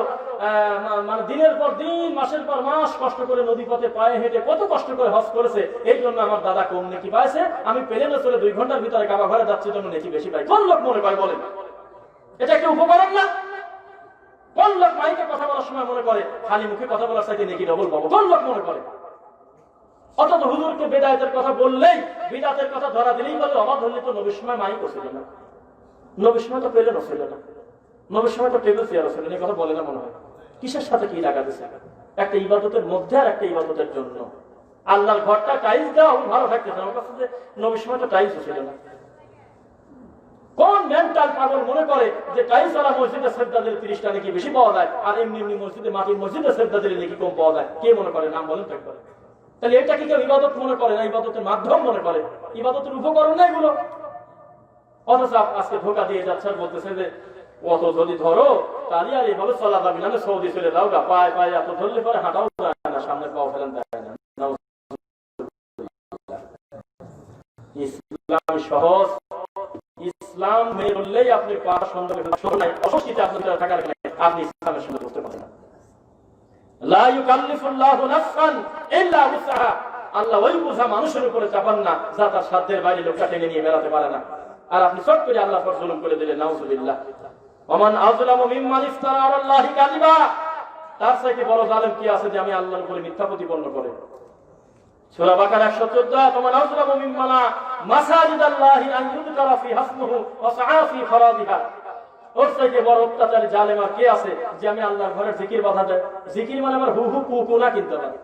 মানে দিনের পর দিন মাসের পর মাস কষ্ট করে নদী পথে পায়ে হেঁটে কত কষ্ট করে হজ করেছে, এই জন্য আমার দাদা কম নেকি পাইছে, আমি প্লেনে চলে 2 ঘন্টার ভিতরে কাবা ঘরে যাচ্ছি জন্য নেকি বেশি পাই? কোন লোক মনে করে বলেন? এটা একটা উপকরণ না? কোন লোক মাইকে কথা বলার সময় মনে করে খালি মুখে কথা বলার সাথে নেকি ডবল পাবো? কোন লোক মনে করে? অথচ হুজুরকে বেদায়েতের কথা বললেই, বিদাতের কথা ধরা দিলেই বলে অবাধ হলে তো নবীর সময় মাইকও ছিল না, নবীর সময় তো প্লেনও ছিল না, নবীর সময় তো টেবিল চেয়ারও ছিল না। এই কথা বলে না মনে হয়? কিসের সাথে কি লাগা দিচ্ছে? একটা ইবাদতের মধ্যে আর একটা ইবাদতের জন্য। আল্লাহর ঘরটা টাইলস দেওয়া ভালো থাকতেছে, আমার কাছে যে নবীর সময় তো টাইলসও ছিল না। কোন মেন্টাল পাগল মনে করে যে টাইলস ওয়ালা মসজিদে শ্রদ্ধা দিলে 30টা নাকি বেশি পাওয়া যায়, আর এমনি এমনি মসজিদে মাটির মসজিদে শ্রদ্ধা দিলে নাকি কম পাওয়া যায়? কে মনে করে? নাম বলেন তো একবার। তাহলে এটা কি কেউ ইবাদত মনে করে না? ইবাদতের মাধ্যম মনে করে, ইবাদতের উপকরণ না এগুলো। অথচ আজকে ধোকা দিয়ে যাচ্ছে আর বলতেছে যে অত যদি ধরো তাহলে আর এইভাবে চলা যাবে না, সৌদি চলে যাও গা, পায়ে পায়ে এত ধরলে পরে হাঁটাও যায় না, সামনে পাও ফেলেন যায় না। ইসলাম সহজ, ইসলাম মেনে চললেই আপনি পা সুন্দর অসুস্থিতে আপনার থাকার আপনি ইসলামের সঙ্গে করতে পারেন না। লা ইউকাল্লিফুল্লাহু নাফসান ইল্লা উসআহা, আল্লাহ ওই বোঝা মানুষের উপরে চাপান না যা তার সাধ্যের বাইরে লোকটা টেনে নিয়ে বেড়াতে পারে না। আর আপনি চট করে আল্লাহর পর জুলুম করে দিলেন, নাউযুবিল্লাহ। ওমান আযলামু মিম্মান ইফতারা আলাল্লাহি কাযিবা, তার চাইতে বড় জালেম কি আছে যে আমি আল্লাহর উপরে মিথ্যা প্রতিপন্ন করে? সূরা বাকারা 114, ওমান আযলামু মিম্মান মাসাজিদাল্লাহি আন ইউযকারা ফি হাসমুহু ওয়া সাআ ফি খরাবিহা, ওর চাইতে বড় অত্যাচারী জালেম আর কে আছে যে আমি আল্লাহর ঘরের জিকির বাধা দেয়? জিকির মানে আমার হু হু কু কু না কিনতে পারে।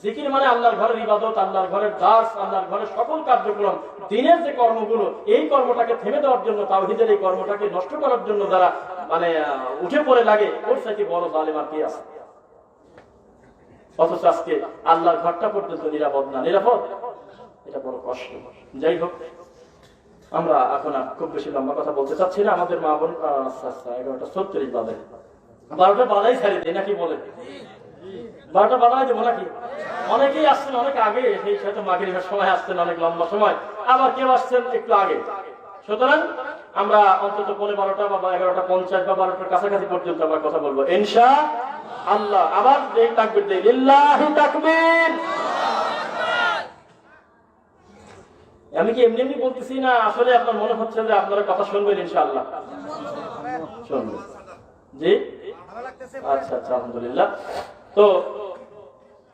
জিকির মানে আল্লাহর ঘরের ইবাদত, আল্লাহর ঘরের দাস, আল্লাহর ঘরের সকল কার্যক্রম, দিনের যে কর্মগুলো, এই কর্মটাকে থেমে দেওয়ার জন্য, তাওহীদের এই কর্মটাকে নষ্ট করার জন্য যারা মানে উঠে পড়ে লাগে, ওর চাইতে বড় জালেম আর কে আছে? অথচ আজকে আল্লাহর ঘরটা পর্যন্ত নিরাপদ না। নিরাপদ? এটা বড় কষ্ট। যাই হোক, আমরা এখন আর খুব বেশি লম্বা কথা বলতে চাচ্ছি না। আমাদের মা বোন 11:36 বাজে, 12টা বাজাই ছাড়ি দিই নাকি বলে? 12টা বাজাই দেবো নাকি? অনেকেই আসছেন অনেক আগে, সেই সাথে মাগরিবের সময় আসছেন অনেক লম্বা সময়, আবার কেউ আসছেন একটু আগে। সুতরাং আমরা অন্তত 12:15 বা 11:50 বা 12টার কাছাকাছি পর্যন্ত আমরা কথা বলবো ইনশাআল্লাহ। আবার এই তাকবীর দেই, লিল্লাহি তাকবীর। আমি কি এমনি এমনি বলতেছি না আসলে আপনার মনে হচ্ছে যে আপনারা কথা শুনবেন ইনশাআল্লাহ? শুনবেন? জি, আচ্ছা আচ্ছা, আলহামদুলিল্লাহ। তো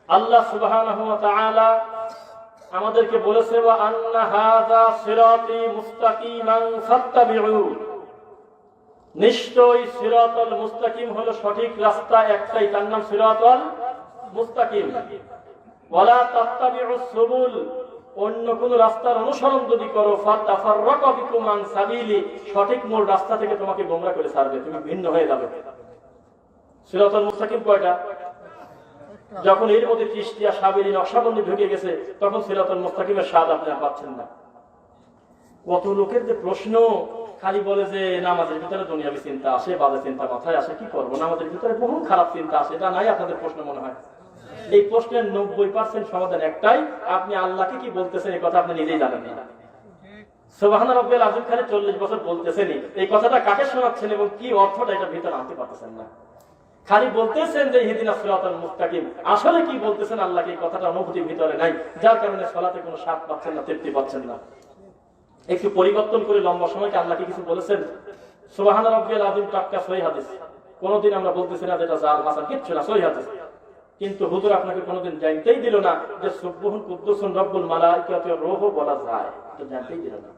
আল্লাহ সুবহানাহু ওয়া তাআলা আমাদেরকে বলেছে, ওয়া আন্না হাযা সিরাতি মুস্তাকিমান ফাত্তাবিউ, নিশ্চয়ই সিরাতুল মুস্তাকিম হলো সঠিক রাস্তা একটাই, তার নাম সিরাতুল মুস্তাকিম। ওয়ালা তাত্তাবিউস সুবুল, অন্য কোন রাস্তার অনুসরণ যদি করো, ফাতাফাররাকা বিকুম আন সাবিলি, সঠিক মূল রাস্তা থেকে তোমাকে গোমরা করে ছাড়বে, তুমি ভিন্ন হয়ে যাবে। সিরাতুল মুস্তাকিম কয়টা? যখন এর মধ্যে চিশতিয়া সাবিলি নকশবন্দি ঢুকে গেছে, তখন সিরাতুল মুস্তাকিমের স্বাদ আপনি আর পাচ্ছেন না। কত লোকের যে প্রশ্ন, খালি বলে যে নামাজের ভিতরে দুনিয়াবি চিন্তা আসে, বাজে চিন্তা মাথায় আসে, কি করবো? নামাজের ভিতরে বহু খারাপ চিন্তা আসে, এটা নাই আপনাদের প্রশ্ন মনে হয়? এই প্রশ্নের 90% সমাধান একটাই, আপনি আল্লাহকে কি বলতেছেন এই কথা আপনি নিজেই জানেন না। সুবহান রাব্বিয়াল আযীম খালি 40 বছর বলতেছেনই, এই কথাটা কাকে শোনাচ্ছেন এবং কি অর্থটা এটা ভিতরে আনতে পারতেছেন না। খালি বলতেছেন যে ইহদিনাস সিরাতাল মুস্তাকিম, আসলে কি বলতেছেন আল্লাহকে এই কথাটা অনুভূতির ভিতরে নাই, যার কারণে সালাতে কোনো স্বাদ পাচ্ছেন না, তৃপ্তি পাচ্ছেন না। একটু পরিবর্তন করে লম্বা সময়কে আল্লাহকে কিছু বলেছেন। সুবহান রাব্বিয়াল আযীম টাক্কা সহিহ হাদিস, কোনদিন আমরা বলতেছি না যেটা জাল হাসান, কিচ্ছু না, সহিহ হাদিস। কিন্তু হুজুর আপনাকে কোনোদিন জানতেই দিল না যে সুবহান কুদ্দুসুন রব্বুল মালাইকাতি ওয়ার রূহ বলা যায়, এটা জানতেই দিল না।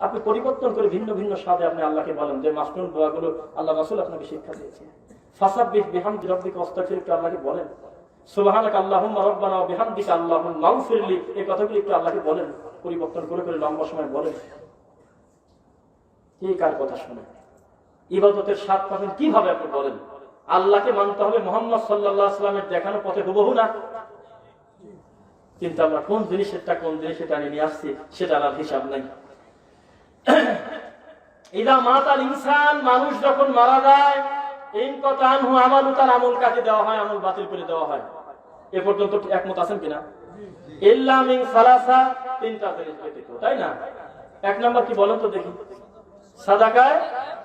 আপনি পরিবর্তন করে ভিন্ন ভিন্ন স্বাদে আপনি আল্লাহকে বলেন যে মাসনুন দোয়াগুলো আল্লাহ রাসূল আপনাকে শিক্ষা দিয়েছে। ফাসাব্বিহ বিহামদি রাব্বিকা ওয়াস্তাগফির, একটু আল্লাহকে বলেন। সুবহানাকা আল্লাহুম্মা রাব্বানা ওয়া বিহামদিকা আল্লাহুম্মা মাগফিরলি, এই কথাগুলো একটু আল্লাহকে বলেন, পরিবর্তন করে করে লম্বা সময় বলেন। কি কার কথা শুনে ইবাদতের স্বাদ পাবেন কিভাবে আপনি বলেন? আল্লাহকে মানতে হবে মুহাম্মদ সাল্লাল্লাহু আলাইহি ওয়াসাল্লামের দেখানো পথে হুবহু না। কিন্তু আমরা কোন জিনিসটা নিয়ে আসছি সেটা আর হিসাব নাই। ইদা মাতাল ইনসান, মানুষ যখন মারা যায়, ইনকাতা আনহু আমালু, তার আমল কাটে দেওয়া হয়, আমল বাতিল করে দেওয়া হয়। এ পর্যন্ত একমত আছেন কিনা? ইল্লা মিন সালাসা, তিনটা জিনিস ব্যতীত, তাই না? এক নাম্বার কি বলেন তো দেখি? সাদাকায়ে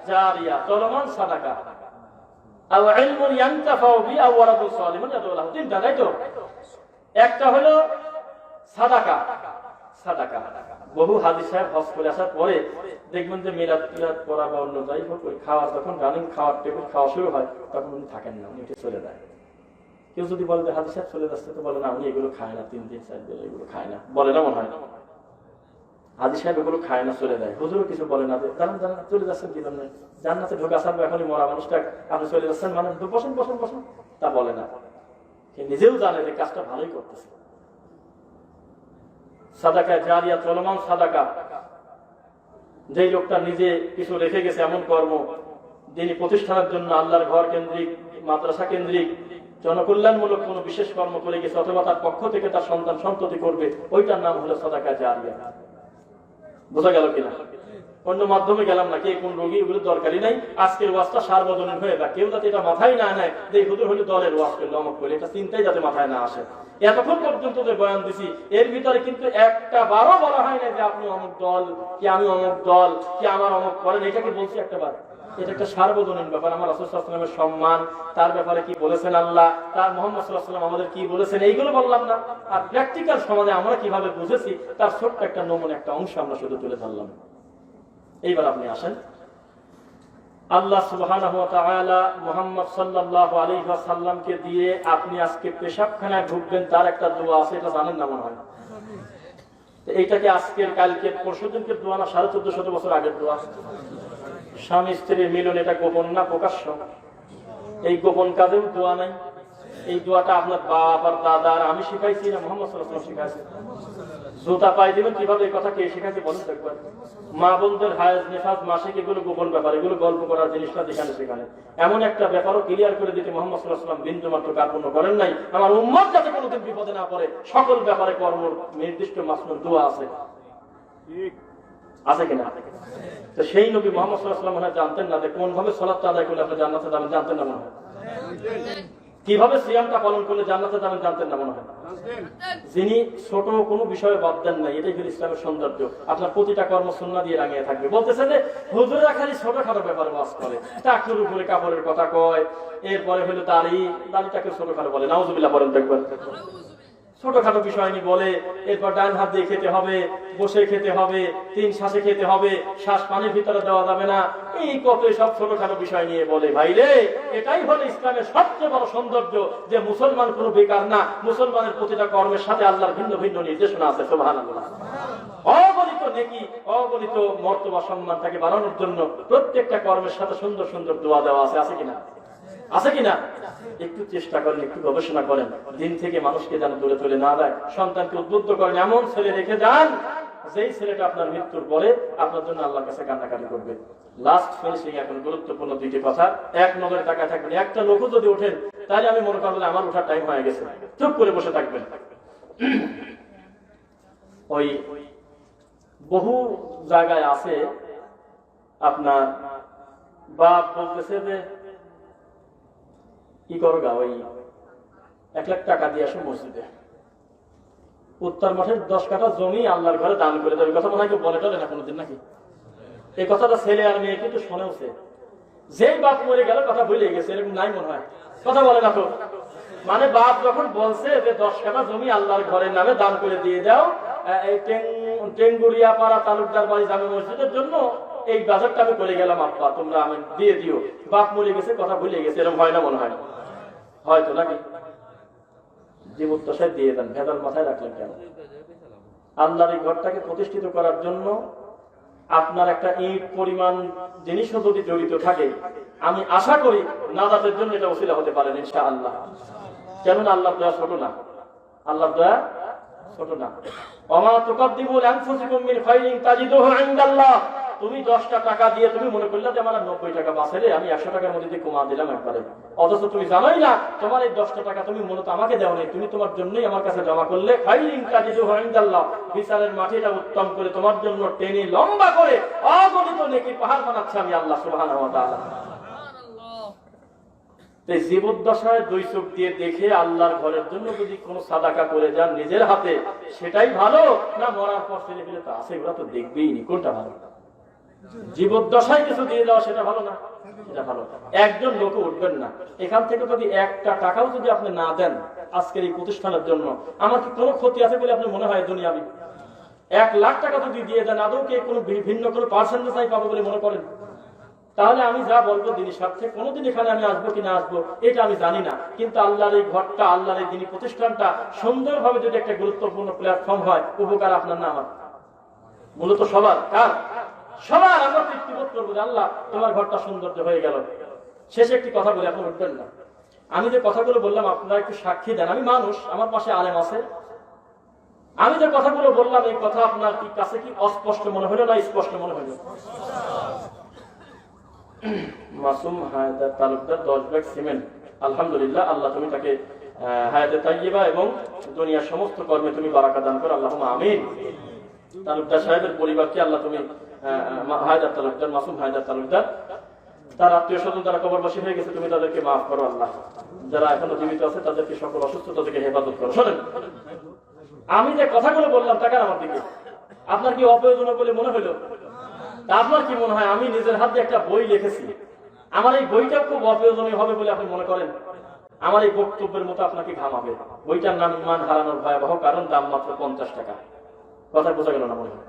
জারিয়া, চলমান সাদাকা, আও ইলমুন ইয়ানতাফাউ বি আও ওয়ালাদুন সালিহুন ইয়াদউ লাহু, তিনটা, তাই তো? একটা হলো সাদাকা। সাদাকা বহু হাদিস সাহেব হজ করে আসার পরে দেখবেন যে মিলাদ টিলাদ করা বা অন্য যাই হোক, খাওয়া যখন রানিং খাওয়ার টেবিল খাওয়া শুরু হয় তখন উনি থাকেন না, উনি চলে যায়। কেউ যদি বলে যে হাদিস সাহেব চলে যাচ্ছে, তো বলে না উনি এগুলো খায় না, 3 দিন 4 দিন এগুলো খায় না, বলে না মনে হয় হাদিস সাহেব এগুলো খায় না, চলে যায়। হুজুরও কিছু বলে না যে জানান জানান চলে যাচ্ছেন কি জন্য, জান্নাতে ঢোকে আসার এখনই মরা মানুষটা আপনি চলে যাচ্ছেন মানে বসেন বসেন বসেন, তা বলে না। সে নিজেও জানে যে কাজটা ভালোই করতেছে। সাদাকা জারিয়া, চলমান সাদাকা, যেই লোকটা নিজে কিছু রেখে গেছে এমন কর্ম, যিনি প্রতিষ্ঠানের জন্য আল্লাহর ঘর কেন্দ্রিক, মাদ্রাসা কেন্দ্রিক, জনকল্যাণমূলক কোন বিশেষ কর্ম করে গেছে, অথবা তার পক্ষ থেকে তার সন্তান সন্ততি করবে, ওইটার নাম হলো সাদাকা জারিয়া। বোঝা গেল কিনা? অন্য মাধ্যমে গেলাম না, কে কোন রোগী এগুলো দরকারই নাই। আজকের ওয়াজটা সার্বজনীন হয়ে যায়, কেউ যাতে এটা মাথায় না নেয় যে হুজুর হলে দলের ওয়াজ করলো অমুক করে, এটা চিন্তাই যাতে মাথায় না আসে। এতক্ষণ পর্যন্ত যে বয়ান দিছি এর ভিতরে কিন্তু একটা বারও বলা হয় না যে আপনি অমুক দল কি আমি অমুক দল কি আমার অমুক করেন, এটাকে বলছি একটা বার। এটা একটা সার্বজনীন ব্যাপার। আমার রাসূল সাল্লাল্লাহু আলাইহি ওয়াসাল্লামের সম্মান, তার ব্যাপারে কি বলেছেন আল্লাহ, তার মুহাম্মদ সাল্লাল্লাহু আলাইহি ওয়াসাল্লাম আমাদের কি বলেছেন, এইগুলো বললাম না। আর প্র্যাকটিক্যাল সমাজে আমরা কিভাবে বুঝেছি তার ছোট্ট একটা নমুনা, একটা অংশ আমরা শুধু তুলে ধরলাম। এইবার আপনি আসেন, আল্লাহ সুবহানাহু ওয়া তাআলা মুহাম্মদ সাল্লাল্লাহু আলাইহি ওয়াসাল্লামকে দিয়ে আপনি আজকে পেশাবখানায় ঢুকবেন, তার একটা দোয়া আছে, এটা জানেন না মনে হয়? এইটাকে আজকের কালকে পরশুদিনকে দোয়া না, 1450 বছর আগের দোয়া। স্বামী স্ত্রীর মিলন, এটা গোপন না প্রকাশ্য? এই গোপন কাজেও দোয়া নাই। এই দোয়াটা আপনার বাপ আর দাদা আর আমি শিখাইছি না মুহাম্মদ সাল্লাল্লাহু আলাইহি ওয়াসাল্লাম শিখাইছে? জুতা পাই দিবেন কিভাবে, এই কথা কে শিখাইছে বলেন তো একবার? মা বোনদের হায়াজ নেফাজ মাসিক এগুলো গোপন ব্যাপার, এগুলো গল্প করার জিনিসটা যেখানে সেখানে। এমন একটা ব্যাপারও ক্লিয়ার করে দিতে মুহাম্মদ সাল্লাল্লাহু আলাইহি ওয়াসাল্লাম বিন্দু মাত্র কার্পণ্য করেন নাই। আমার উম্মত যাতে কোনোদিন বিপদে না পড়ে, সকল ব্যাপারে কর্ম নির্দিষ্ট মাসনুন দোয়া আছে, আছে কিনা? তো সেই নবী মুহাম্মদ সাল্লাল্লাহু আলাইহি ওয়াসাল্লাম জানতেন না যে কোন ভাবে সালাত আদায় করলে আপনি জান্নাতে যাবেন, জানতেন না মনে হয়? কিভাবে সিয়ামটা পালন করলে জান্নাতে যাবেন, জানতেন না মনে হয়? যিনি ছোট কোনো বিষয়ে বাদ দেন নাই, এটাই হলো ইসলামের সৌন্দর্য। আপনার প্রতিটা কর্ম সুন্নাহ দিয়ে রাঙিয়ে থাকবে। বলতেছে যে হুজুররা খালি ছোটখাটো ব্যাপারে ওয়াজ করে, টাকলুর উপরে কাপড়ের কথা কয়, এরপরে হলো দাড়িটাকে ছোটখাটো বলে, নাউজুবিল্লাহ বলেন দেখবেন। ছোটখাটো বিষয় নিয়ে বলে, এরপর ডান হাত দিয়ে খেতে হবে, বসে খেতে হবে, 3 শ্বাসে খেতে হবে, শ্বাস পানির ভিতরে দেওয়া যাবে না, এই কত সব ছোটখাটো বিষয় নিয়ে বলে। ভাই রে, এটাই হলো ইসলামের সবচেয়ে বড় সৌন্দর্য, যে মুসলমান কোনো বেকার না, মুসলমানের প্রতিটা কর্মের সাথে আল্লাহর ভিন্ন ভিন্ন নির্দেশনা আছে। সুবহানাল্লাহ। অগণিত নেকি, অগণিত মর্তবা সম্মান তাকে বাড়ানোর জন্য প্রত্যেকটা কর্মের সাথে সুন্দর সুন্দর দোয়া দেওয়া আছে, আছে কিনা? আছে কিনা? একটু চেষ্টা করেন, একটু গবেষণা করেন, দিন থেকে মানুষকে যেন দূরে চলে না দেয়, সন্তানকে উদ্বুদ্ধ করেন, এমন ছেলে রেখে যান যেই ছেলেটা আপনার মৃত্যুর পরে আপনার জন্য আল্লাহর কাছে কান্নাকাটি করবে। লাস্ট ফিনিশিং, এখন গুরুত্বপূর্ণ 2টি কথা, এক নজরে তাকায় থাকবেন। একটা লোকও যদি ওঠেন তাহলে আমি মনে করবো আমার ওঠার টাইম হয়ে গেছে, চুপ করে বসে থাকবেন। ওই বহু জায়গায় আছে আপনার বাপ বলতেছে যে কি করো গা, ওই 1 লাখ টাকা দিয়ে আসো মসজিদে, উত্তর মাঠের 10 কাঠা জমি আল্লাহর ঘরে দান করে দেবে। কথা মনে হয় কেউ বলে টলে না কোনোদিন নাকি? এই কথাটা ছেলে আর মেয়ে কিন্তু শোনেওছে। যেই বাপ মরে গেল কথা ভুলে গেছে, এরকম নাই মনে হয়? কথা বলে না তো? মানে বাপ যখন বলছে যে 10 কাঠা জমি আল্লাহর ঘরের নামে দান করে দিয়ে দাও, এই টেঙ্গুরিয়া পাড়া তালুকদার বাড়ি জামে মসজিদের জন্য এই বাজারটা আমি করে গেলাম, আব্বা তোমরা আমি দিয়ে দিও। বাপ মরে গেছে, কথা ভুলে গেছে, এরকম হয় না মনে হয়? হয়তো নাকি? জীবদ্দশায় দিয়ে দেন, ভেদাল মাথায় রাখলেন কেন? আল্লাহর এই ঘরটাকে প্রতিষ্ঠিত করার জন্য আপনার একটা ইট পরিমাণ জিনিসও যদি জড়িত থাকে, আমি আশা করি নাজাতের জন্য এটা ওসিলা হতে পারেন ইনশাআল্লাহ। কেননা আল্লাহর দয়া ছোট না, আল্লাহর দয়া ছোট না। ওমা তুকাদ্দিমু লিআনফুসিকুম মিন খাইরিন তাজিদুহু ইনদাল্লাহ। তুমি 10টা টাকা দিয়ে তুমি মনে করলে যে আমার 90 টাকা বাঁচে রে, আমি 100 টাকার মধ্যে দিয়ে কমা দিলাম একবারে, অথচ তুমি জানোই না তোমার এই 10টা টাকা তুমি মূলত আমাকে দেও নাই, তুমি তোমার জন্যই আমার কাছে জমা করলে। খাইরিন তাজিদুহু ইনদাল্লাহ, বিচারের মাটিটা উত্তম করে তোমার জন্য টেনে লম্বা করে অগণিত নেকির পাহাড় বানাচ্ছে আমি আল্লাহ সুবহানাহু ওয়া তাআলা। এই জীবদ্দশায় 2 চোখ দিয়ে দেখে আল্লাহর ঘরের জন্য যদি কোনো সাদাকা করে যান নিজের হাতে, সেটাই ভালো না মরার পর ছেলে পেলে তো আছে, ওরা তো দেখবেই নি, কোনটা ভালো? জীবদ্দশায় কিছু দিয়ে দেওয়া সেটা ভালো না, সেটা ভালো। একজন লোক উঠবেন না এখান থেকে যদি 1টা টাকাও যদি আপনি না দেন আজকের এই প্রতিষ্ঠানের জন্য, আমার কি কোনো ক্ষতি আছে বলে আপনি মনে হয় দুনিয়াবি? 1 লাখ টাকা যদি দিয়ে দেন, আদৌ কি কোনো ভিন্ন কোনো পার্সেন্টেজ পাবো বলে মনে করেন? তাহলে আমি যা বলবো দিনের স্বার্থে কোনোদিন এখানে আমি আসবো কিনা আসবো এটা আমি জানি না, কিন্তু আল্লাহর এই ঘরটা, আল্লাহর এই দিনী প্রতিষ্ঠানটা সুন্দরভাবে যদি একটা গুরুত্বপূর্ণ প্ল্যাটফর্ম হয়, উপকার আপনার না আমার? মূলত সবার, কার? সবার। আমরা তৃপ্তিবোধ করবো যে আল্লাহ তোমার ঘরটা সৌন্দর্য হয়ে গেল। শেষে একটি কথা বলে আপনি উঠবেন না, আমি যে কথাগুলো বললাম আপনারা একটু সাক্ষী দেন। আমি মানুষ, আমার পাশে আলেম আছে, আমি যে কথাগুলো বললাম এই কথা আপনার কি কাছে কি অস্পষ্ট মনে হলো না স্পষ্ট মনে হলো? মাসুম হায়দার তালুকদার 10 ব্যাগ সিমেন্ট, আলহামদুলিল্লাহ, আল্লাহ তুমি তাকে হায়াতে তাইয়্যিবা এবং দুনিয়ার সমস্ত কর্মে তুমি বারাকা দান করো, আল্লাহুম্মা আমিন। তালুকদার সাহেবের পরিবারকে আল্লাহ তুমি, হায়দার তালুকদার, মাসুম হায়দার তালুকদার, তার আত্মীয় স্বজন যারা কবরবাসী হয়ে গেছে তুমি তাদেরকে মাফ করো আল্লাহ, যারা এখনো জীবিত আছে তাদেরকে সকল অসুস্থতা থেকে হেফাজত করো। শোনেন, আমি যে কথাগুলো বললাম টাকার আমার দিকে, আপনার কি অপ্রয়োজনীয় বলে মনে হলো? আপনার কি মনে হয় আমি নিজের হাতে একটা বই লিখেছি, আমার এই বইটা খুব অপ্রয়োজনীয় হবে বলে আপনি মনে করেন? আমার এই বক্তব্যের মতো আপনাকে ঘামাবে। বইটার নাম ইমান হারানোর ভয়াবহ কারণ, দাম মাত্র 50 টাকা। কথা বোঝা গেল না মনে হয়?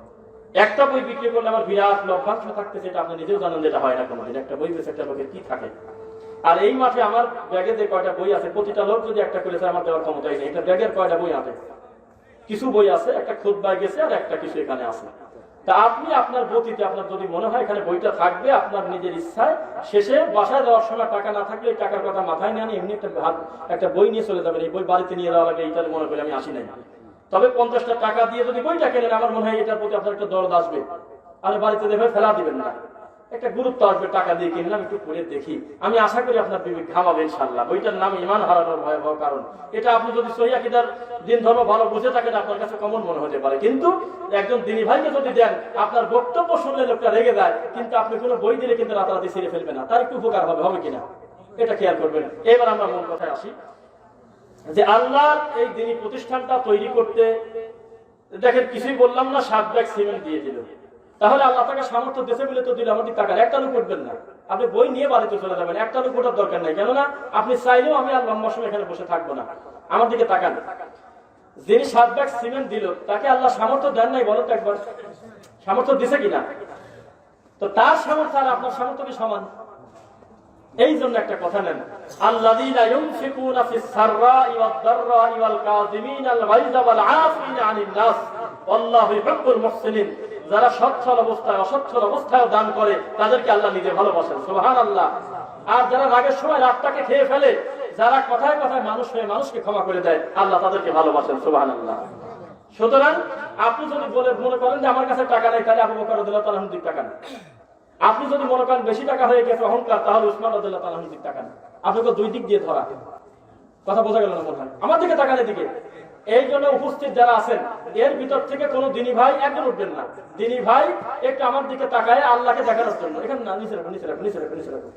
একটা বই বিক্রি করলে আমার বিরাট লভ্যাংশ থাকতে, সেটা আপনি নিজেও জানেন যেটা হয় না কোনোদিন। একটা বই বেশি একটা লোকের কি থাকে? আর এই মাঠে আমার ব্যাগে যে কয়টা বই আছে, প্রতিটা লোক যদি একটা করেছে আমার দেওয়ার ক্ষমতাই নেই। এটা ব্যাগের কয়টা বই আছে? কিছু বই আছে, একটা খুতবায় গেছে আর একটা কিছু এখানে আছে। তা আপনি আপনার গতিতে, আপনার যদি মনে হয় এখানে বইটা থাকবে আপনার নিজের ইচ্ছায়, শেষে বাসায় যাওয়ার সময় টাকা না থাকলে এই টাকার কথা মাথায় নিয়ে এমনি একটা বই নিয়ে চলে যাবেন। এই বই বাড়িতে নিয়ে যাওয়া লাগে, এইটা মনে করি আমি আসি নাই। তবে 50টা টাকা দিয়ে যদি বইটা কেনেন, আমার মনে হয় এটার প্রতি আপনার একটা দরদ আসবে, আর বাড়িতে দেখে ফেলা দিবেন না, একটা গুরুত্ব আসবে। টাকা দিয়ে কিনলাম, একটু পড়ে দেখি, আমি আশা করি আপনার বিবেক ঘামাবে ইনশাআল্লাহ। বইটার নাম ইমান হারানোর ভয়াবহ কারণ। এটা আপনি যদি সহিহ আকীদার দিন ধর্ম ভালো বুঝে থাকেন আপনার কাছে কমন মনে হতে পারে, কিন্তু একজন দিনী ভাইকে যদি দেন, আপনার বক্তব্য শুনলে লোকটা রেগে যায়, কিন্তু আপনি কোনো বই দিলে কিন্তু রাতারাতি ছিঁড়ে ফেলবে না, তার একটু উপকার হবে, হবে কিনা এটা খেয়াল করবেন। এবার আমরা মূল কথায় আসি যে আল্লাহর এই দিনী প্রতিষ্ঠানটা তৈরি করতে, দেখেন কিছুই বললাম না, 7 ব্যাগ সিমেন্ট দিয়ে দিল। তাহলে আল্লাহ তাকে সামর্থ্য দেশে বলে তো দিল, আমাদের টাকা একটা লোক উঠবেন না, আপনি বই নিয়ে বাড়িতে চলে যাবেন, একটা লোক ওঠার দরকার নাই। কেননা আপনি চাইলেও আমি আর লম্বা সময় এখানে বসে থাকবো না। আমার দিকে তাকান, যিনি 7 ব্যাগ সিমেন্ট দিল তাকে আল্লাহ সামর্থ্য দেন নাই? বলেন তো একবার, সামর্থ্য দিছে কিনা? তো তার সামর্থ্য আর আপনার সামর্থ্য কি সমান? এই জন্য একটা কথা নেন, আল্লাযীনা ইউনফিকুনা ফিস সাররাই ওয়াদ দাররাই ওয়াল কাযিমিনাল গায়যা ওয়াল আফিনা আনিন নাস ওয়াল্লাহু ইউহিব্বুল মুহসিনিন। যারা সচ্ছল অবস্থায় অসচ্ছল অবস্থায় দান করে তাদেরকে আল্লাহ নিজে ভালোবাসেন, সুবহানাল্লাহ। আর যারা রাগের সময় রাগটাকে খেয়ে ফেলে, যারা কথায় কথায় মানুষ হয়ে মানুষকে ক্ষমা করে দেয়, আল্লাহ তাদেরকে ভালোবাসেন, সুবহানাল্লাহ। সুতরাং আপনি যদি মনে করেন যে আমার কাছে টাকা নেই, তাহলে আবু বকর রাদিয়াল্লাহু তাআলার দিক টাকা নেই। আপনি যদি মনে করেন বেশি টাকা হয়ে গেছে অহংকার, তাহলে উসমান রাদিয়াল্লাহু তাআলার দিক টাকা নেই। আপনাকে 2 দিক দিয়ে ধরা। কথা বোঝা গেল না মনে হয়? আমার দিকে তাকান, এদিকে। এই জন্য উপস্থিত যারা আছেন এর ভিতর থেকে কোনো দিনী ভাই একজন উঠবেন না। দিনী ভাই একটু আমার দিকে তাকায় আল্লাহকে দেখানোর জন্য, এখানে না, নিচে রাখো, নিচে রাখো, নিচে রাখো, নিচে রাখো।